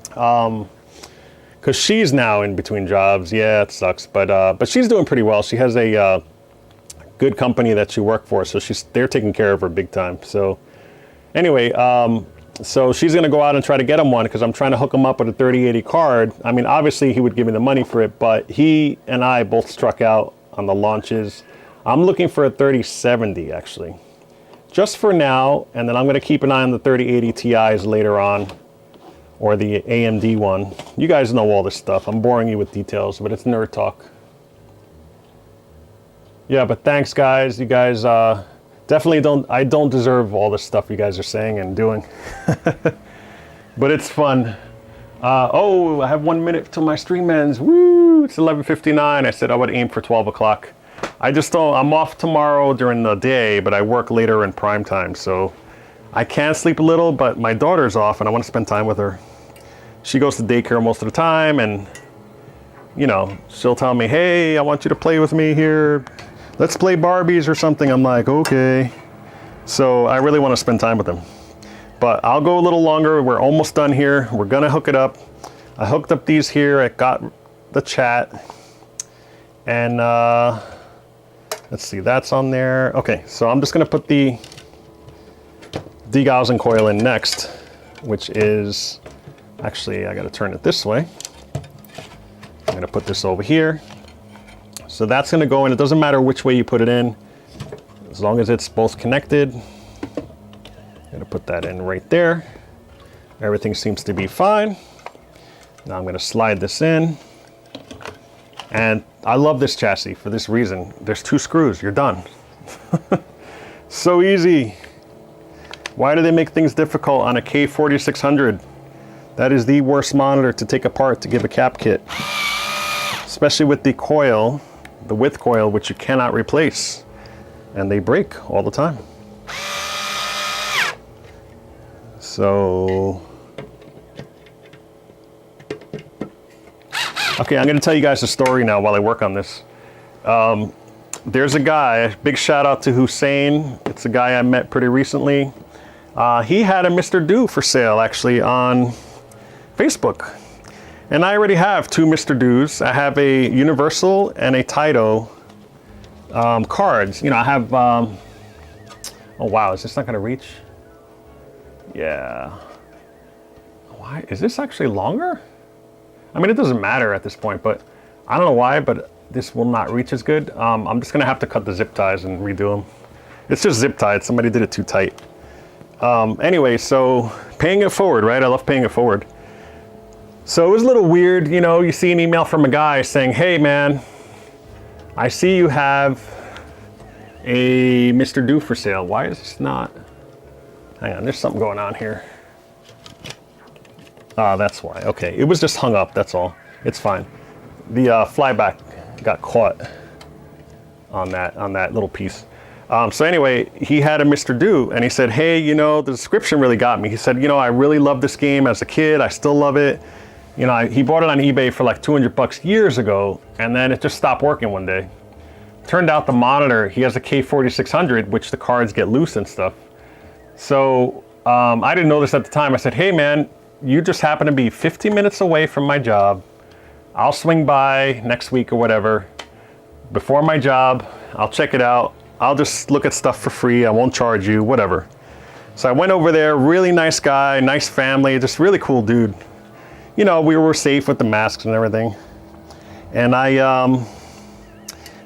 Because she's now in between jobs. Yeah, it sucks, but she's doing pretty well. She has a good company that she worked for, so they're taking care of her big time. So anyway, so she's gonna go out and try to get him one, because I'm trying to hook him up with a 3080 card. I mean, obviously he would give me the money for it, but he and I both struck out on the launches. I'm looking for a 3070 actually, just for now, and then I'm gonna keep an eye on the 3080 Ti's later on, or the AMD one. You guys know all this stuff. I'm boring you with details, but it's nerd talk. Yeah, but thanks guys. You guys definitely I don't deserve all this stuff you guys are saying and doing. But it's fun. Oh, I have 1 minute till my stream ends. Woo, it's 11:59. I said I would aim for 12 o'clock. I just don't, I'm off tomorrow during the day, but I work later in prime time, so I can sleep a little, but my daughter's off and I want to spend time with her. She goes to daycare most of the time, and you know, she'll tell me, hey, I want you to play with me here. Let's play Barbies or something. I'm like, okay. So I really want to spend time with them. But I'll go a little longer. We're almost done here. We're gonna hook it up. I hooked up these here. I got the chat. And let's see, that's on there. Okay, so I'm just gonna put the D1000 coil in next, which is, actually I gotta turn it this way. I'm gonna put this over here. So that's gonna go in. It doesn't matter which way you put it in, as long as it's both connected. I'm gonna put that in right there. Everything seems to be fine. Now I'm gonna slide this in. And I love this chassis for this reason. There's 2 screws, you're done. So easy. Why do they make things difficult on a K-4600? That is the worst monitor to take apart to give a cap kit. Especially with the coil, the width coil, which you cannot replace. And they break all the time. So, okay, I'm gonna tell you guys a story now while I work on this. There's a guy, big shout out to Hussein. It's a guy I met pretty recently. He had a Mr. Do for sale actually on Facebook. And I already have 2 Mr. Do's. I have a Universal and a Taito cards. You know, I have, oh wow, is this not gonna reach? Yeah. Why, is this actually longer? I mean, it doesn't matter at this point, but I don't know why, but this will not reach as good. I'm just gonna have to cut the zip ties and redo them. It's just zip tied, somebody did it too tight. Anyway, so paying it forward, right? I love paying it forward. So it was a little weird, you know, you see an email from a guy saying, hey man, I see you have a Mr. Do for sale. Why is this not? Hang on, there's something going on here. Ah, that's why. Okay, it was just hung up, that's all. It's fine. The flyback got caught on that little piece. So anyway, he had a Mr. Do, and he said, hey, you know, the description really got me. He said, you know, I really loved this game as a kid. I still love it. You know, he bought it on eBay for like 200 bucks years ago, and then it just stopped working one day. Turned out the monitor, he has a K-4600, which the cards get loose and stuff. So I didn't know this at the time. I said, hey man, you just happen to be 15 minutes away from my job. I'll swing by next week or whatever. Before my job, I'll check it out. I'll just look at stuff for free. I won't charge you, whatever. So I went over there, really nice guy, nice family, just really cool dude. You know, we were safe with the masks and everything. And I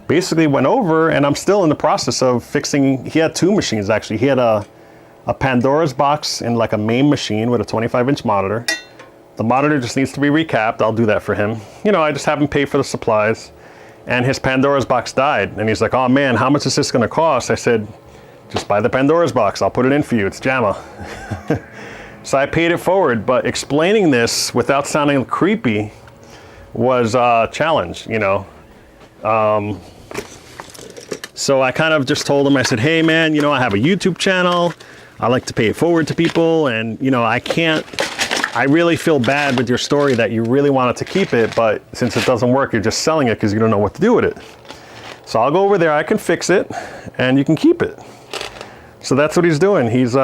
basically went over, and I'm still in the process of fixing. He had two machines actually. He had a Pandora's box and like a main machine with a 25-inch monitor. The monitor just needs to be recapped. I'll do that for him. You know, I just have him pay for the supplies. And his Pandora's box died. And he's like, oh man, how much is this gonna cost? I said, just buy the Pandora's box. I'll put it in for you. It's JAMA. So I paid it forward, but explaining this without sounding creepy was a challenge, you know. So I kind of just told him, I said, hey man, you know, I have a YouTube channel. I like to pay it forward to people, and you know, I really feel bad with your story that you really wanted to keep it, but since it doesn't work, you're just selling it because you don't know what to do with it. So I'll go over there, I can fix it, and you can keep it. So that's what he's doing. He's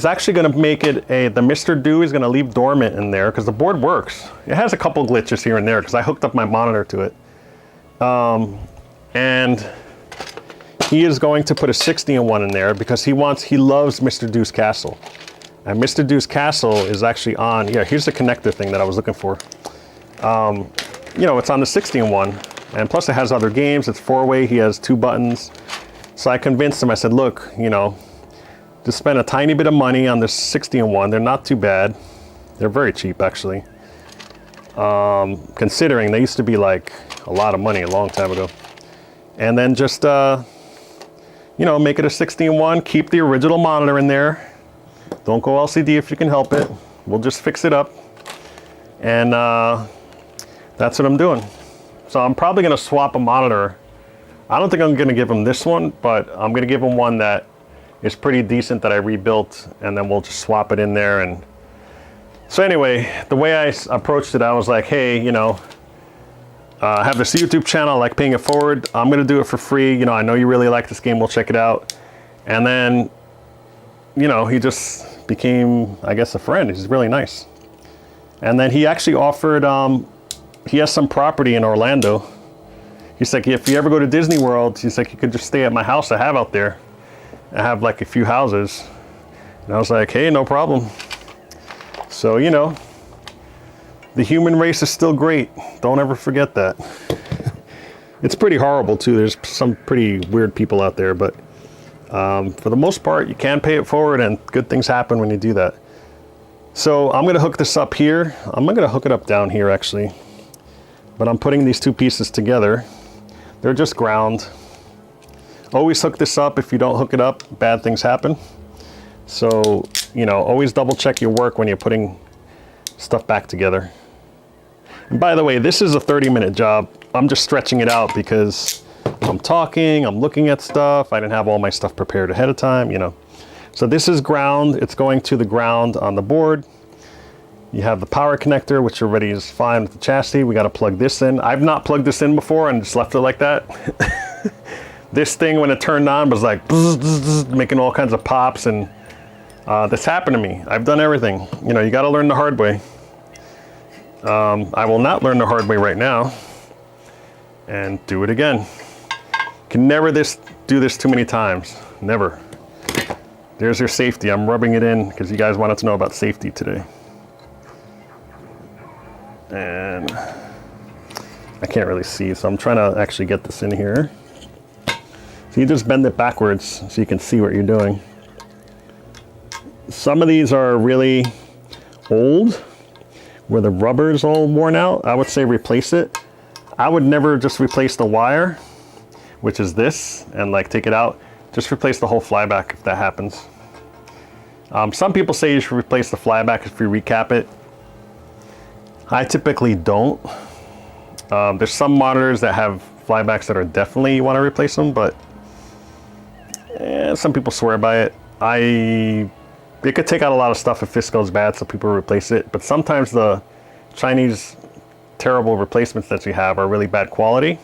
actually gonna make it the Mr. Do is gonna leave dormant in there because the board works. It has a couple glitches here and there because I hooked up my monitor to it. And he is going to put a 60-in-1 in there because he loves Mr. Do's Castle. And Mr. Do's Castle is actually on, yeah, here's the connector thing that I was looking for. You know, it's on the 60-in-1, and plus it has other games. It's 4-way, he has 2 buttons. So I convinced him, I said, look, you know, just spend a tiny bit of money on this 60-in-1. They're not too bad. They're very cheap, actually. Considering they used to be like a lot of money a long time ago. And then just, you know, make it a 60-in-1, keep the original monitor in there. Don't go LCD if you can help it. We'll just fix it up. And that's what I'm doing. So I'm probably gonna swap a monitor. I don't think I'm gonna give him this one, but I'm gonna give him one that is pretty decent that I rebuilt, and then we'll just swap it in there. And so anyway, the way I approached it, I was like, hey, you know, I have this YouTube channel, I like paying it forward. I'm gonna do it for free. You know, I know you really like this game, we'll check it out. And then, you know, he just became, I guess, a friend. He's really nice. And then he actually offered, he has some property in Orlando. He's like, if you ever go to Disney World, he's like, you could just stay at my house I have out there. I have like a few houses. And I was like, hey, no problem. So, you know, the human race is still great. Don't ever forget that. It's pretty horrible too. There's some pretty weird people out there, but for the most part, you can pay it forward and good things happen when you do that. So I'm gonna hook this up here. I'm not gonna hook it up down here actually, but I'm putting these 2 pieces together. They're just ground. Always hook this up. If you don't hook it up, bad things happen. So, you know, always double check your work when you're putting stuff back together. And by the way, this is a 30-minute job. I'm just stretching it out because I'm talking, I'm looking at stuff. I didn't have all my stuff prepared ahead of time, you know. So this is ground. It's going to the ground on the board. You have the power connector, which already is fine with the chassis. We got to plug this in. I've not plugged this in before and just left it like that. This thing, when it turned on, was like bzz, bzz, bzz, making all kinds of pops, and this happened to me. I've done everything. You know, you got to learn the hard way. I will not learn the hard way right now and do it again. Can never do this too many times. Never. There's your safety. I'm rubbing it in because you guys wanted to know about safety today. And I can't really see, so I'm trying to actually get this in here. So you just bend it backwards so you can see what you're doing. Some of these are really old, where the rubber is all worn out. I would say replace it. I would never just replace the wire, which is this, and like take it out. Just replace the whole flyback if that happens. Some people say you should replace the flyback if you recap it. I typically don't. There's some monitors that have flybacks that are definitely you want to replace them, but some people swear by it. I It could take out a lot of stuff if this goes bad, so people replace it. But sometimes the Chinese terrible replacements that you have are really bad quality,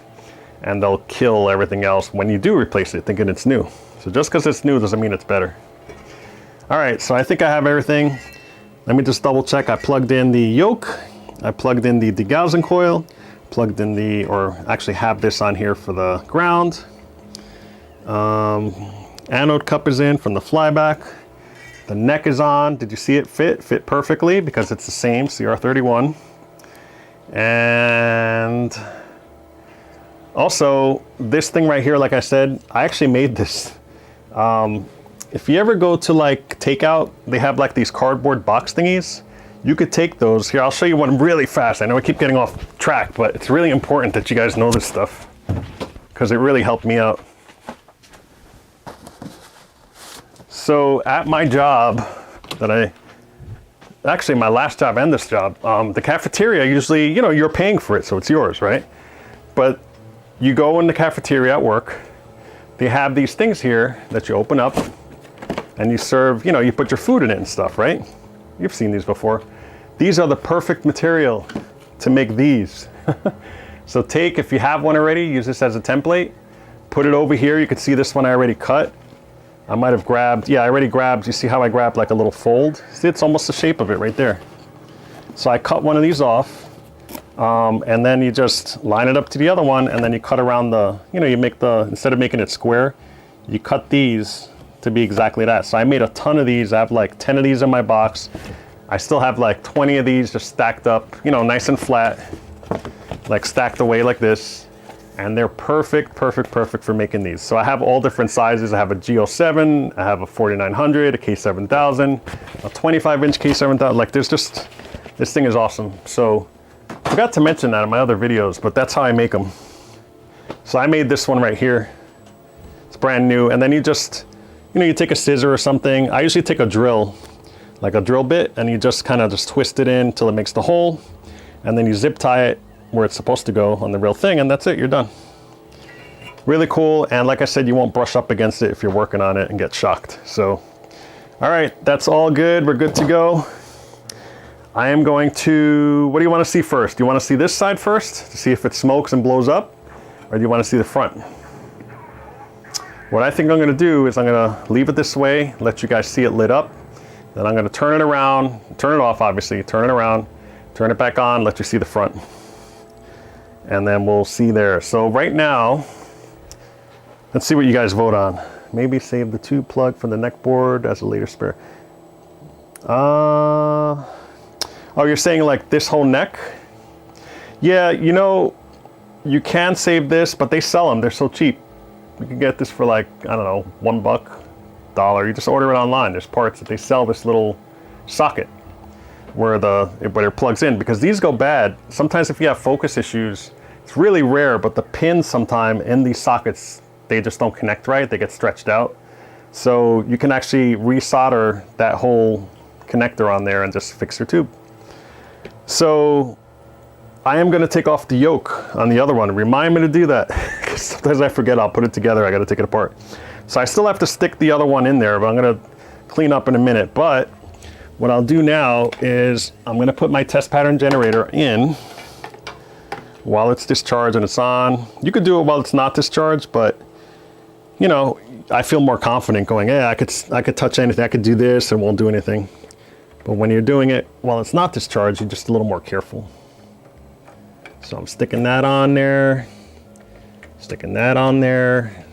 and they'll kill everything else when you do replace it, thinking it's new. So just because it's new doesn't mean it's better. All right, so I think I have everything. Let me just double check. I plugged in the yoke, I plugged in the degaussing coil, plugged in the, or actually have this on here for the ground. Anode cup is in from the flyback. The neck is on. Did you see it fit? Fit perfectly because it's the same CR31. And also this thing right here, like I said, I actually made this. If you ever go to like takeout, they have like these cardboard box thingies. You could take those. Here, I'll show you one really fast. I know I keep getting off track, but it's really important that you guys know this stuff because it really helped me out. So at my job that actually my last job and this job, the cafeteria usually, you know, you're paying for it, so it's yours, right? But you go in the cafeteria at work, they have these things here that you open up and you serve, you know, you put your food in it and stuff, right? You've seen these before. These are the perfect material to make these. So if you have one already, use this as a template, put it over here. You can see this one I already cut. I might have grabbed, yeah, I already grabbed, you see how I grabbed like a little fold? See, it's almost the shape of it right there. So I cut one of these off, and then you just line it up to the other one, and then you cut around the, you know, you make the, instead of making it square, you cut these to be exactly that. So I made a ton of these. I have like 10 of these in my box. I still have like 20 of these just stacked up, you know, nice and flat, like stacked away like this. And they're perfect for making these. So I have all different sizes. I have a G07, I have a 4900, a K-7000, a 25-inch K-7000. Like there's just, this thing is awesome. So I forgot to mention that in my other videos, but that's how I make them. So I made this one right here. It's brand new. And then you just, you know, you take a scissor or something. I usually take a drill, like a drill bit, and you just kind of just twist it in until it makes the hole. And then you zip tie it where it's supposed to go on the real thing, and that's it, you're done. Really cool, and like I said, you won't brush up against it if you're working on it and get shocked. So, all right, that's all good, we're good to go. I am going to, what do you want to see first? Do you want to see this side first, to see if it smokes and blows up, or do you want to see the front? What I think I'm gonna do is I'm gonna leave it this way, let you guys see it lit up, then I'm gonna turn it around, turn it off obviously, turn it around, turn it back on, let you see the front. And then we'll see there. So right now, let's see what you guys vote on. Maybe save the tube plug for the neck board as a later spare. Oh, you're saying like this whole neck? Yeah, you know, you can save this, but they sell them. They're so cheap. You can get this for like, I don't know, $1, $1. You just order it online. There's parts that they sell this little socket where it plugs in, because these go bad. Sometimes if you have focus issues, it's really rare, but the pins sometime in these sockets, they just don't connect right, they get stretched out. So you can actually resolder that whole connector on there and just fix your tube. So I am gonna take off the yoke on the other one. Remind me to do that, because sometimes I forget, I'll put it together, I gotta take it apart. So I still have to stick the other one in there, but I'm gonna clean up in a minute. But what I'll do now is I'm gonna put my test pattern generator in while it's discharged and it's on. You could do it while it's not discharged, but you know, I feel more confident going, yeah, I could touch anything, I could do this and it won't do anything. But when you're doing it while it's not discharged, you're just a little more careful. So I'm sticking that on there, sticking that on there.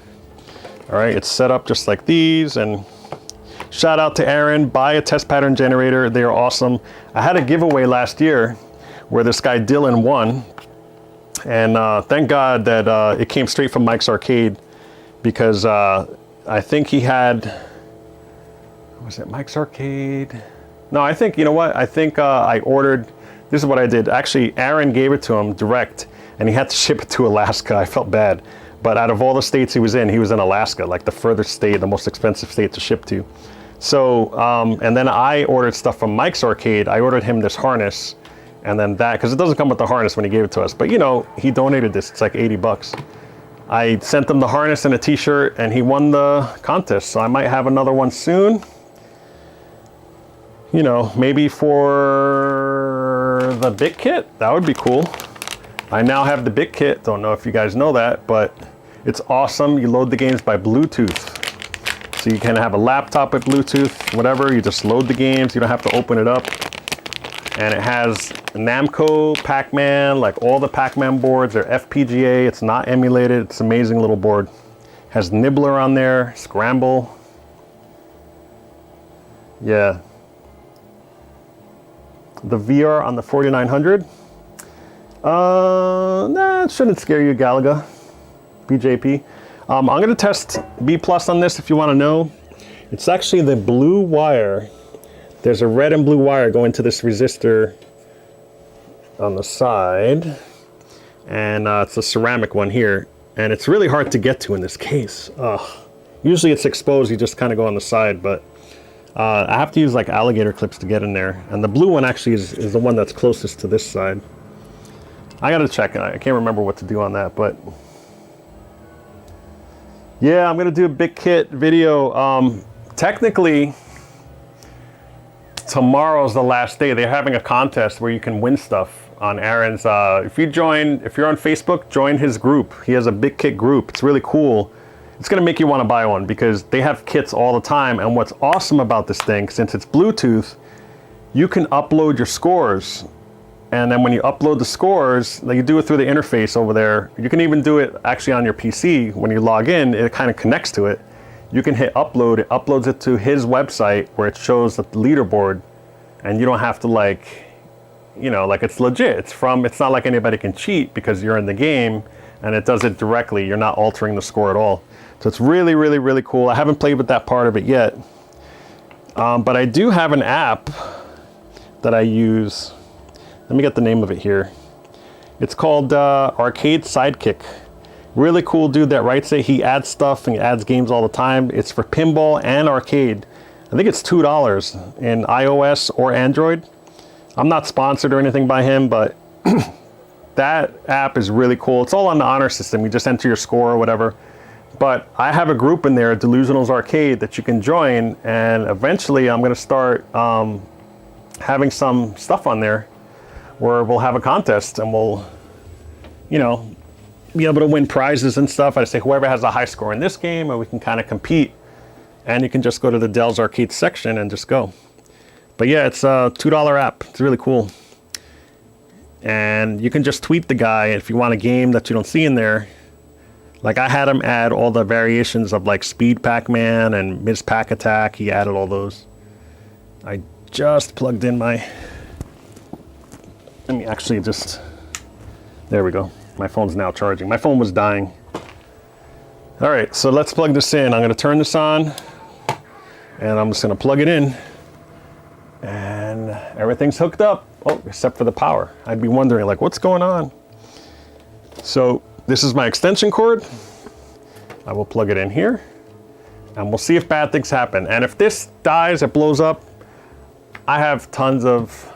All right, it's set up just like these. And shout out to Aaron, buy a test pattern generator, they are awesome. I had a giveaway last year where this guy Dylan won. And thank God that it came straight from Mike's Arcade, because I think he had, was it Mike's Arcade? No, I think, you know what? I think I ordered, this is what I did. Actually, Aaron gave it to him direct, and he had to ship it to Alaska. I felt bad. But out of all the states he was in Alaska, like the furthest state, the most expensive state to ship to. So, and then I ordered stuff from Mike's Arcade. I ordered him this harness. And then that, because it doesn't come with the harness when he gave it to us, but you know, he donated this, it's like $80. I sent him the harness and a t-shirt, and he won the contest, so I might have another one soon. you know, maybe for the bit kit, that would be cool. I now have the bit kit. Don't know if you guys know that, but it's awesome. You load the games by Bluetooth. So you can have a laptop with Bluetooth, whatever. You just load the games. You don't have to open it up. And it has Namco, Pac-Man, like all the Pac-Man boards. They're FPGA. It's not emulated. It's an amazing little board. Has Nibbler on there, Scramble. Yeah. The VR on the 4900. Nah, it shouldn't scare you, Galaga. BJP. I'm going to test B+ on this if you want to know. It's actually the blue wire. There's a red and blue wire going to this resistor on the side. And it's a ceramic one here. And it's really hard to get to in this case. Usually it's exposed, you just kind of go on the side, but I have to use like alligator clips to get in there. And the blue one actually is the one that's closest to this side. I gotta check it. I can't remember what to do on that, but yeah, I'm gonna do a big kit video. Technically, tomorrow's the last day. They're having a contest where you can win stuff on Aaron's. If you're on Facebook, join his group. He has a big kit group. It's really cool. It's gonna make you want to buy one because they have kits all the time. And what's awesome about this thing, since it's Bluetooth, you can upload your scores. And then when you upload the scores, like you do it through the interface over there. You can even do it actually on your PC. When you log in, it kind of connects to it. You can hit upload, it uploads it to his website where it shows the leaderboard, and you don't have to like, you know, like it's legit. It's not like anybody can cheat because you're in the game and it does it directly. You're not altering the score at all. So it's really, really, really cool. I haven't played with that part of it yet. But I do have an app that I use. Let me get the name of it here. It's called Arcade Sidekick. Really cool dude that writes it. He adds stuff and he adds games all the time. It's for pinball and arcade. I think it's $2 in iOS or Android. I'm not sponsored or anything by him, but that app is really cool. It's all on the honor system. You just enter your score or whatever. But I have a group in there, DeLuSioNaL's Arcade, that you can join. And eventually I'm gonna start having some stuff on there where we'll have a contest and we'll, you know, be able to win prizes and stuff. I say whoever has a high score in this game, or we can kind of compete. And you can just go to the Dell's Arcade section and just go. But yeah, it's a $2 app. It's really cool. And you can just tweet the guy if you want a game that you don't see in there. Like I had him add all the variations of like Speed Pac-Man and Ms. Pac Attack. He added all those. I just plugged in my... Let me actually just... There we go. My phone's now charging. My phone was dying. All right, so let's plug this in. I'm gonna turn this on and I'm just gonna plug it in and everything's hooked up. Oh, except for the power. I'd be wondering like, what's going on? So this is my extension cord. I will plug it in here and we'll see if bad things happen. And if this dies, it blows up, I have tons of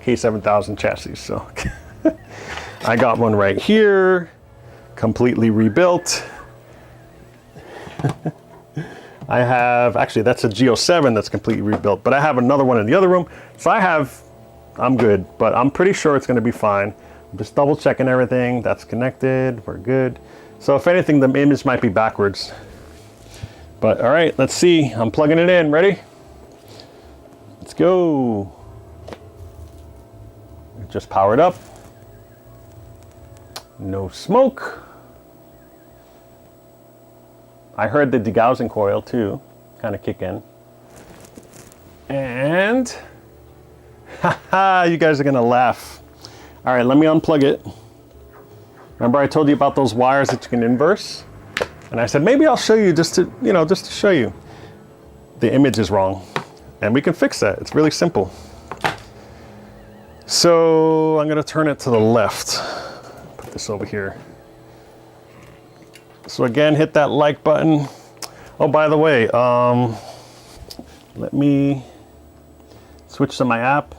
K-7000 chassis, so. I got one right here, completely rebuilt. I have, actually that's a Geo7 that's completely rebuilt, but I have another one in the other room. So I'm good, but I'm pretty sure it's gonna be fine. I'm just double checking everything. That's connected, we're good. So if anything, the image might be backwards. But all right, let's see. I'm plugging it in, ready? Let's go. Just powered up. No smoke. I heard the degaussing coil too, kind of kick in. And, haha, you guys are gonna laugh. All right, let me unplug it. Remember I told you about those wires that you can inverse? And I said, maybe I'll show you just to, you know, just to show you. The image is wrong. And we can fix that, it's really simple. So I'm gonna turn it to the left. Put this over here. So again, hit that like button. Oh, by the way, let me switch to my app.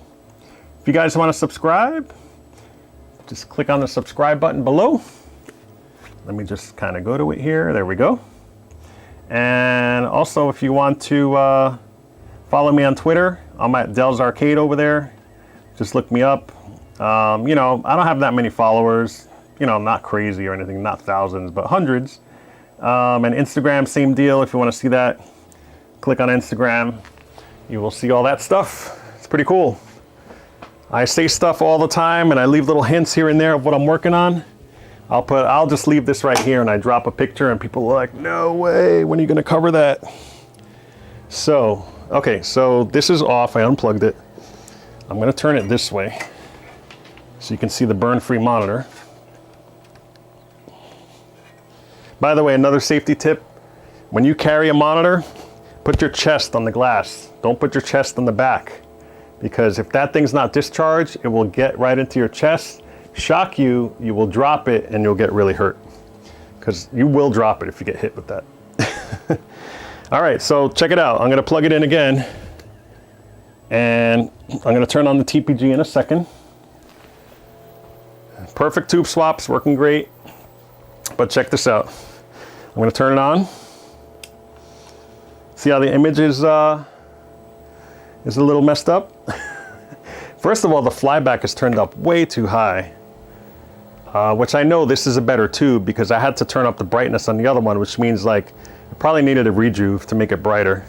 If you guys want to subscribe, just click on the subscribe button below. Let me just kind of go to it here. There we go. And also, if you want to follow me on Twitter, I'm at Dell's Arcade over there. Just look me up. You know, I don't have that many followers. You know, I'm not crazy or anything, not thousands, but hundreds. And Instagram, same deal. If you want to see that, click on Instagram. You will see all that stuff. It's pretty cool. I say stuff all the time and I leave little hints here and there of what I'm working on. I'll just leave this right here and I drop a picture and people are like, no way, when are you gonna cover that? So, okay, so this is off, I unplugged it. I'm gonna turn it this way so you can see the burn-free monitor. By the way, another safety tip, when you carry a monitor, put your chest on the glass. Don't put your chest on the back, because if that thing's not discharged, it will get right into your chest, shock you, you will drop it, and you'll get really hurt. Because you will drop it if you get hit with that. All right, so check it out. I'm gonna plug it in again, and I'm gonna turn on the TPG in a second. Perfect tube swaps, working great. But check this out. I'm gonna turn it on. See how the image is a little messed up? First of all, the flyback is turned up way too high, which I know this is a better tube because I had to turn up the brightness on the other one, which means like it probably needed a rejuve to make it brighter.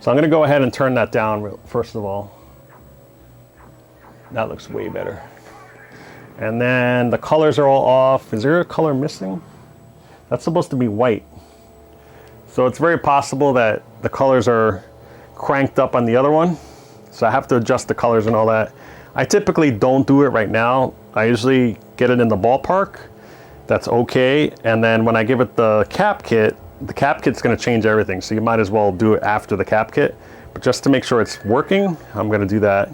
So I'm gonna go ahead and turn that down first of all. That looks way better. And then the colors are all off. Is there a color missing? That's supposed to be white. So it's very possible that the colors are cranked up on the other one. So I have to adjust the colors and all that. I typically don't do it right now. I usually get it in the ballpark. That's okay. And then when I give it the cap kit's gonna change everything. So you might as well do it after the cap kit. But just to make sure it's working, I'm gonna do that.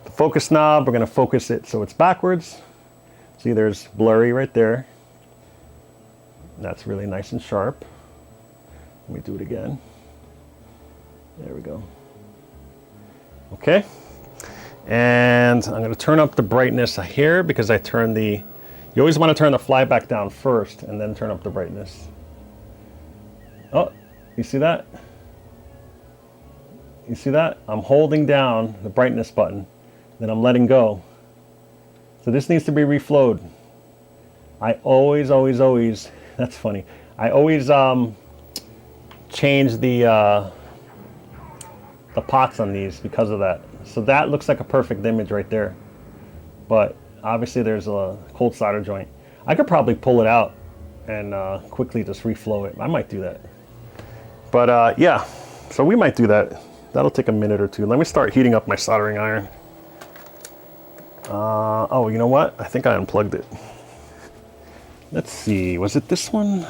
The focus knob, we're gonna focus it so it's backwards. See, there's blurry right there. That's really nice and sharp. Let me do it again. There we go. Okay. And I'm going to turn up the brightness here because I turned you always want to turn the flyback down first and then turn up the brightness. Oh, you see that? You see that? I'm holding down the brightness button, then I'm letting go. So this needs to be reflowed. I always, that's funny. I always change the pots on these because of that. So that looks like a perfect image right there. But obviously there's a cold solder joint. I could probably pull it out and quickly just reflow it. I might do that. But yeah, so we might do that. That'll take a minute or two. Let me start heating up my soldering iron. Oh, you know what? I think I unplugged it. Let's see, was it this one?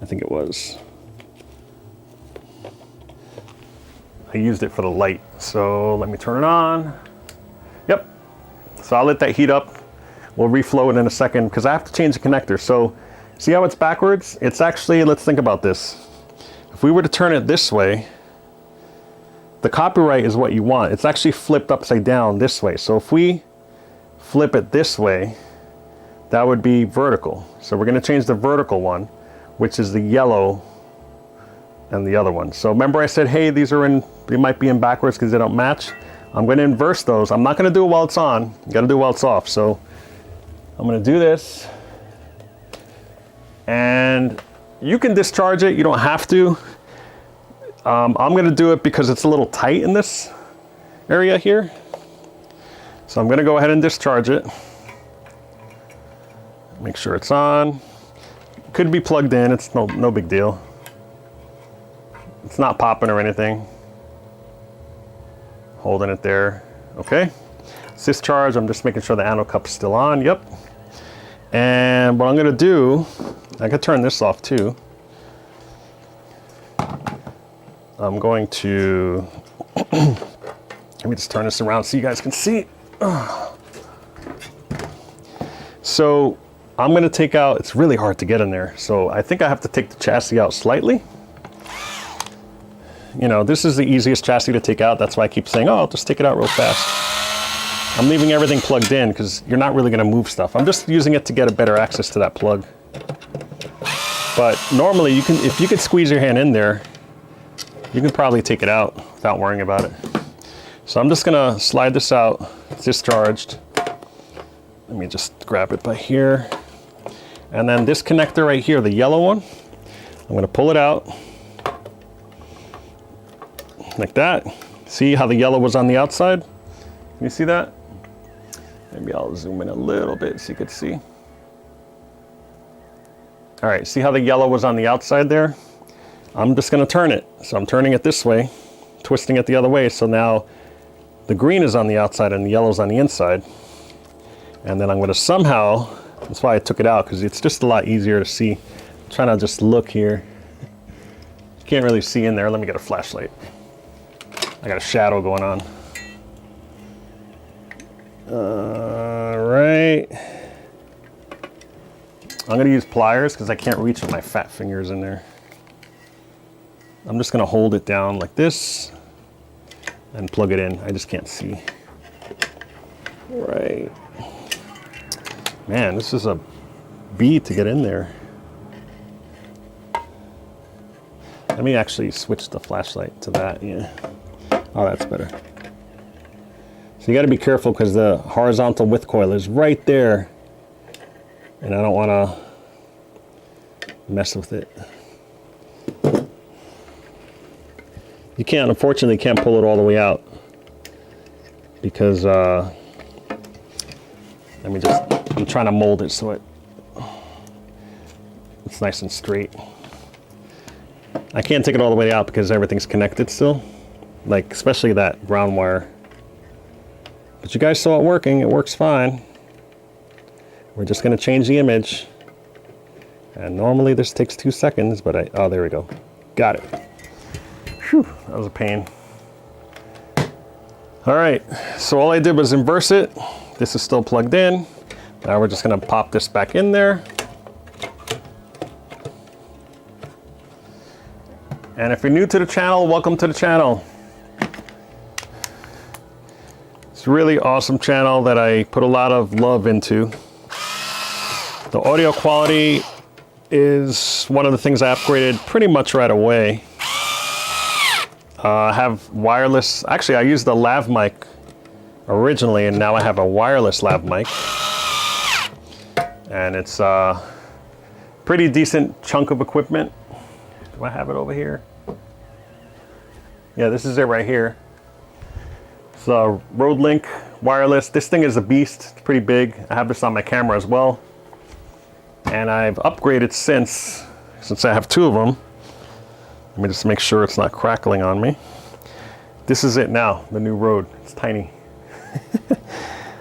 I think it was. I used it for the light, so let me turn it on. Yep, so I'll let that heat up. We'll reflow it in a second because I have to change the connector. So see how it's backwards? It's actually, let's think about this. If we were to turn it this way, the copyright is what you want. It's actually flipped upside down this way. So if we flip it this way, that would be vertical. So we're gonna change the vertical one, which is the yellow and the other one. So remember I said, hey, they might be in backwards because they don't match. I'm gonna inverse those. I'm not gonna do it while it's on. You gotta do it while it's off. So I'm gonna do this. And you can discharge it, you don't have to. I'm gonna do it because it's a little tight in this area here. So I'm gonna go ahead and discharge it. Make sure it's on. Could be plugged in, it's no big deal. It's not popping or anything. Holding it there, okay. It's discharged, I'm just making sure the anode cup's still on, yep. And what I'm gonna do, I could turn this off too. I'm going to, let me just turn this around so you guys can see. So I'm gonna take out, it's really hard to get in there. So I think I have to take the chassis out slightly. You know, this is the easiest chassis to take out. That's why I keep saying, oh, I'll just take it out real fast. I'm leaving everything plugged in because you're not really gonna move stuff. I'm just using it to get a better access to that plug. But normally if you could squeeze your hand in there, you can probably take it out without worrying about it. So I'm just gonna slide this out. It's discharged. Let me just grab it by here. And then this connector right here, the yellow one, I'm gonna pull it out like that. See how the yellow was on the outside? Can you see that? Maybe I'll zoom in a little bit so you could see. All right, see how the yellow was on the outside there? I'm just gonna turn it. So I'm turning it this way, twisting it the other way. So now the green is on the outside and the yellow's on the inside. And then I'm gonna somehow, that's why I took it out, because it's just a lot easier to see. I'm trying to just look here. You can't really see in there. Let me get a flashlight. I got a shadow going on. All right. I'm gonna use pliers because I can't reach with my fat fingers in there. I'm just gonna hold it down like this and plug it in. I just can't see. Right. Man, this is a beat to get in there. Let me actually switch the flashlight to that, yeah. Oh, that's better. So you gotta be careful because the horizontal width coil is right there. And I don't wanna mess with it. You can't, unfortunately, can't pull it all the way out because I'm trying to mold it so it's nice and straight. I can't take it all the way out because everything's connected still, like especially that ground wire. But you guys saw it working, it works fine. We're just gonna change the image. And normally this takes 2 seconds, but oh, there we go. Got it. Whew, that was a pain. All right, so all I did was inverse it. This is still plugged in. Now we're just gonna pop this back in there. And if you're new to the channel, welcome to the channel. It's a really awesome channel that I put a lot of love into. The audio quality is one of the things I upgraded pretty much right away. I have wireless, actually I used the lav mic originally and now I have a wireless lav mic. And it's a pretty decent chunk of equipment. Do I have it over here? Yeah, this is it right here. It's a Rodelink wireless. This thing is a beast, it's pretty big. I have this on my camera as well. And I've upgraded since I have 2 of them. Let me just make sure it's not crackling on me. This is it now, the new Rode. It's tiny.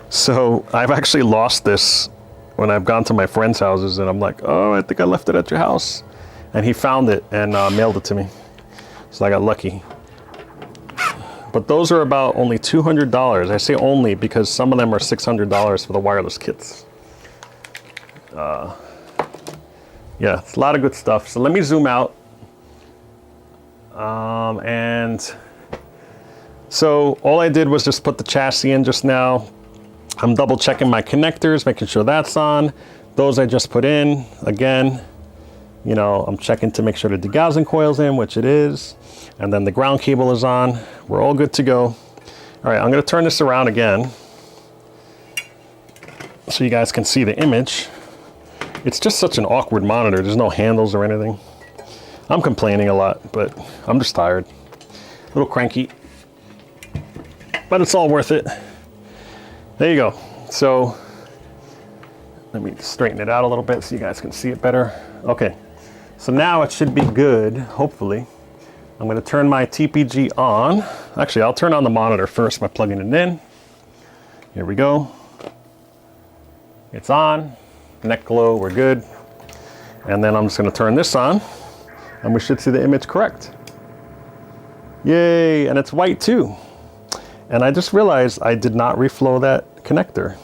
So I've actually lost this when I've gone to my friends' houses and I'm like, oh, I think I left it at your house. And he found it and mailed it to me. So I got lucky. But those are about only $200. I say only because some of them are $600 for the wireless kits. Yeah, it's a lot of good stuff. So let me zoom out. And so all I did was just put the chassis in just now. I'm double checking my connectors, making sure that's on. Those I just put in. Again, you know, I'm checking to make sure the degaussing coil's in, which it is. And then the ground cable is on. We're all good to go. All right, I'm gonna turn this around again so you guys can see the image. It's just such an awkward monitor. There's no handles or anything. I'm complaining a lot, but I'm just tired. A little cranky, but it's all worth it. There you go. So let me straighten it out a little bit so you guys can see it better. Okay, so now it should be good, hopefully. I'm gonna turn my TPG on. Actually, I'll turn on the monitor first by plugging it in. Here we go. It's on. Neck glow, we're good. And then I'm just gonna turn this on and we should see the image correct. Yay, and it's white too. And I just realized I did not reflow that connector.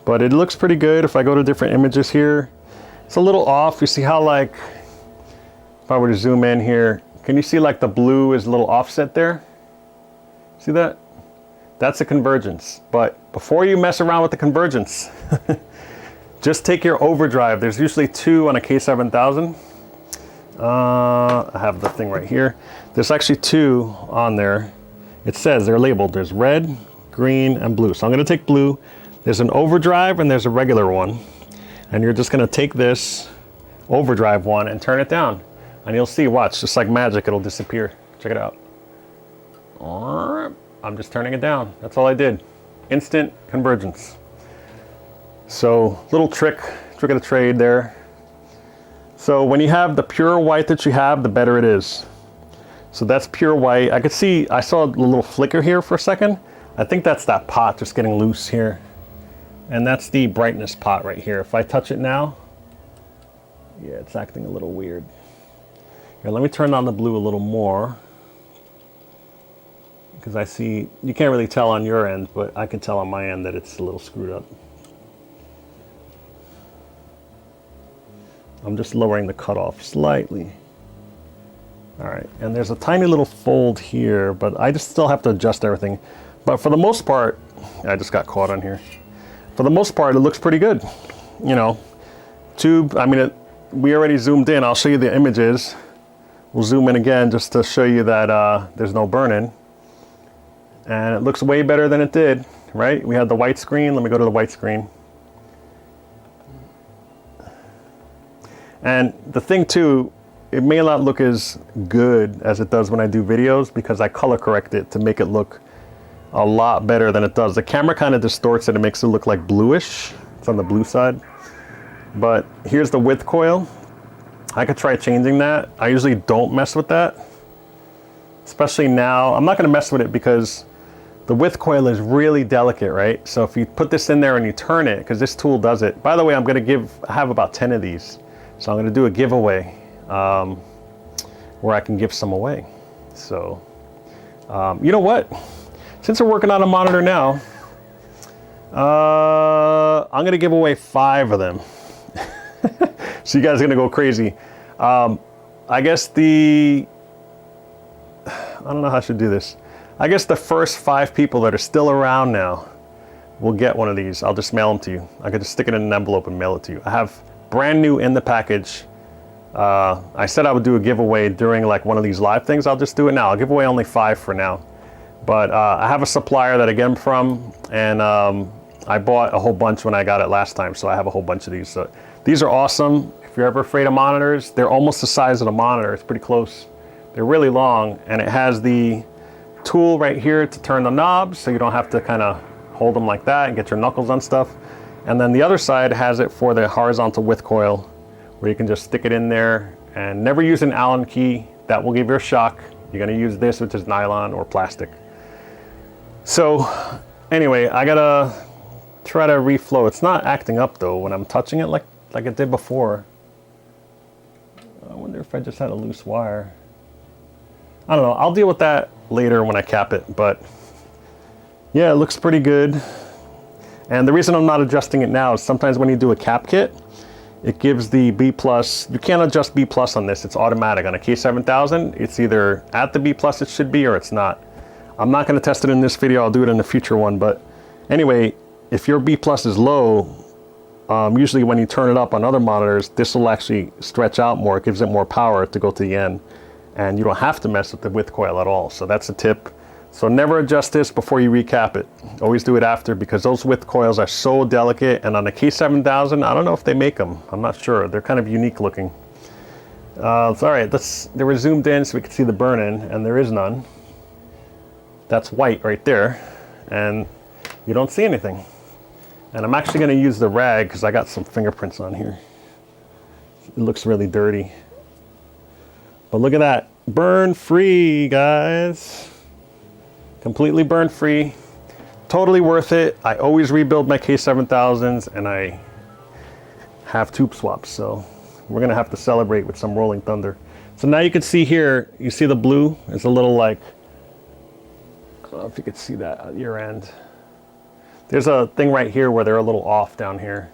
But it looks pretty good. If I go to different images here, it's a little off. You see how, like, if I were to zoom in here, can you see like the blue is a little offset there? See that? That's a convergence. But before you mess around with the convergence, just take your overdrive. There's usually 2 on a K-7000. I have the thing right here. There's actually 2 on there. it says they're labeled. There's red, green, and blue. So I'm going to take blue. There's an overdrive and there's a regular one. And you're just going to take this overdrive one and turn it down. And you'll see, watch, just like magic, it'll disappear. Check it out. I'm just turning it down. That's all I did. Instant convergence. So little trick of the trade there. So when you have the pure white that you have, the better it is. So that's pure white. I could see, I saw a little flicker here for a second. I think that's that pot just getting loose here. And that's the brightness pot right here. If I touch it now, yeah, it's acting a little weird. Here, let me turn on the blue a little more. Because I see, you can't really tell on your end, but I can tell on my end that it's a little screwed up. I'm just lowering the cutoff slightly. All right, and there's a tiny little fold here, but I just still have to adjust everything. But for the most part, I just got caught on here. For the most part, it looks pretty good. You know, tube, I mean, we already zoomed in. I'll show you the images. We'll zoom in again just to show you that there's no burn-in. And it looks way better than it did, right? We had the white screen. Let me go to the white screen. And the thing too, it may not look as good as it does when I do videos because I color correct it to make it look a lot better than it does. The camera kind of distorts it and makes it look like bluish. It's on the blue side. But here's the width coil. I could try changing that. I usually don't mess with that. Especially now. I'm not going to mess with it because the width coil is really delicate, right? So if you put this in there and you turn it, because this tool does it. By the way, I have about 10 of these. So I'm going to do a giveaway where I can give some away. So, you know what? Since we're working on a monitor now, I'm going to give away 5 of them. So you guys are going to go crazy. I guess I don't know how I should do this. I guess the first 5 people that are still around now will get one of these. I'll just mail them to you. I could just stick it in an envelope and mail it to you. I have brand new in the package. I said I would do a giveaway during like one of these live things. I'll just do it now. I'll give away only 5 for now. But I have a supplier that I get them from, and I bought a whole bunch when I got it last time, so I have a whole bunch of these. So these are awesome. If you're ever afraid of monitors, they're almost the size of the monitor. It's pretty close. They're really long, and it has the tool right here to turn the knobs, so you don't have to kind of hold them like that and get your knuckles on stuff. And then the other side has it for the horizontal width coil, where you can just stick it in there and never use an Allen key. That will give you a shock. You're gonna use this, which is nylon or plastic. So anyway, I gotta try to reflow. It's not acting up though when I'm touching it like it did before. I wonder if I just had a loose wire. I don't know, I'll deal with that later when I cap it, but yeah, it looks pretty good. And the reason I'm not adjusting it now is sometimes when you do a cap kit, it gives the B+. You can't adjust B+ on this. It's automatic. On a K-7000, it's either at the B+ it should be or it's not. I'm not going to test it in this video. I'll do it in a future one. But anyway, if your B+ is low, usually when you turn it up on other monitors, this will actually stretch out more. It gives it more power to go to the end. And you don't have to mess with the width coil at all. So that's a tip. So never adjust this before you recap it. Always do it after, because those width coils are so delicate. And on the K-7000, I don't know if they make them. I'm not sure. They're kind of unique looking. All right, they were zoomed in so we could see the burn-in, and there is none. That's white right there, and you don't see anything. And I'm actually going to use the rag because I got some fingerprints on here. It looks really dirty. But look at that. Burn free, guys. Completely burn free. Totally worth it. I always rebuild my K-7000s, and I have tube swaps, so we're gonna have to celebrate with some Rolling Thunder. So now you can see here, you see the blue? It's a little like, I don't know if you could see that at your end. There's a thing right here where they're a little off down here.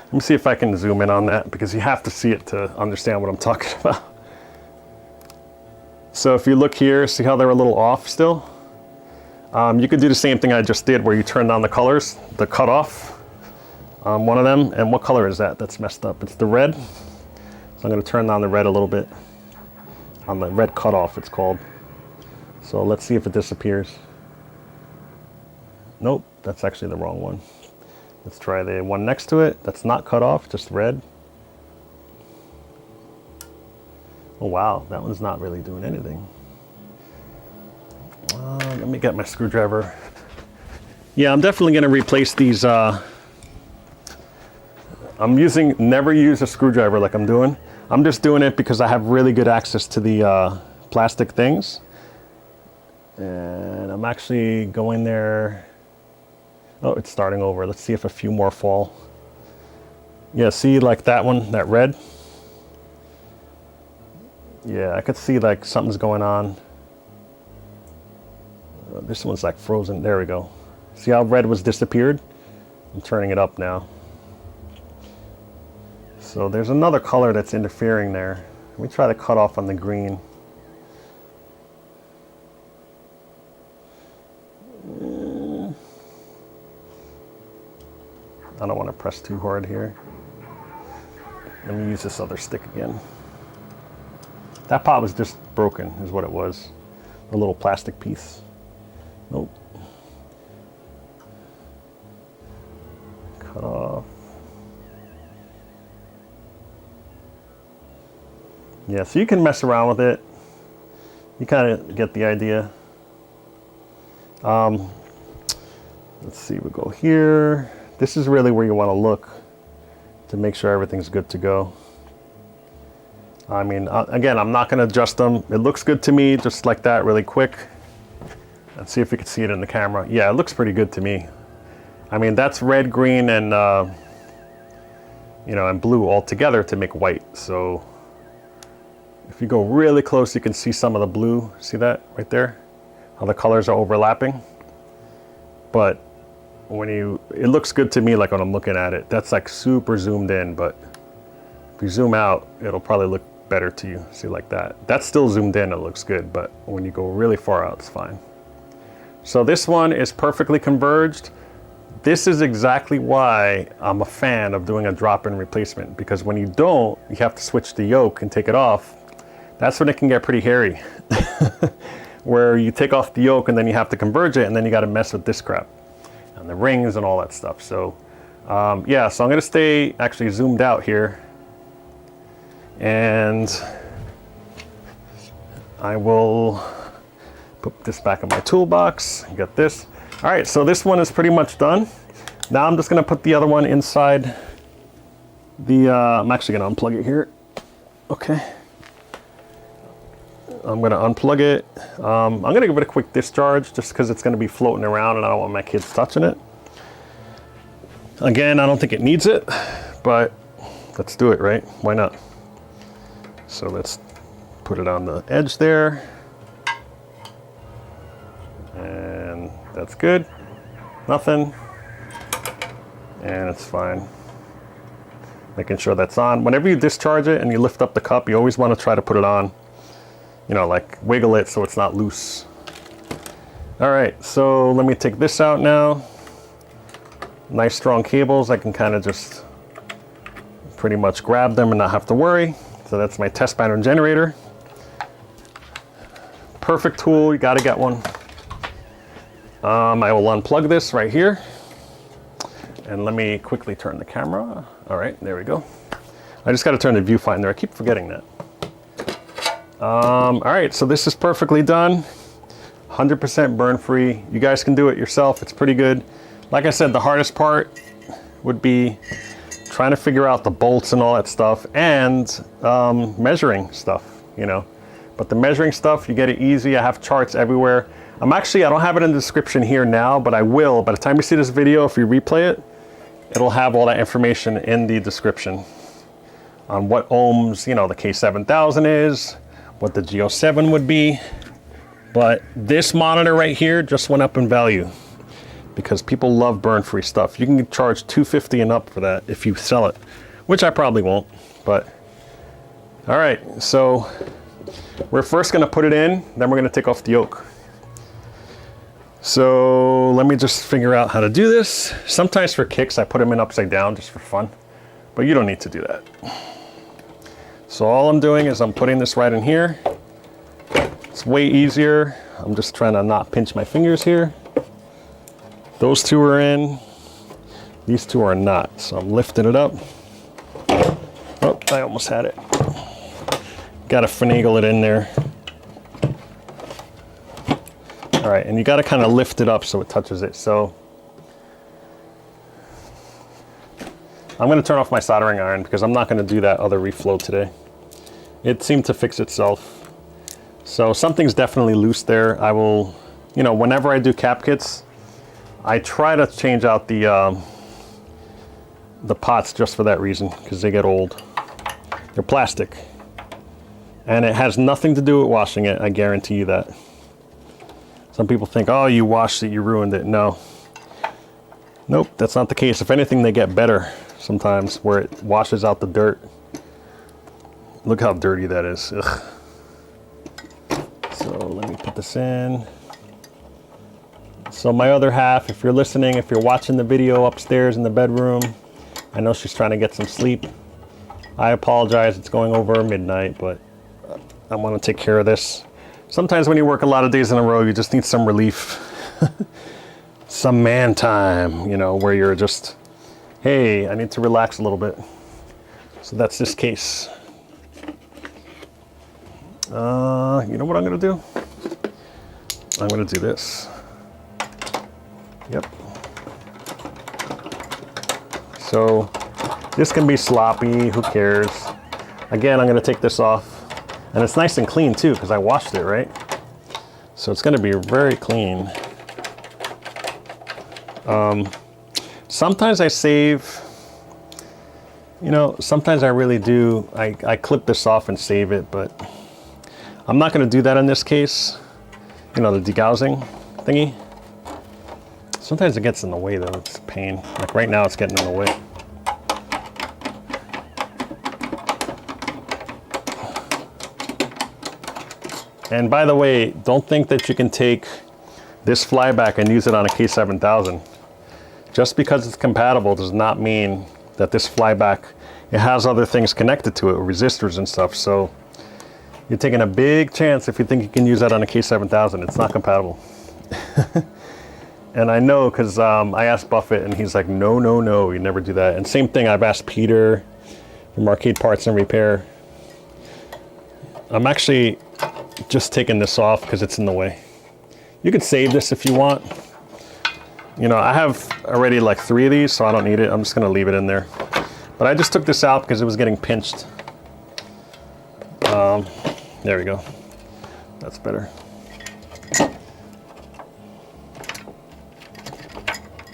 Let me see if I can zoom in on that, because you have to see it to understand what I'm talking about. So if you look here, see how they're a little off still? You could do the same thing I just did, where you turn down the colors, the cutoff on one of them. And what color is that? That's messed up. It's the red. So I'm going to turn down the red a little bit. On the red cutoff, it's called. So let's see if it disappears. Nope, that's actually the wrong one. Let's try the one next to it. That's not cut off, just red. Oh wow, that one's not really doing anything. Let me get my screwdriver. Yeah, I'm definitely going to replace these. Never use a screwdriver like I'm doing. I'm just doing it because I have really good access to the plastic things. And I'm actually going there. Oh, it's starting over. Let's see if a few more fall. Yeah, see like that one, that red? Yeah, I could see like something's going on. This one's like frozen. There we go. See how red was disappeared? I'm turning it up now. So there's another color that's interfering there. Let me try to cut off on the green. I don't want to press too hard here. Let me use this other stick again. That pot was just broken, is what it was. A little plastic piece. Nope. Cut off. Yeah, so you can mess around with it. You kind of get the idea. Let's see, we go here. This is really where you want to look to make sure everything's good to go. I mean, again, I'm not going to adjust them. It looks good to me, just like that, really quick. Let's see if we can see it in the camera. Yeah, it looks pretty good to me. I mean, that's red, green, and and blue all together to make white. So if you go really close, you can see some of the blue. See that right there? How the colors are overlapping. But it looks good to me, like when I'm looking at it. That's like super zoomed in, but if you zoom out, it'll probably look better to you. See, like that. That's still zoomed in, it looks good, but when you go really far out, it's fine. So this one is perfectly converged. This is exactly why I'm a fan of doing a drop-in replacement, because when you don't, you have to switch the yoke and take it off. That's when it can get pretty hairy. Where you take off the yoke and then you have to converge it, and then you got to mess with this crap and the rings and all that stuff. So yeah, so I'm going to stay actually zoomed out here, and I will put this back in my toolbox. Get this. All right, so this one is pretty much done. Now I'm just going to put the other one inside the, I'm actually going to unplug it here. Okay. I'm going to unplug it. I'm going to give it a quick discharge just because it's going to be floating around and I don't want my kids touching it. Again, I don't think it needs it, but let's do it, right? Why not? So let's put it on the edge there. And that's good. Nothing. And it's fine. Making sure that's on. Whenever you discharge it and you lift up the cup, you always want to try to put it on. You know, like wiggle it so it's not loose. All right, so let me take this out now. Nice strong cables. I can kind of just pretty much grab them and not have to worry. So that's my test pattern generator. Perfect tool, you gotta get one. I will unplug this right here. And let me quickly turn the camera. All right, there we go. I just gotta turn the viewfinder, I keep forgetting that. All right, so this is perfectly done. 100% burn free. You guys can do it yourself, it's pretty good. Like I said, the hardest part would be trying to figure out the bolts and all that stuff, and measuring stuff, you know. But the measuring stuff, you get it easy. I have charts everywhere. I don't have it in the description here now, but I will. By the time you see this video, if you replay it, it'll have all that information in the description on what ohms, you know, the K-7000 is, what the G07 would be. But this monitor right here just went up in value because people love burn-free stuff. You can charge $250 and up for that if you sell it, which I probably won't, but all right. So we're first gonna put it in, then we're gonna take off the yoke. So let me just figure out how to do this. Sometimes for kicks, I put them in upside down just for fun, but you don't need to do that. So all I'm doing is I'm putting this right in here. It's way easier. I'm just trying to not pinch my fingers here. Those two are in. These two are not. So I'm lifting it up. Oh, I almost had it. Got to finagle it in there. All right, and you got to kind of lift it up so it touches it. So I'm going to turn off my soldering iron because I'm not going to do that other reflow today. It seemed to fix itself. So something's definitely loose there. I will, you know, whenever I do cap kits, I try to change out the pots just for that reason, because they get old. They're plastic. And it has nothing to do with washing it, I guarantee you that. Some people think, oh, you washed it, you ruined it. No. Nope, that's not the case. If anything, they get better sometimes, where it washes out the dirt. Look how dirty that is. Ugh. So let me put this in. So my other half, if you're listening, if you're watching the video upstairs in the bedroom, I know she's trying to get some sleep. I apologize, it's going over midnight, but I want to take care of this. Sometimes when you work a lot of days in a row, you just need some relief. Some man time, you know, where you're just, hey, I need to relax a little bit. So that's this case. You know what I'm gonna do? I'm gonna do this. Yep. So this can be sloppy, who cares? Again, I'm gonna take this off. And it's nice and clean too, because I washed it, right? So it's gonna be very clean. Sometimes I save, you know, sometimes I really do, I clip this off and save it, but I'm not gonna do that in this case. You know, the degaussing thingy. Sometimes it gets in the way though, it's a pain. Like right now it's getting in the way. And by the way, don't think that you can take this flyback and use it on a K-7000. Just because it's compatible does not mean that this flyback, it has other things connected to it, resistors and stuff. So you're taking a big chance if you think you can use that on a K-7000. It's not compatible. And I know because I asked Buffett and he's like, no, no, no, you never do that. And same thing, I've asked Peter from Arcade Parts and Repair. I'm actually just taking this off because it's in the way. You could save this if you want. You know, I have already like 3 of these, so I don't need it. I'm just gonna leave it in there. But I just took this out because it was getting pinched. There we go. That's better.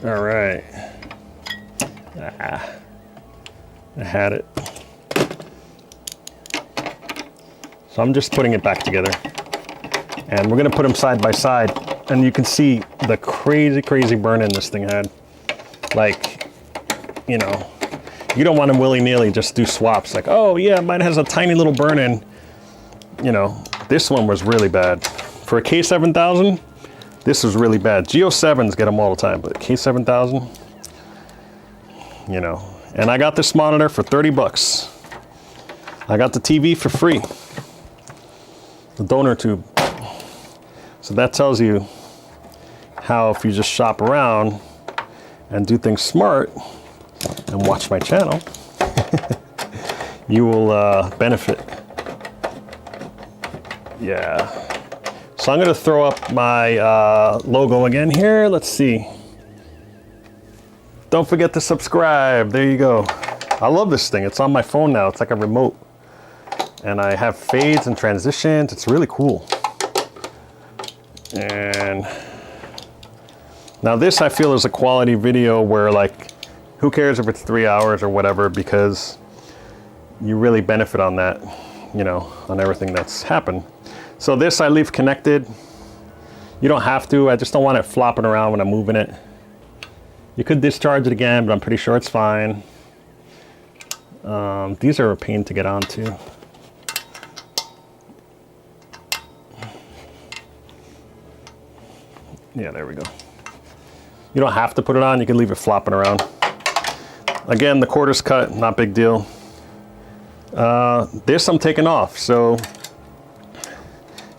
All right. I had it. So I'm just putting it back together. And we're gonna put them side by side. And you can see the crazy, crazy burn-in this thing had. Like, you know, you don't want to willy-nilly just do swaps. Like, oh yeah, mine has a tiny little burn-in. You know, this one was really bad. For a K-7000, this was really bad. Geo7s get them all the time, but K-7000, you know. And I got this monitor for 30 bucks. I got the TV for free. The donor tube. So that tells you how if you just shop around and do things smart and watch my channel, you will benefit. Yeah. So I'm gonna throw up my logo again here. Let's see. Don't forget to subscribe. There you go. I love this thing. It's on my phone now. It's like a remote. And I have fades and transitions. It's really cool. And now this I feel is a quality video where, like, who cares if it's 3 hours or whatever, because you really benefit on that, you know, on everything that's happened. So this I leave connected. You don't have to. I just don't want it flopping around when I'm moving it. You could discharge it again, but I'm pretty sure it's fine. These are a pain to get onto. Yeah, there we go. You don't have to put it on, you can leave it flopping around. Again, the quarters cut, not big deal. This I'm taking off, so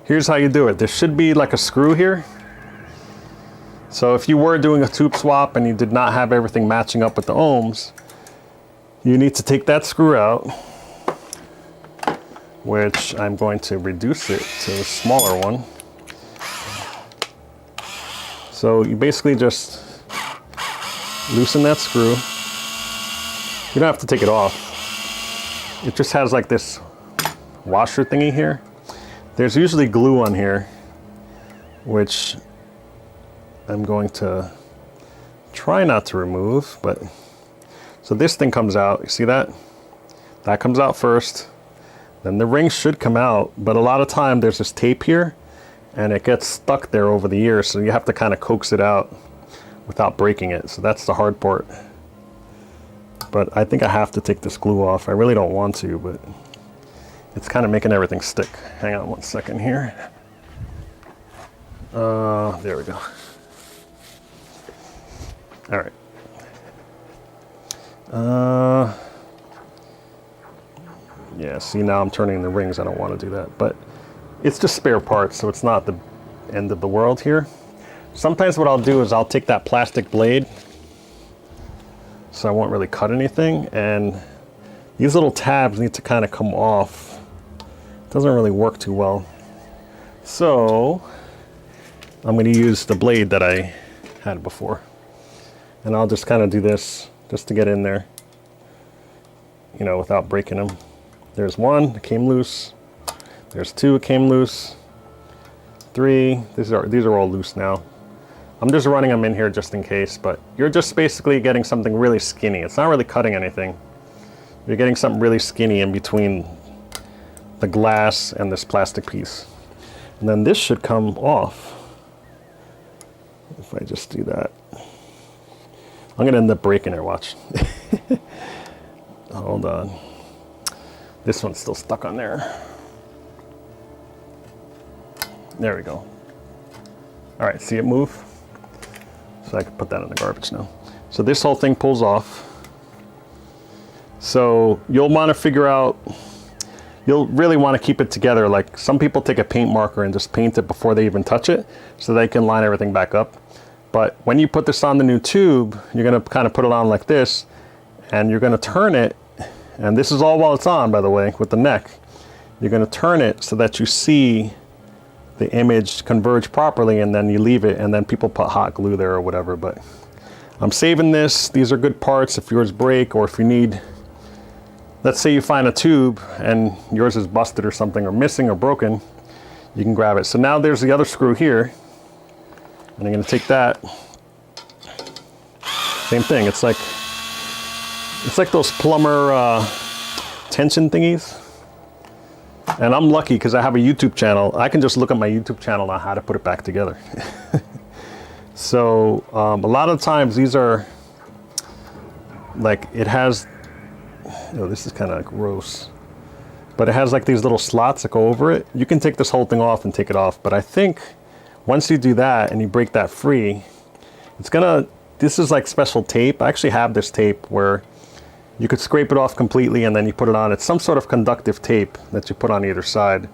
here's how you do it. There should be like a screw here. So if you were doing a tube swap and you did not have everything matching up with the ohms, you need to take that screw out, which I'm going to reduce it to a smaller one. So you basically just loosen that screw. You don't have to take it off. It just has like this washer thingy here. There's usually glue on here, which I'm going to try not to remove, but so this thing comes out. You see that? That comes out first. Then the ring should come out, but a lot of time there's this tape here and it gets stuck there over the years, so you have to kind of coax it out without breaking it. So that's the hard part. But I think I have to take this glue off. I really don't want to, but it's kind of making everything stick. Hang on one second here. There we go. All right. Yeah, see, now I'm turning the rings. I don't want to do that, but it's just spare parts, so it's not the end of the world here. Sometimes what I'll do is I'll take that plastic blade, so I won't really cut anything, and these little tabs need to kind of come off. It doesn't really work too well. So I'm going to use the blade that I had before, and I'll just kind of do this just to get in there, you know, without breaking them. There's one, it came loose. There's two, it came loose. Three, these are all loose now. I'm just running them in here just in case, but you're just basically getting something really skinny. It's not really cutting anything. You're getting something really skinny in between the glass and this plastic piece. And then this should come off. If I just do that. I'm gonna end up breaking it, watch. Hold on. This one's still stuck on there. There we go. All right, see it move? So I can put that in the garbage now. So this whole thing pulls off. So you'll want to figure out, you'll really want to keep it together. Like some people take a paint marker and just paint it before they even touch it so they can line everything back up. But when you put this on the new tube, you're going to kind of put it on like this, and you're going to turn it. And this is all while it's on, by the way, with the neck. You're going to turn it so that you see the image converge properly, and then you leave it, and then people put hot glue there or whatever. But I'm saving this. These are good parts if yours break, or if you need, let's say you find a tube and yours is busted or something, or missing or broken, you can grab it. So now there's the other screw here, and I'm going to take that. Same thing. It's like those plumber tension thingies. And I'm lucky because I have a YouTube channel. I can just look at my YouTube channel on how to put it back together. So a lot of times these are like, it has, oh, this is kind of gross, but it has like these little slots that go over it. You can take this whole thing off and take it off, but I think once you do that and you break that free, it's gonna, this is like special tape. I actually have this tape where you could scrape it off completely and then you put it on. It's some sort of conductive tape that you put on either side.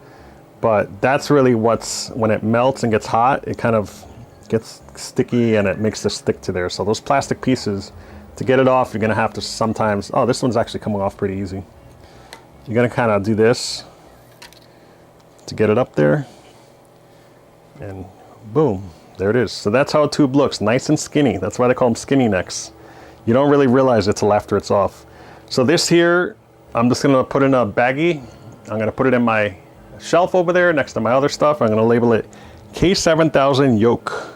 But that's really what's, when it melts and gets hot, it kind of gets sticky and it makes this stick to there. So those plastic pieces, to get it off, you're gonna have to sometimes, oh, this one's actually coming off pretty easy. You're gonna kind of do this to get it up there. And boom, there it is. So that's how a tube looks, nice and skinny. That's why they call them skinny necks. You don't really realize it till after it's off. So this here, I'm just gonna put in a baggie. I'm gonna put it in my shelf over there next to my other stuff. I'm gonna label it K-7000 yoke.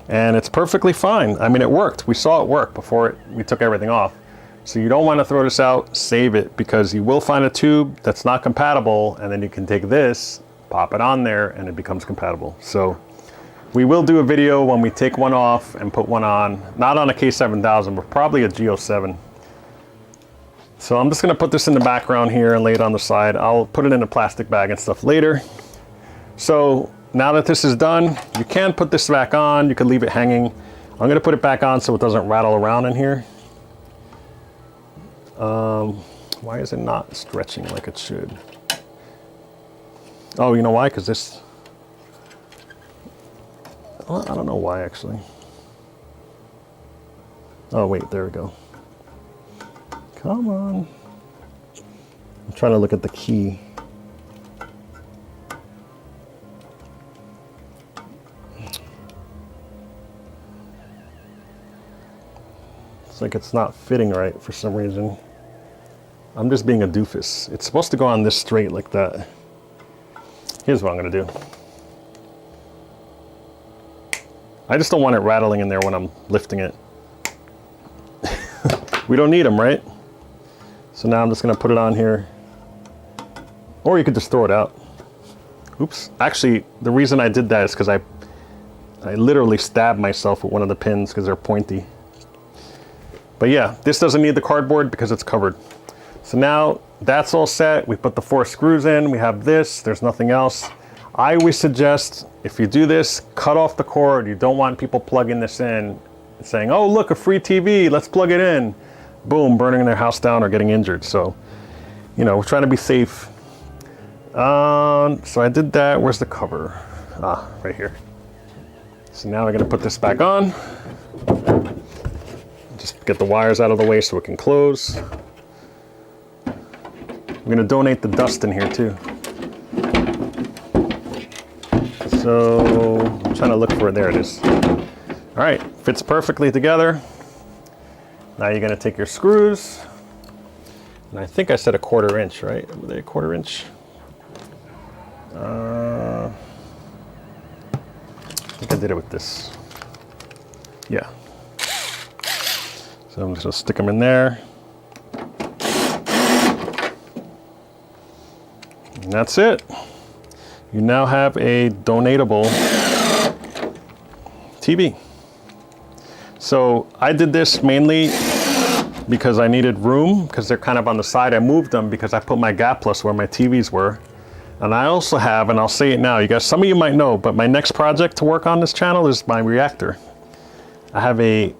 And it's perfectly fine. I mean, it worked. We saw it work before we took everything off. So you don't wanna throw this out, save it, because you will find a tube that's not compatible, and then you can take this, pop it on there, and it becomes compatible. So we will do a video when we take one off and put one on, not on a K-7000, but probably a G07. So I'm just gonna put this in the background here and lay it on the side. I'll put it in a plastic bag and stuff later. So now that this is done, you can put this back on. You can leave it hanging. I'm gonna put it back on so it doesn't rattle around in here. Why is it not stretching like it should? Oh, you know why? Because this Well, I don't know why actually. Oh wait, there we go. Come on. I'm trying to look at the key. It's like it's not fitting right for some reason. I'm just being a doofus. It's supposed to go on this straight like that. Here's what I'm gonna do. I just don't want it rattling in there when I'm lifting it. We don't need them, right? So now I'm just gonna put it on here. Or you could just throw it out. Oops. Actually, the reason I did that is because I literally stabbed myself with one of the pins because they're pointy. But yeah, this doesn't need the cardboard because it's covered. So now that's all set. We put the 4 screws in. We have this. There's nothing else. I always suggest if you do this, cut off the cord. You don't want people plugging this in and saying, oh, look, a free TV. Let's plug it in. Boom, burning their house down or getting injured. So, you know, we're trying to be safe. So I did that. Where's the cover? Ah, right here. So now I'm going to put this back on. Just get the wires out of the way so it can close. I'm going to donate the dust in here too. So I'm trying to look for it. There it is. All right, fits perfectly together. Now you're going to take your screws. And I think I said a 1/4 inch, right? Were they a 1/4 inch? I think I did it with this. Yeah. So I'm just going to stick them in there. And that's it. You now have a donatable TV. So I did this mainly because I needed room because they're kind of on the side. I moved them because I put my gap plus where my TVs were. And I also have, and I'll say it now, you guys, some of you might know, but my next project to work on this channel is my reactor. I have a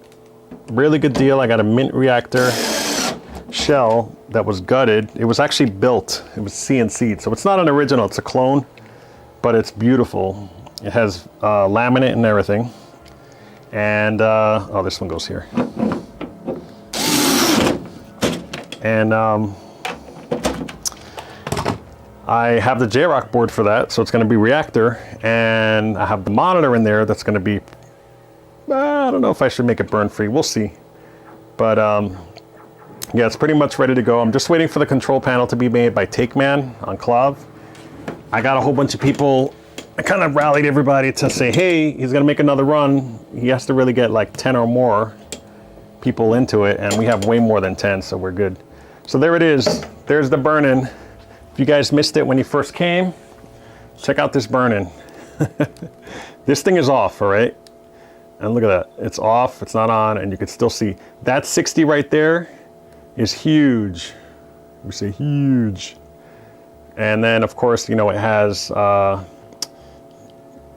really good deal. I got a mint reactor shell that was gutted. It was actually built. It was CNC'd. So it's not an original, it's a clone, but it's beautiful. It has laminate and everything. And, oh, this one goes here. And I have the J-Rock board for that, so it's going to be reactor, and I have the monitor in there that's going to be, I don't know if I should make it burn free, we'll see. But yeah, it's pretty much ready to go. I'm just waiting for the control panel to be made by TakeMan on Clav. I got a whole bunch of people, I kind of rallied everybody to say, hey, he's going to make another run. He has to really get like 10 or more people into it, and we have way more than 10, so we're good. So there it is. There's the burn-in. If you guys missed it when you first came, check out this burn-in. This thing is off, all right? And look at that. It's off, it's not on, and you can still see. That 60 right there is huge. We say huge. And then, of course, you know, it has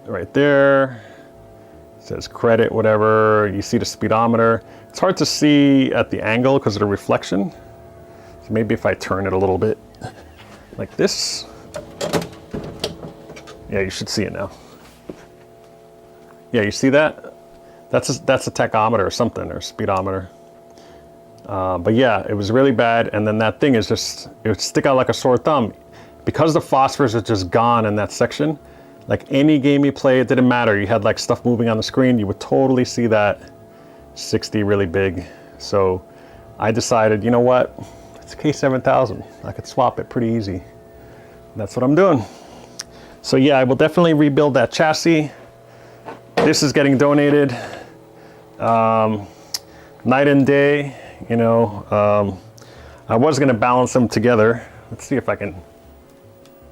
right there, it says credit, whatever. You see the speedometer. It's hard to see at the angle because of the reflection. So maybe if I turn it a little bit like this. Yeah, you should see it now. Yeah, you see that? That's a tachometer or something, or speedometer. But yeah, it was really bad. And then that thing is just, it would stick out like a sore thumb. Because the phosphors are just gone in that section, like any game you play, it didn't matter. You had like stuff moving on the screen, you would totally see that 60 really big. So I decided, you know what? It's a K-7000. I could swap it pretty easy. That's what I'm doing. So yeah, I will definitely rebuild that chassis. This is getting donated night and day. You know, I was gonna balance them together. Let's see if I can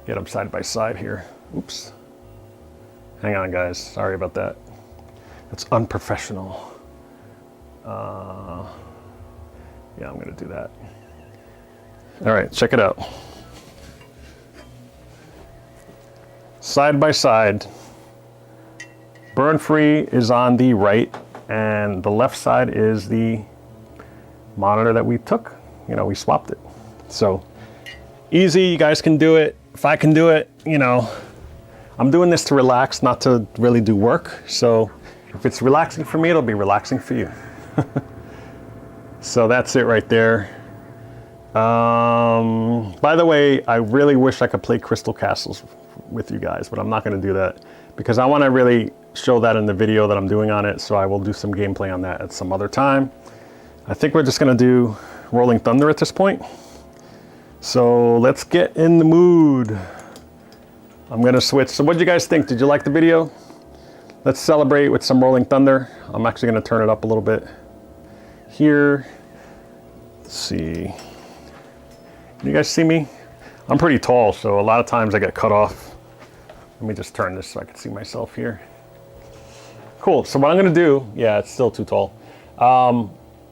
get them side by side here. Oops. Hang on, guys. Sorry about that. That's unprofessional. Yeah, I'm gonna do that. All right, check it out. Side by side. Burn free is on the right, and the left side is the monitor that we took. You know, we swapped it. So easy, you guys can do it. If I can do it, you know, I'm doing this to relax, not to really do work. So if it's relaxing for me, it'll be relaxing for you. So that's it right there. By the way, I really wish I could play Crystal Castles with you guys, but I'm not going to do that because I want to really show that in the video that I'm doing on it. So I will do some gameplay on that at some other time. I think we're just going to do Rolling Thunder at this point. So let's get in the mood. I'm going to switch. So what did you guys think? Did you like the video? Let's celebrate with some Rolling Thunder. I'm actually going to turn it up a little bit here. Let's see. Can you guys see me? I'm pretty tall, so a lot of times I get cut off. Let me just turn this so I can see myself here. Cool, so what I'm gonna do, yeah, it's still too tall. I'm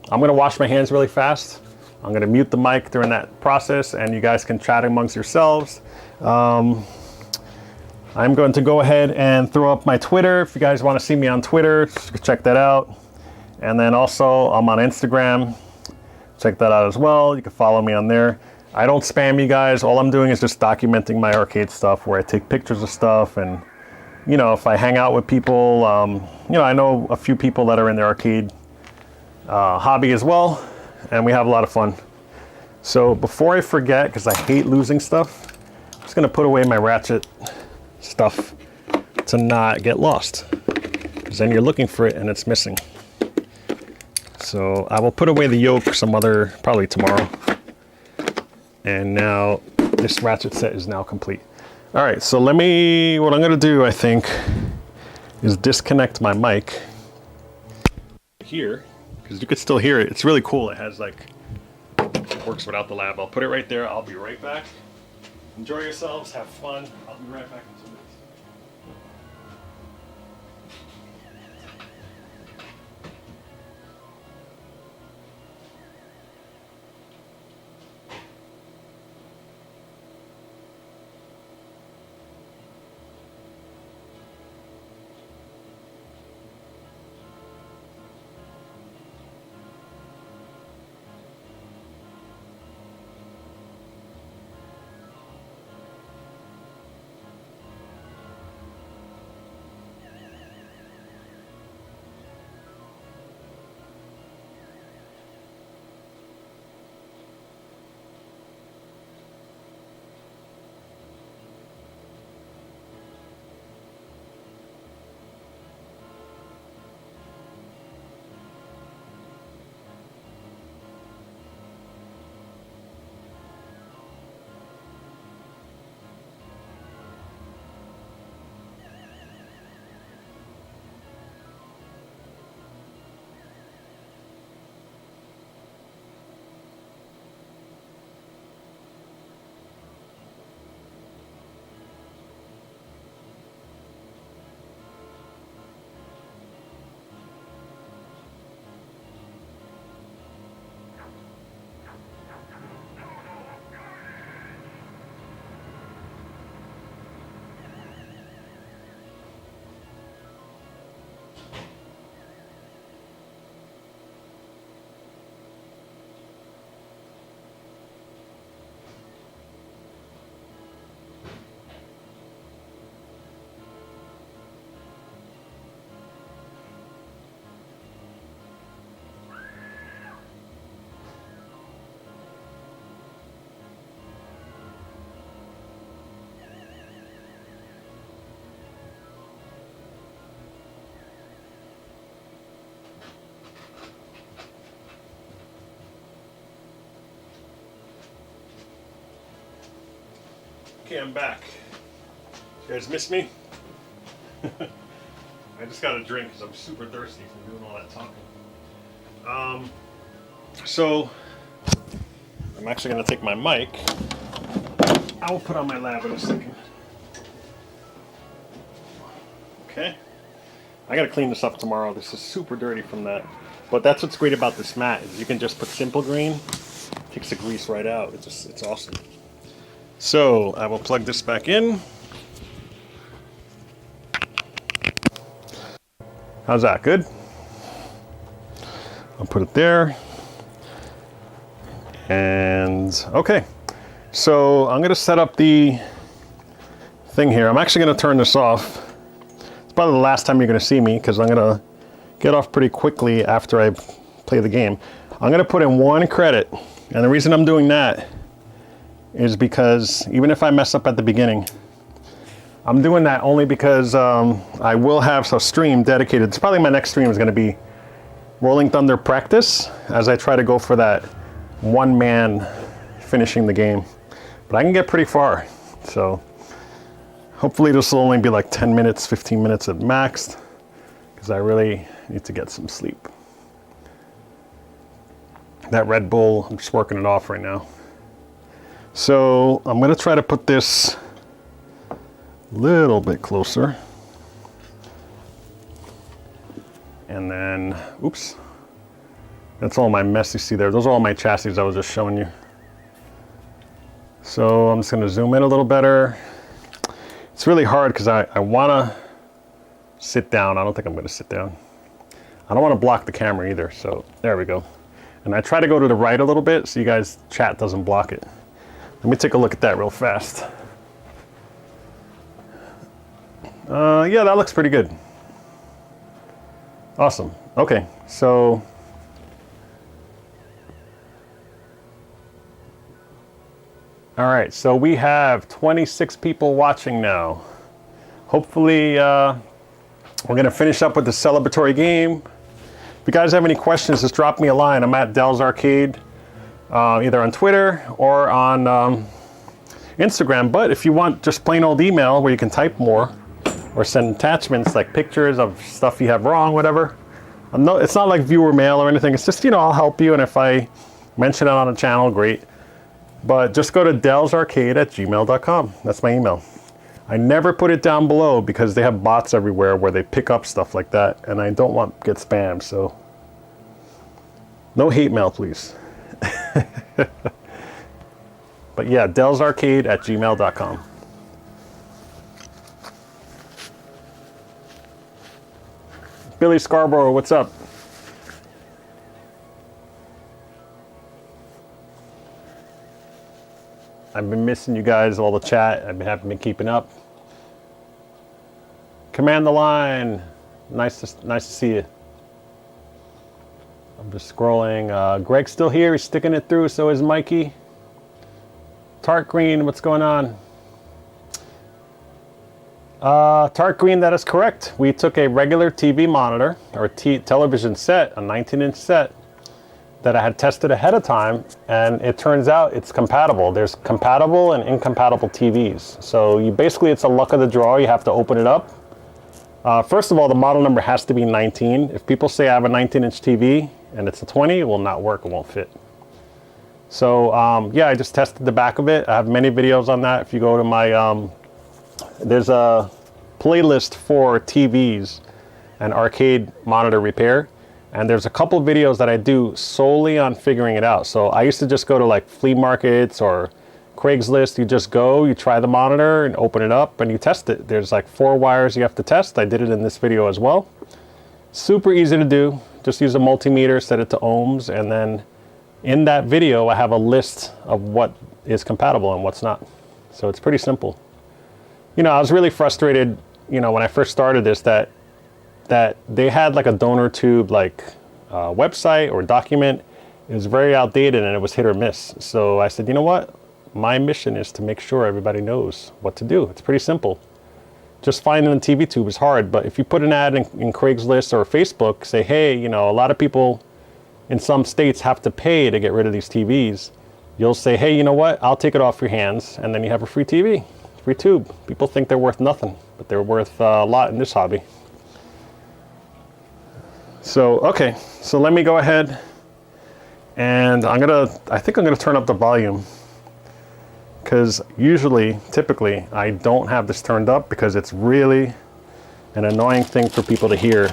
gonna wash my hands really fast. I'm gonna mute the mic during that process and you guys can chat amongst yourselves. I'm going to go ahead and throw up my Twitter. If you guys wanna see me on Twitter, check that out. And then also I'm on Instagram. Check that out as well. You can follow me on there. I don't spam you guys. All I'm doing is just documenting my arcade stuff where I take pictures of stuff and, you know, if I hang out with people, you know, I know a few people that are in the arcade hobby as well, and we have a lot of fun. So before I forget, because I hate losing stuff, I'm just gonna put away my ratchet stuff to not get lost, because then you're looking for it and it's missing. So I will put away the yoke probably tomorrow. And now this ratchet set is now complete. All right, so what I'm gonna do, I think, is disconnect my mic here, because you could still hear it. It's really cool. It has it works without the lab. I'll put it right there. I'll be right back. Enjoy yourselves, have fun. I'll be right back in 2 minutes. Okay, I'm back. You guys miss me? I just got a drink because I'm super thirsty from doing all that talking. So, I'm actually going to take my mic. I will put on my lab in a second. Okay. I got to clean this up tomorrow. This is super dirty from that. But that's what's great about this mat is you can just put simple green. It takes the grease right out. It's awesome. So I will plug this back in. How's that? Good? I'll put it there. And okay. So I'm going to set up the thing here. I'm actually going to turn this off. It's probably the last time you're going to see me because I'm going to get off pretty quickly after I play the game. I'm going to put in 1 credit, and the reason I'm doing that is because even if I mess up at the beginning, I'm doing that only because I will have a stream dedicated. It's probably my next stream is going to be Rolling Thunder practice as I try to go for that one man finishing the game. But I can get pretty far, so hopefully this will only be like 10 minutes, 15 minutes at max, because I really need to get some sleep. That Red Bull, I'm just working it off right now. So I'm going to try to put this a little bit closer. And then, oops, that's all my mess you see there. Those are all my chassis I was just showing you. So I'm just going to zoom in a little better. It's really hard because I want to sit down. I don't think I'm going to sit down. I don't want to block the camera either. So there we go. And I try to go to the right a little bit so you guys' chat doesn't block it. Let me take a look at that real fast. Yeah, that looks pretty good. Awesome. Okay, so all right, so we have 26 people watching now. Hopefully, we're gonna finish up with the celebratory game. If you guys have any questions, just drop me a line. I'm at Del's Arcade, either on Twitter or on Instagram. But if you want just plain old email where you can type more, or send attachments like pictures of stuff you have wrong, whatever. It's not like viewer mail or anything. It's just, you know, I'll help you. And if I mention it on the channel, great. But just go to delsarcade@gmail.com. That's my email. I never put it down below because they have bots everywhere where they pick up stuff like that. And I don't want to get spammed. So no hate mail, please. But yeah, delsarcade@gmail.com. Billy Scarborough, what's up? I've been missing you guys, all the chat. Haven't been keeping up. Command the line. Nice to see you. I'm just scrolling. Greg's still here. He's sticking it through. So is Mikey. Tart Green, what's going on? Tart Green, that is correct. We took a regular TV monitor, or television set, a 19-inch set, that I had tested ahead of time, and it turns out it's compatible. There's compatible and incompatible TVs. So it's a luck of the draw. You have to open it up. First of all, the model number has to be 19. If people say I have a 19-inch TV and it's a 20, it will not work, it won't fit. So yeah, I just tested the back of it. I have many videos on that. If you go to my, there's a playlist for TVs and arcade monitor repair, and there's a couple videos that I do solely on figuring it out. So I used to just go to like flea markets or Craigslist. You just go, you try the monitor and open it up and you test it. There's like 4 wires you have to test. I did it in this video as well. Super easy to do. Just use a multimeter, set it to ohms, and then in that video I have a list of what is compatible and what's not. So it's pretty simple. You know, I was really frustrated, you know, when I first started this, that they had like a donor tube like website or document. It was very outdated and it was hit or miss. So I said, you know what? My mission is to make sure everybody knows what to do. It's pretty simple. Just finding a TV tube is hard, but if you put an ad in Craigslist or Facebook, say, hey, you know, a lot of people in some states have to pay to get rid of these TVs. You'll say, hey, you know what? I'll take it off your hands, and then you have a free TV. Free tube. People think they're worth nothing, but they're worth a lot in this hobby. So, okay, so let me go ahead and I think I'm gonna turn up the volume, because typically, I don't have this turned up because it's really an annoying thing for people to hear,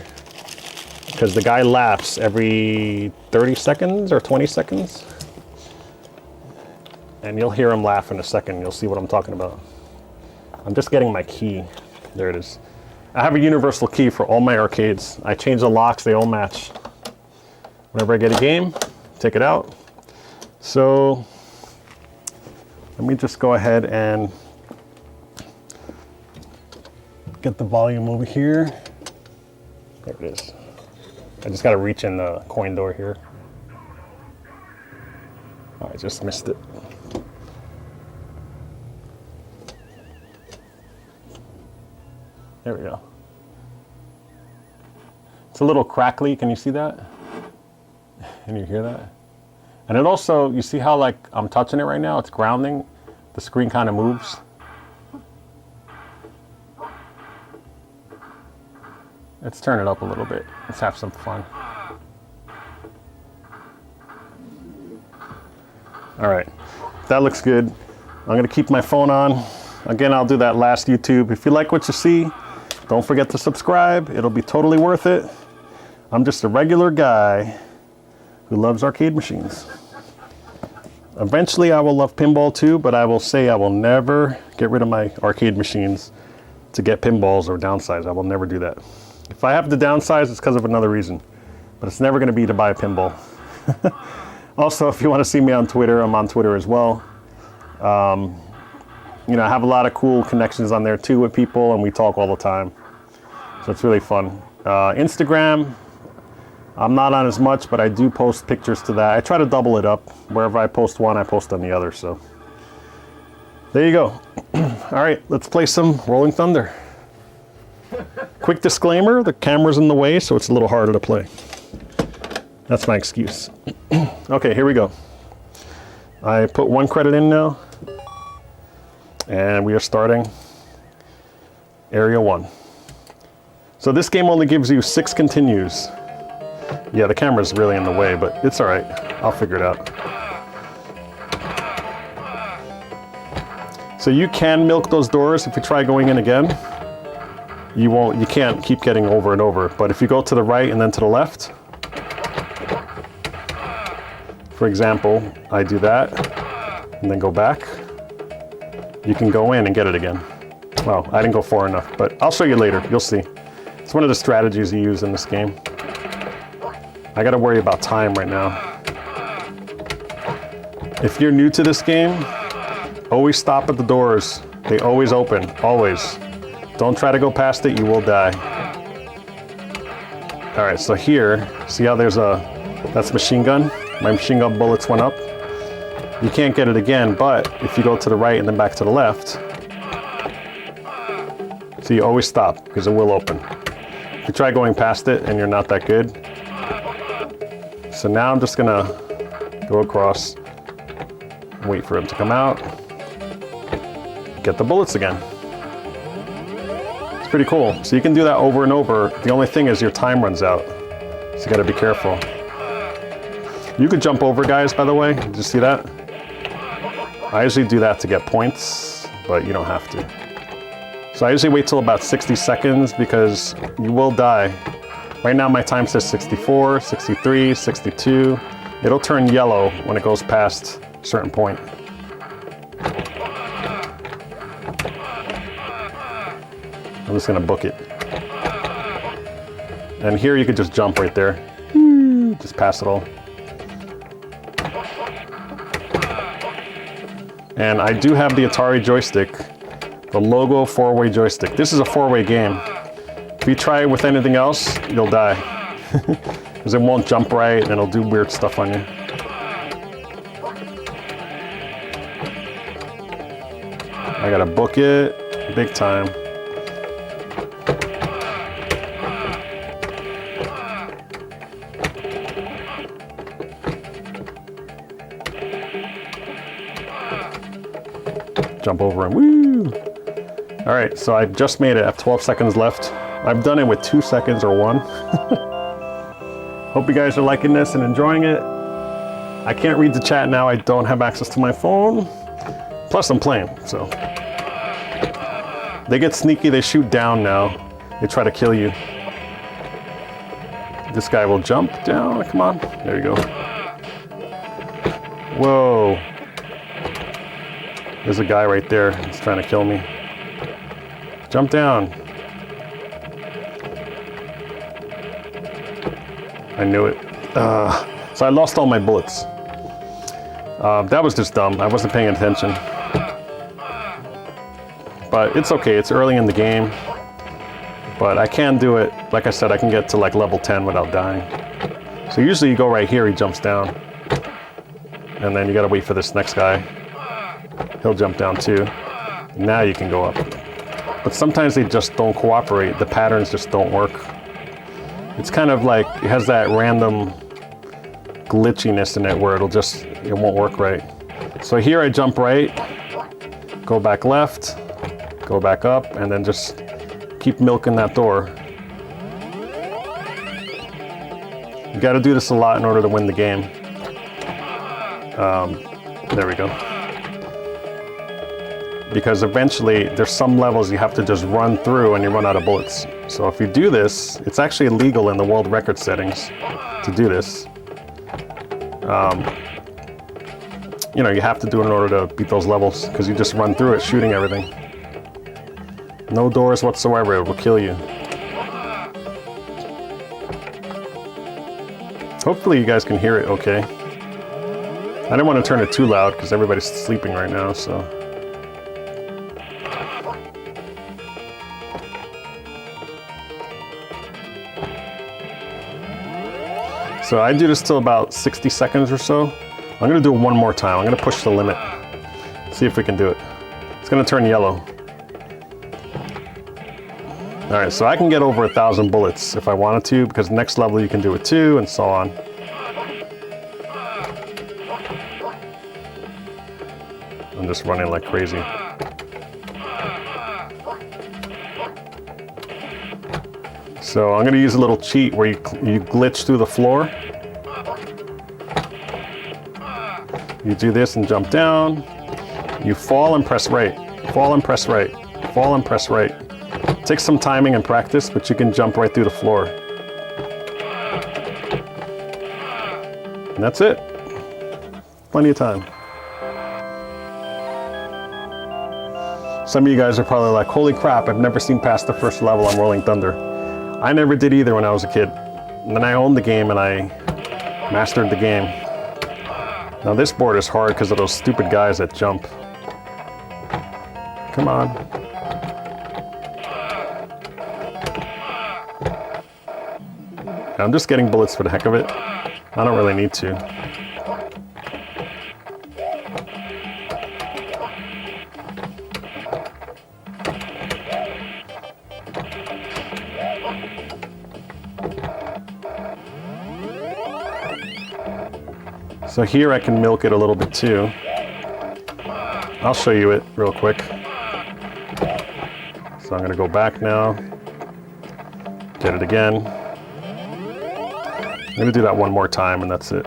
because the guy laughs every 30 seconds or 20 seconds. And you'll hear him laugh in a second. You'll see what I'm talking about. I'm just getting my key. There it is. I have a universal key for all my arcades. I change the locks, they all match. Whenever I get a game, take it out. So let me just go ahead and get the volume over here. There it is. I just gotta reach in the coin door here. Oh, I just missed it. There we go. It's a little crackly, can you see that? Can you hear that? And it also, you see how like I'm touching it right now? It's grounding. The screen kind of moves. Let's turn it up a little bit. Let's have some fun. All right, that looks good. I'm gonna keep my phone on. Again, I'll do that last YouTube. If you like what you see, don't forget to subscribe. It'll be totally worth it. I'm just a regular guy who loves arcade machines. Eventually I will love pinball too, but I will say I will never get rid of my arcade machines to get pinballs or downsize. I will never do that. If I have to downsize, it's because of another reason, but it's never gonna be to buy a pinball. Also, if you wanna see me on Twitter, I'm on Twitter as well. You know, I have a lot of cool connections on there too with people, and we talk all the time. So it's really fun. Instagram, I'm not on as much, but I do post pictures to that. I try to double it up. Wherever I post one, I post on the other, so. There you go. All right, let's play some Rolling Thunder. Quick disclaimer, the camera's in the way, so it's a little harder to play. That's my excuse. Okay, here we go. I put 1 credit in now, and we are starting Area 1. So this game only gives you 6 continues. Yeah, the camera's really in the way, but it's all right. I'll figure it out. So you can milk those doors if you try going in again. You can't keep getting over and over, but if you go to the right and then to the left, for example, I do that and then go back, you can go in and get it again. Well, I didn't go far enough, but I'll show you later, you'll see. It's one of the strategies you use in this game. I gotta worry about time right now. If you're new to this game, always stop at the doors. They always open, always. Don't try to go past it, you will die. All right, so here, see how that's machine gun? My machine gun bullets went up. You can't get it again, but if you go to the right and then back to the left, so you always stop, because it will open. If you try going past it and you're not that good. So now I'm just gonna go across, wait for him to come out, get the bullets again. It's pretty cool. So you can do that over and over. The only thing is your time runs out, so you gotta be careful. You could jump over guys, by the way. Did you see that? I usually do that to get points, but you don't have to. So I usually wait till about 60 seconds because you will die. Right now my time says 64, 63, 62. It'll turn yellow when it goes past a certain point. I'm just gonna book it. And here you could just jump right there. Just pass it all. And I do have the Atari joystick, the Logo 4-way joystick. This is a 4-way game. If you try it with anything else, you'll die. Because it won't jump right and it'll do weird stuff on you. I gotta book it big time. Jump over and woo! All right, so I just made it. I have 12 seconds left. I've done it with 2 seconds or 1. Hope you guys are liking this and enjoying it. I can't read the chat now. I don't have access to my phone. Plus I'm playing, so. They get sneaky, they shoot down now. They try to kill you. This guy will jump down, come on. There you go. Whoa. There's a guy right there, he's trying to kill me. Jump down. I knew it. So I lost all my bullets. That was just dumb. I wasn't paying attention. But it's okay, it's early in the game. But I can do it, like I said, I can get to like level 10 without dying. So usually you go right here, he jumps down. And then you gotta wait for this next guy. He'll jump down too. Now you can go up. But sometimes they just don't cooperate. The patterns just don't work. It's kind of like, it has that random glitchiness in it where it won't work right. So here I jump right, go back left, go back up, and then just keep milking that door. You gotta do this a lot in order to win the game. There we go. Because eventually there's some levels you have to just run through and you run out of bullets. So if you do this, it's actually illegal in the world record settings to do this. You know, you have to do it in order to beat those levels because you just run through it shooting everything. No doors whatsoever, it will kill you. Hopefully you guys can hear it okay. I didn't want to turn it too loud because everybody's sleeping right now, so. So I do this till about 60 seconds or so. I'm gonna do it one more time. I'm gonna push the limit. See if we can do it. It's gonna turn yellow. All right, so I can get over 1,000 bullets if I wanted to, because next level you can do it too, and so on. I'm just running like crazy. So I'm gonna use a little cheat where you glitch through the floor. You do this and jump down. You fall and press right. Fall and press right. Fall and press right. It takes some timing and practice, but you can jump right through the floor. And that's it. Plenty of time. Some of you guys are probably like, holy crap, I've never seen past the first level on Rolling Thunder. I never did either when I was a kid. And then I owned the game and I mastered the game. Now this board is hard because of those stupid guys that jump. Come on. I'm just getting bullets for the heck of it. I don't really need to. So here I can milk it a little bit too. I'll show you it real quick. So I'm gonna go back now. Get it again. I'm gonna do that one more time and that's it.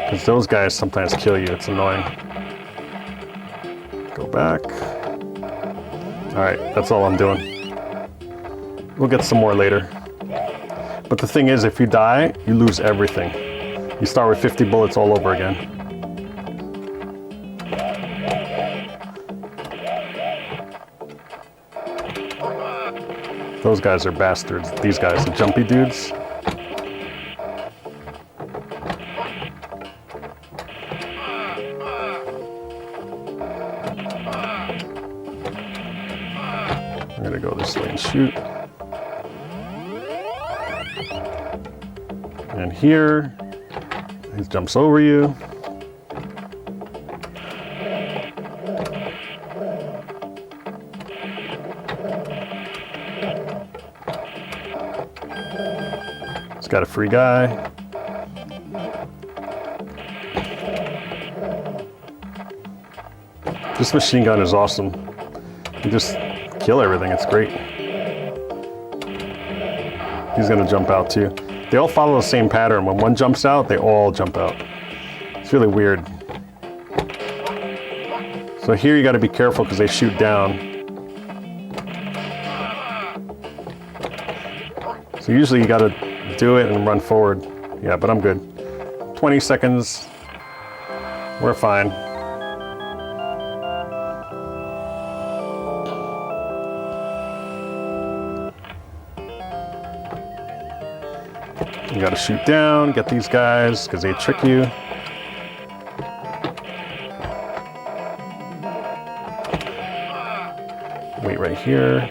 Because those guys sometimes kill you, it's annoying. Go back. All right, that's all I'm doing. We'll get some more later. But the thing is, if you die, you lose everything. You start with 50 bullets all over again. Those guys are bastards. These guys, the jumpy dudes. I'm gonna go this way and shoot. And here, he jumps over you. He's got a free guy. This machine gun is awesome. You just kill everything, it's great. He's gonna jump out too. They all follow the same pattern. When one jumps out, they all jump out. It's really weird. So here you gotta be careful because they shoot down. So usually you gotta do it and run forward. Yeah, but I'm good. 20 seconds, we're fine. You gotta shoot down, get these guys, because they trick you. Wait right here.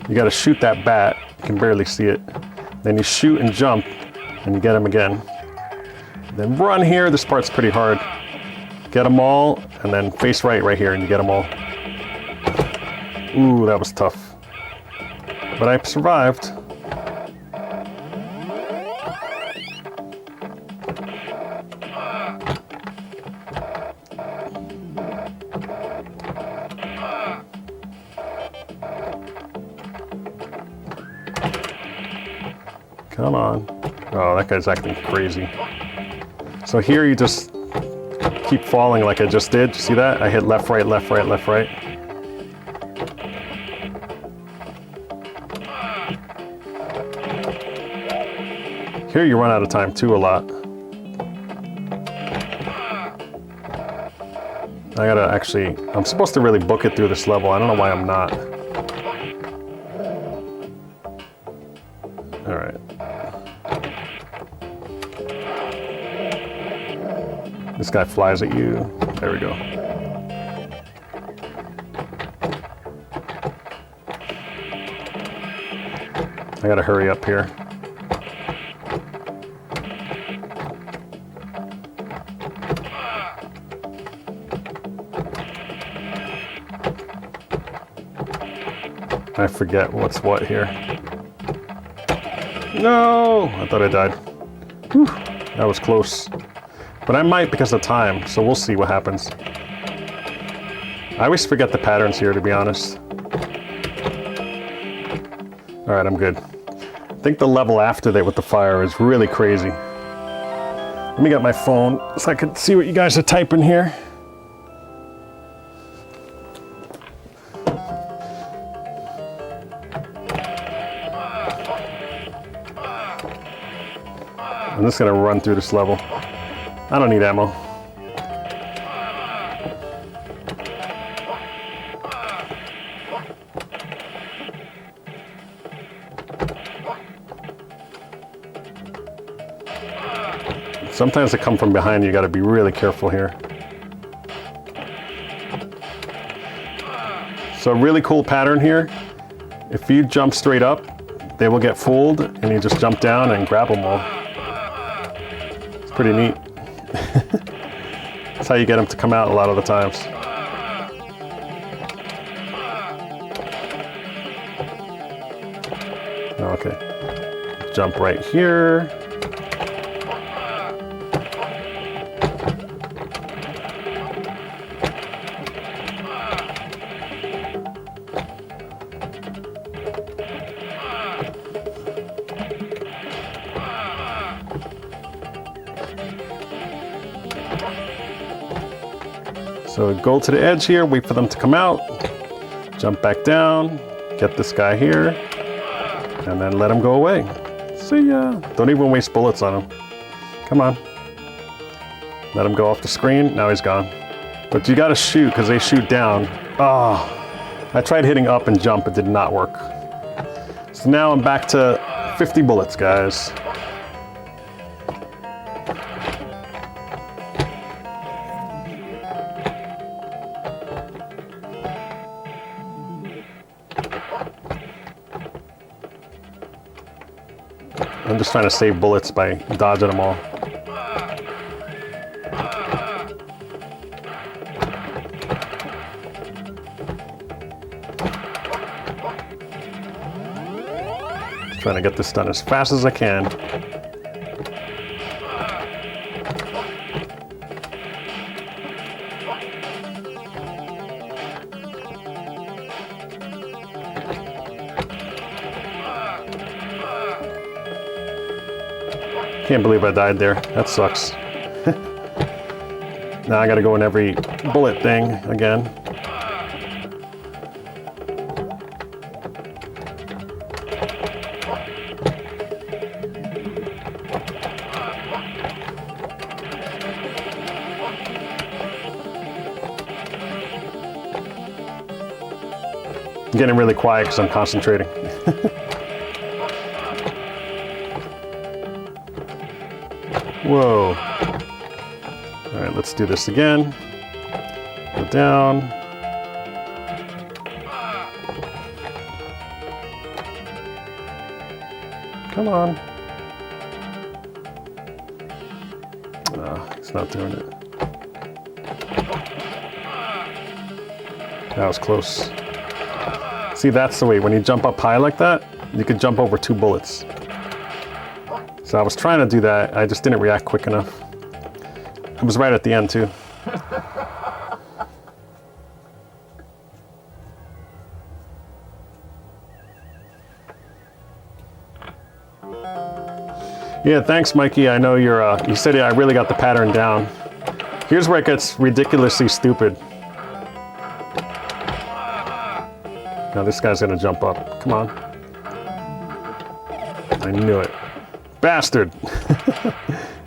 You got to shoot that bat. You can barely see it. Then you shoot and jump, and you get them again. Then run here. This part's pretty hard. Get them all, and then face right here, and you get them all. Ooh, that was tough. But I survived. Come on. Oh, that guy's acting crazy. So here you just keep falling like I just did. See that? I hit left, right, left, right, left, right. Here you run out of time too a lot. I gotta actually, I'm supposed to really book it through this level. I don't know why I'm not. All right. This guy flies at you. There we go. I gotta hurry up here. I forget what's what here. No! I thought I died. Whew, that was close. But I might because of time, so we'll see what happens. I always forget the patterns here, to be honest. Alright, I'm good. I think the level after that with the fire is really crazy. Let me get my phone so I can see what you guys are typing here. I'm just gonna run through this level. I don't need ammo. Sometimes they come from behind you, gotta be really careful here. So a really cool pattern here. If you jump straight up, they will get fooled and you just jump down and grab them all. It's pretty neat. That's how you get them to come out a lot of the times. Okay. Jump right here. So go to the edge here, wait for them to come out, jump back down, get this guy here, and then let him go away. See ya. Don't even waste bullets on him. Come on. Let him go off the screen. Now he's gone. But you gotta shoot, because they shoot down. Oh, I tried hitting up and jump, it did not work. So now I'm back to 50 bullets, guys. I'm just trying to save bullets by dodging them all. Just trying to get this done as fast as I can. Can't believe I died there. That sucks. Now I gotta go in every bullet thing again. I'm getting really quiet because I'm concentrating. Whoa. All right, let's do this again. Go down. Come on. It's not doing it. That was close. See, that's the way. When you jump up high like that, you can jump over 2 bullets. So I was trying to do that. I just didn't react quick enough. It was right at the end, too. Yeah, thanks, Mikey. I know you're, you said I really got the pattern down. Here's where it gets ridiculously stupid. Now this guy's gonna jump up. Come on. I knew it. Bastard.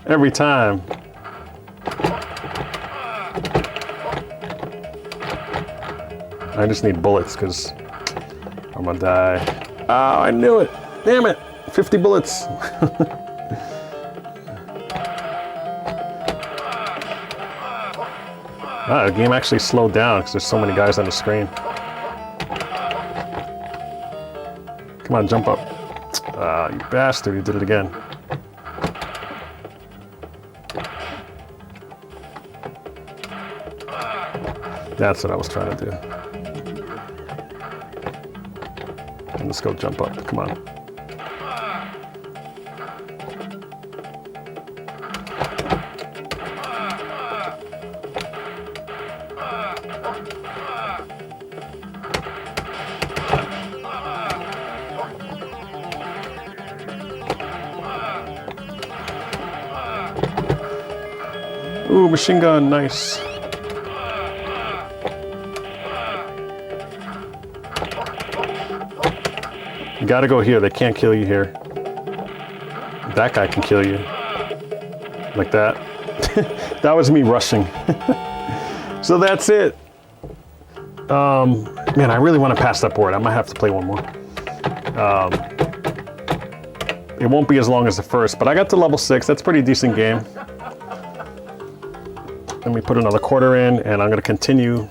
Every time. I just need bullets because I'm gonna die. Oh, I knew it. Damn it. 50 bullets. The game actually slowed down because there's so many guys on the screen. Come on, jump up. You bastard, you did it again. That's what I was trying to do. And let's go jump up, come on. Ooh, machine gun, nice. You gotta go here, they can't kill you here. That guy can kill you. Like that. That was me rushing. So that's it. Man, I really want to pass that board. I might have to play one more. It won't be as long as the first, but I got to level 6. That's a pretty decent game. Let me put another quarter in, and I'm going to continue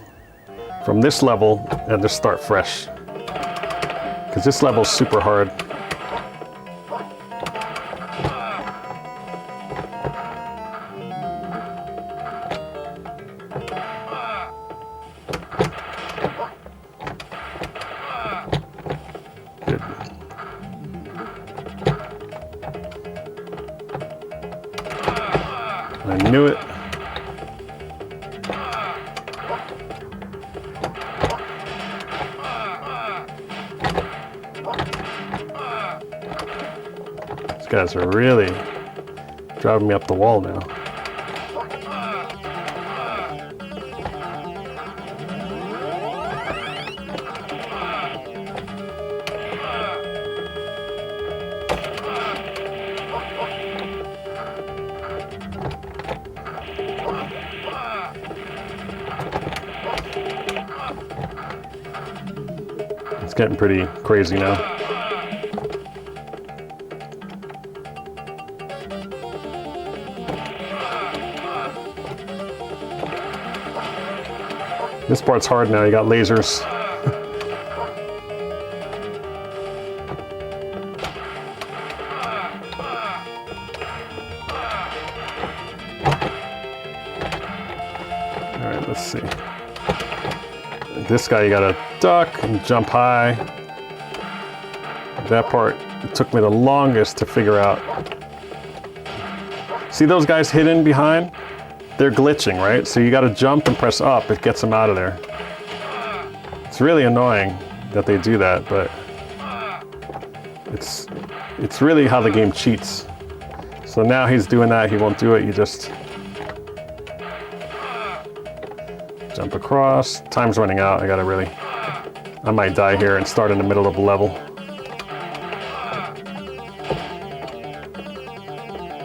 from this level and just start fresh. Because this level is super hard. Good. I knew it. These guys are really driving me up the wall now. It's getting pretty crazy now. This part's hard now, you got lasers. All right, let's see. This guy you gotta duck and jump high. That part, it took me the longest to figure out. See those guys hidden behind? They're glitching, right? So you gotta jump and press up, it gets them out of there. It's really annoying that they do that, but it's really how the game cheats. So now he's doing that, he won't do it, you just jump across. Time's running out, I might die here and start in the middle of the level.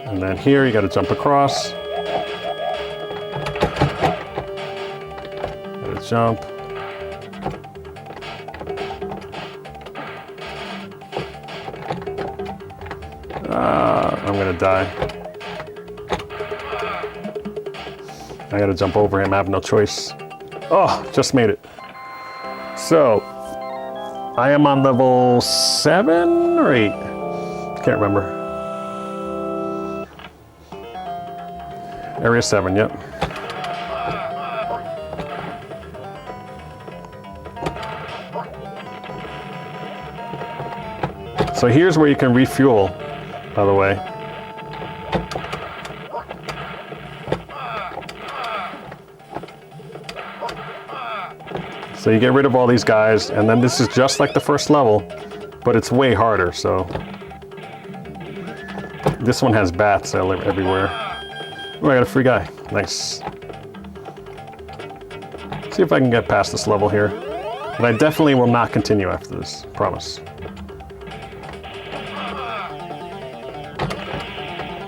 And then here you gotta jump across. Jump. I'm gonna die. I gotta jump over him, I have no choice. Oh, just made it. So, I am on level 7 or 8. Can't remember. Area 7, yep. So here's where you can refuel, by the way. So you get rid of all these guys, and then this is just like the first level, but it's way harder, so. This one has bats that live everywhere. Oh, I got a free guy. Nice. See if I can get past this level here. But I definitely will not continue after this, promise.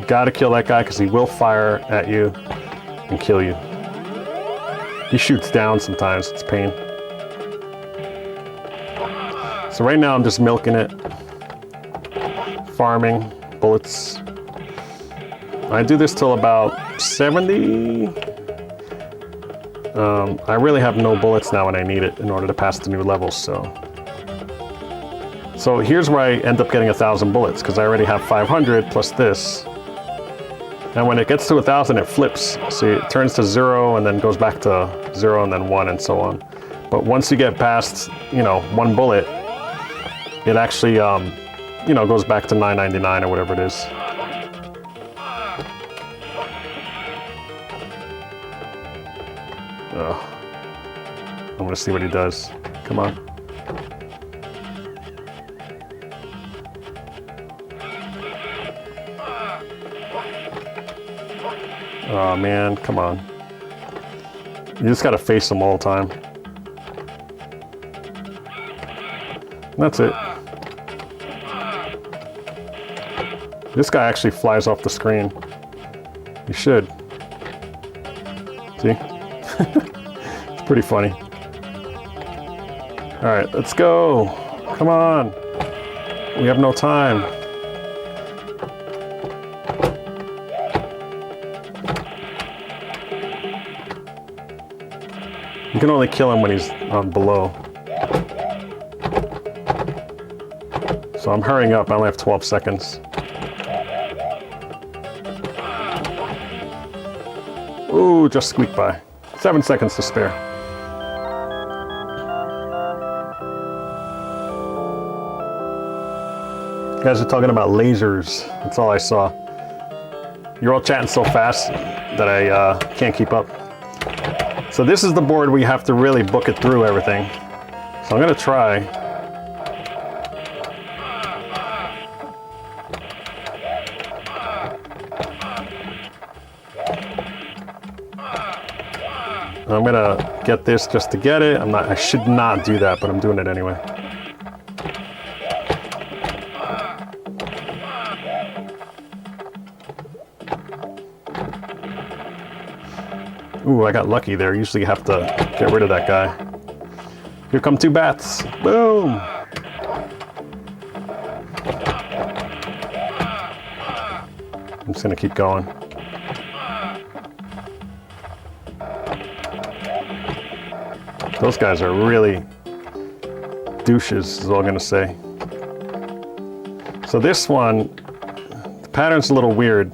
Gotta kill that guy because he will fire at you and kill you. He shoots down sometimes, it's pain. So right now I'm just milking it, farming, bullets. I do this till about 70. I really have no bullets now when I need it in order to pass the new levels, so. So here's where I end up getting 1,000 bullets because I already have 500 plus this. And when it gets to 1,000, it flips. So it turns to 0 and then goes back to 0 and then 1 and so on. But once you get past, you know, 1 bullet, it actually, you know, goes back to 999 or whatever it is. I'm gonna see what he does. Come on. Oh man, come on. You just gotta face them all the time. That's it. This guy actually flies off the screen. You should. See? It's pretty funny. All right, let's go. Come on. We have no time. You can only kill him when he's below. So I'm hurrying up. I only have 12 seconds. Ooh, just squeaked by. 7 seconds to spare. You guys are talking about lasers. That's all I saw. You're all chatting so fast that I can't keep up. So this is the board where you have to really book it through everything. So I'm gonna try. I'm gonna get this just to get it. I should not do that, but I'm doing it anyway. Ooh, I got lucky there. Usually you have to get rid of that guy. Here come 2 bats. Boom! I'm just gonna keep going. Those guys are really douches, is all I'm gonna say. So this one, the pattern's a little weird.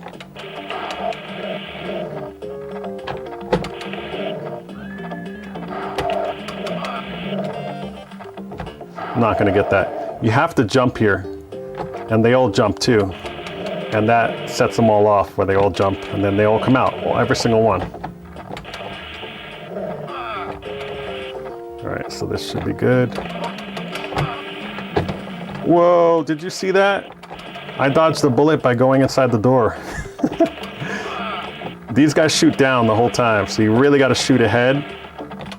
I'm not gonna get that. You have to jump here, and they all jump too. And that sets them all off where they all jump, and then they all come out, every single one. All right, so this should be good. Whoa, did you see that? I dodged the bullet by going inside the door. These guys shoot down the whole time, so you really gotta shoot ahead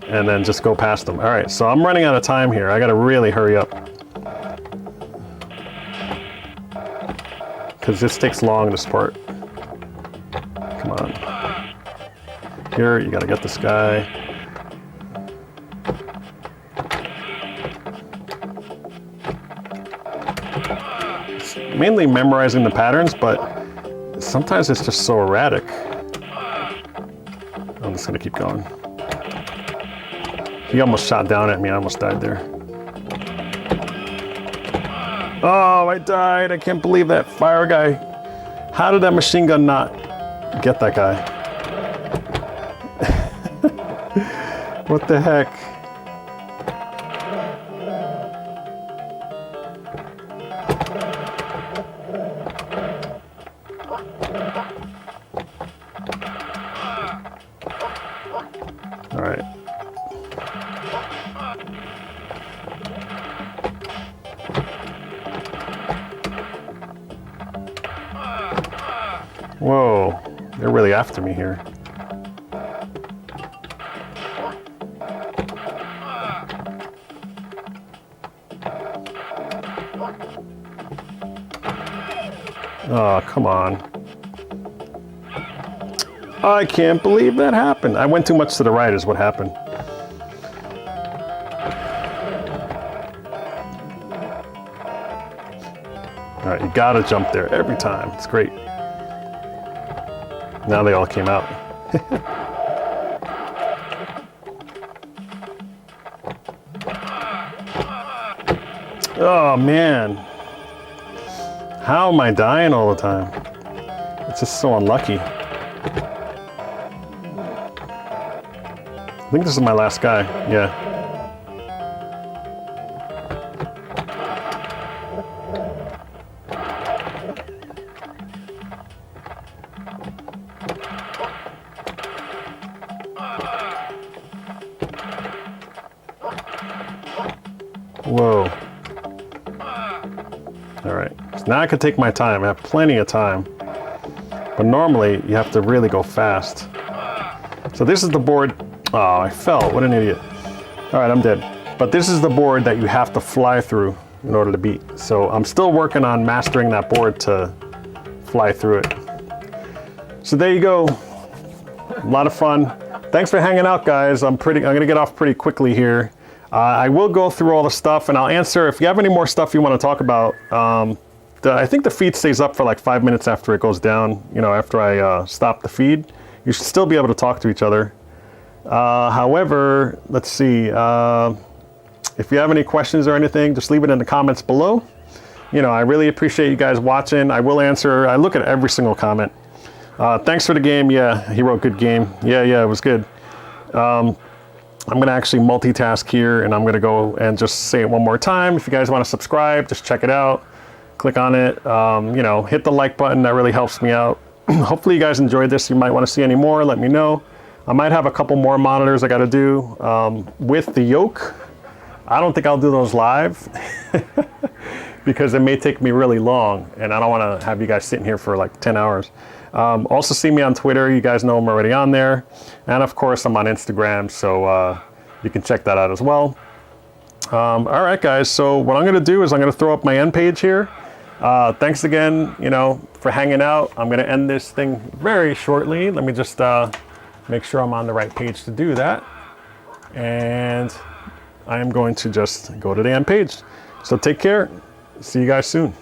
and then just go past them. All right, so I'm running out of time here. I gotta really hurry up. Because this takes long, this part. Come on. Here, you gotta get this guy. It's mainly memorizing the patterns, but sometimes it's just so erratic. I'm just gonna keep going. He almost shot down at me, I almost died there. Oh, I died. I can't believe that fire guy. How did that machine gun not get that guy? What the heck? All right. Whoa, they're really after me here. Oh, come on. I can't believe that happened. I went too much to the right is what happened. All right, you gotta jump there every time. It's great. Now they all came out. Oh man. How am I dying all the time? It's just so unlucky. I think this is my last guy, yeah. Whoa. All right, so now I can take my time. I have plenty of time. But normally you have to really go fast. So this is the board. Oh, I fell, what an idiot. All right, I'm dead. But this is the board that you have to fly through in order to beat. So I'm still working on mastering that board to fly through it. So there you go. A lot of fun. Thanks for hanging out, guys. I'm gonna get off pretty quickly here. I will go through all the stuff and I'll answer if you have any more stuff you want to talk about. I think the feed stays up for like 5 minutes after it goes down. You know, after I stop the feed, you should still be able to talk to each other. However, let's see. If you have any questions or anything, just leave it in the comments below. You know, I really appreciate you guys watching. I will answer. I look at every single comment. Thanks for the game. Yeah, he wrote good game. Yeah, it was good. I'm going to actually multitask here and I'm going to go and just say it one more time. If you guys want to subscribe, just check it out. Click on it. You know, hit the like button. That really helps me out. Hopefully you guys enjoyed this. You might want to see any more. Let me know. I might have a couple more monitors I got to do with the yoke. I don't think I'll do those live because it may take me really long and I don't want to have you guys sitting here for like 10 hours. Also see me on Twitter. You guys know I'm already on there. And of course I'm on Instagram, so you can check that out as well. All right, guys. So what I'm going to do is I'm going to throw up my end page here. Thanks again, you know, for hanging out. I'm going to end this thing very shortly. Let me just make sure I'm on the right page to do that. And I am going to just go to the end page. So take care. See you guys soon.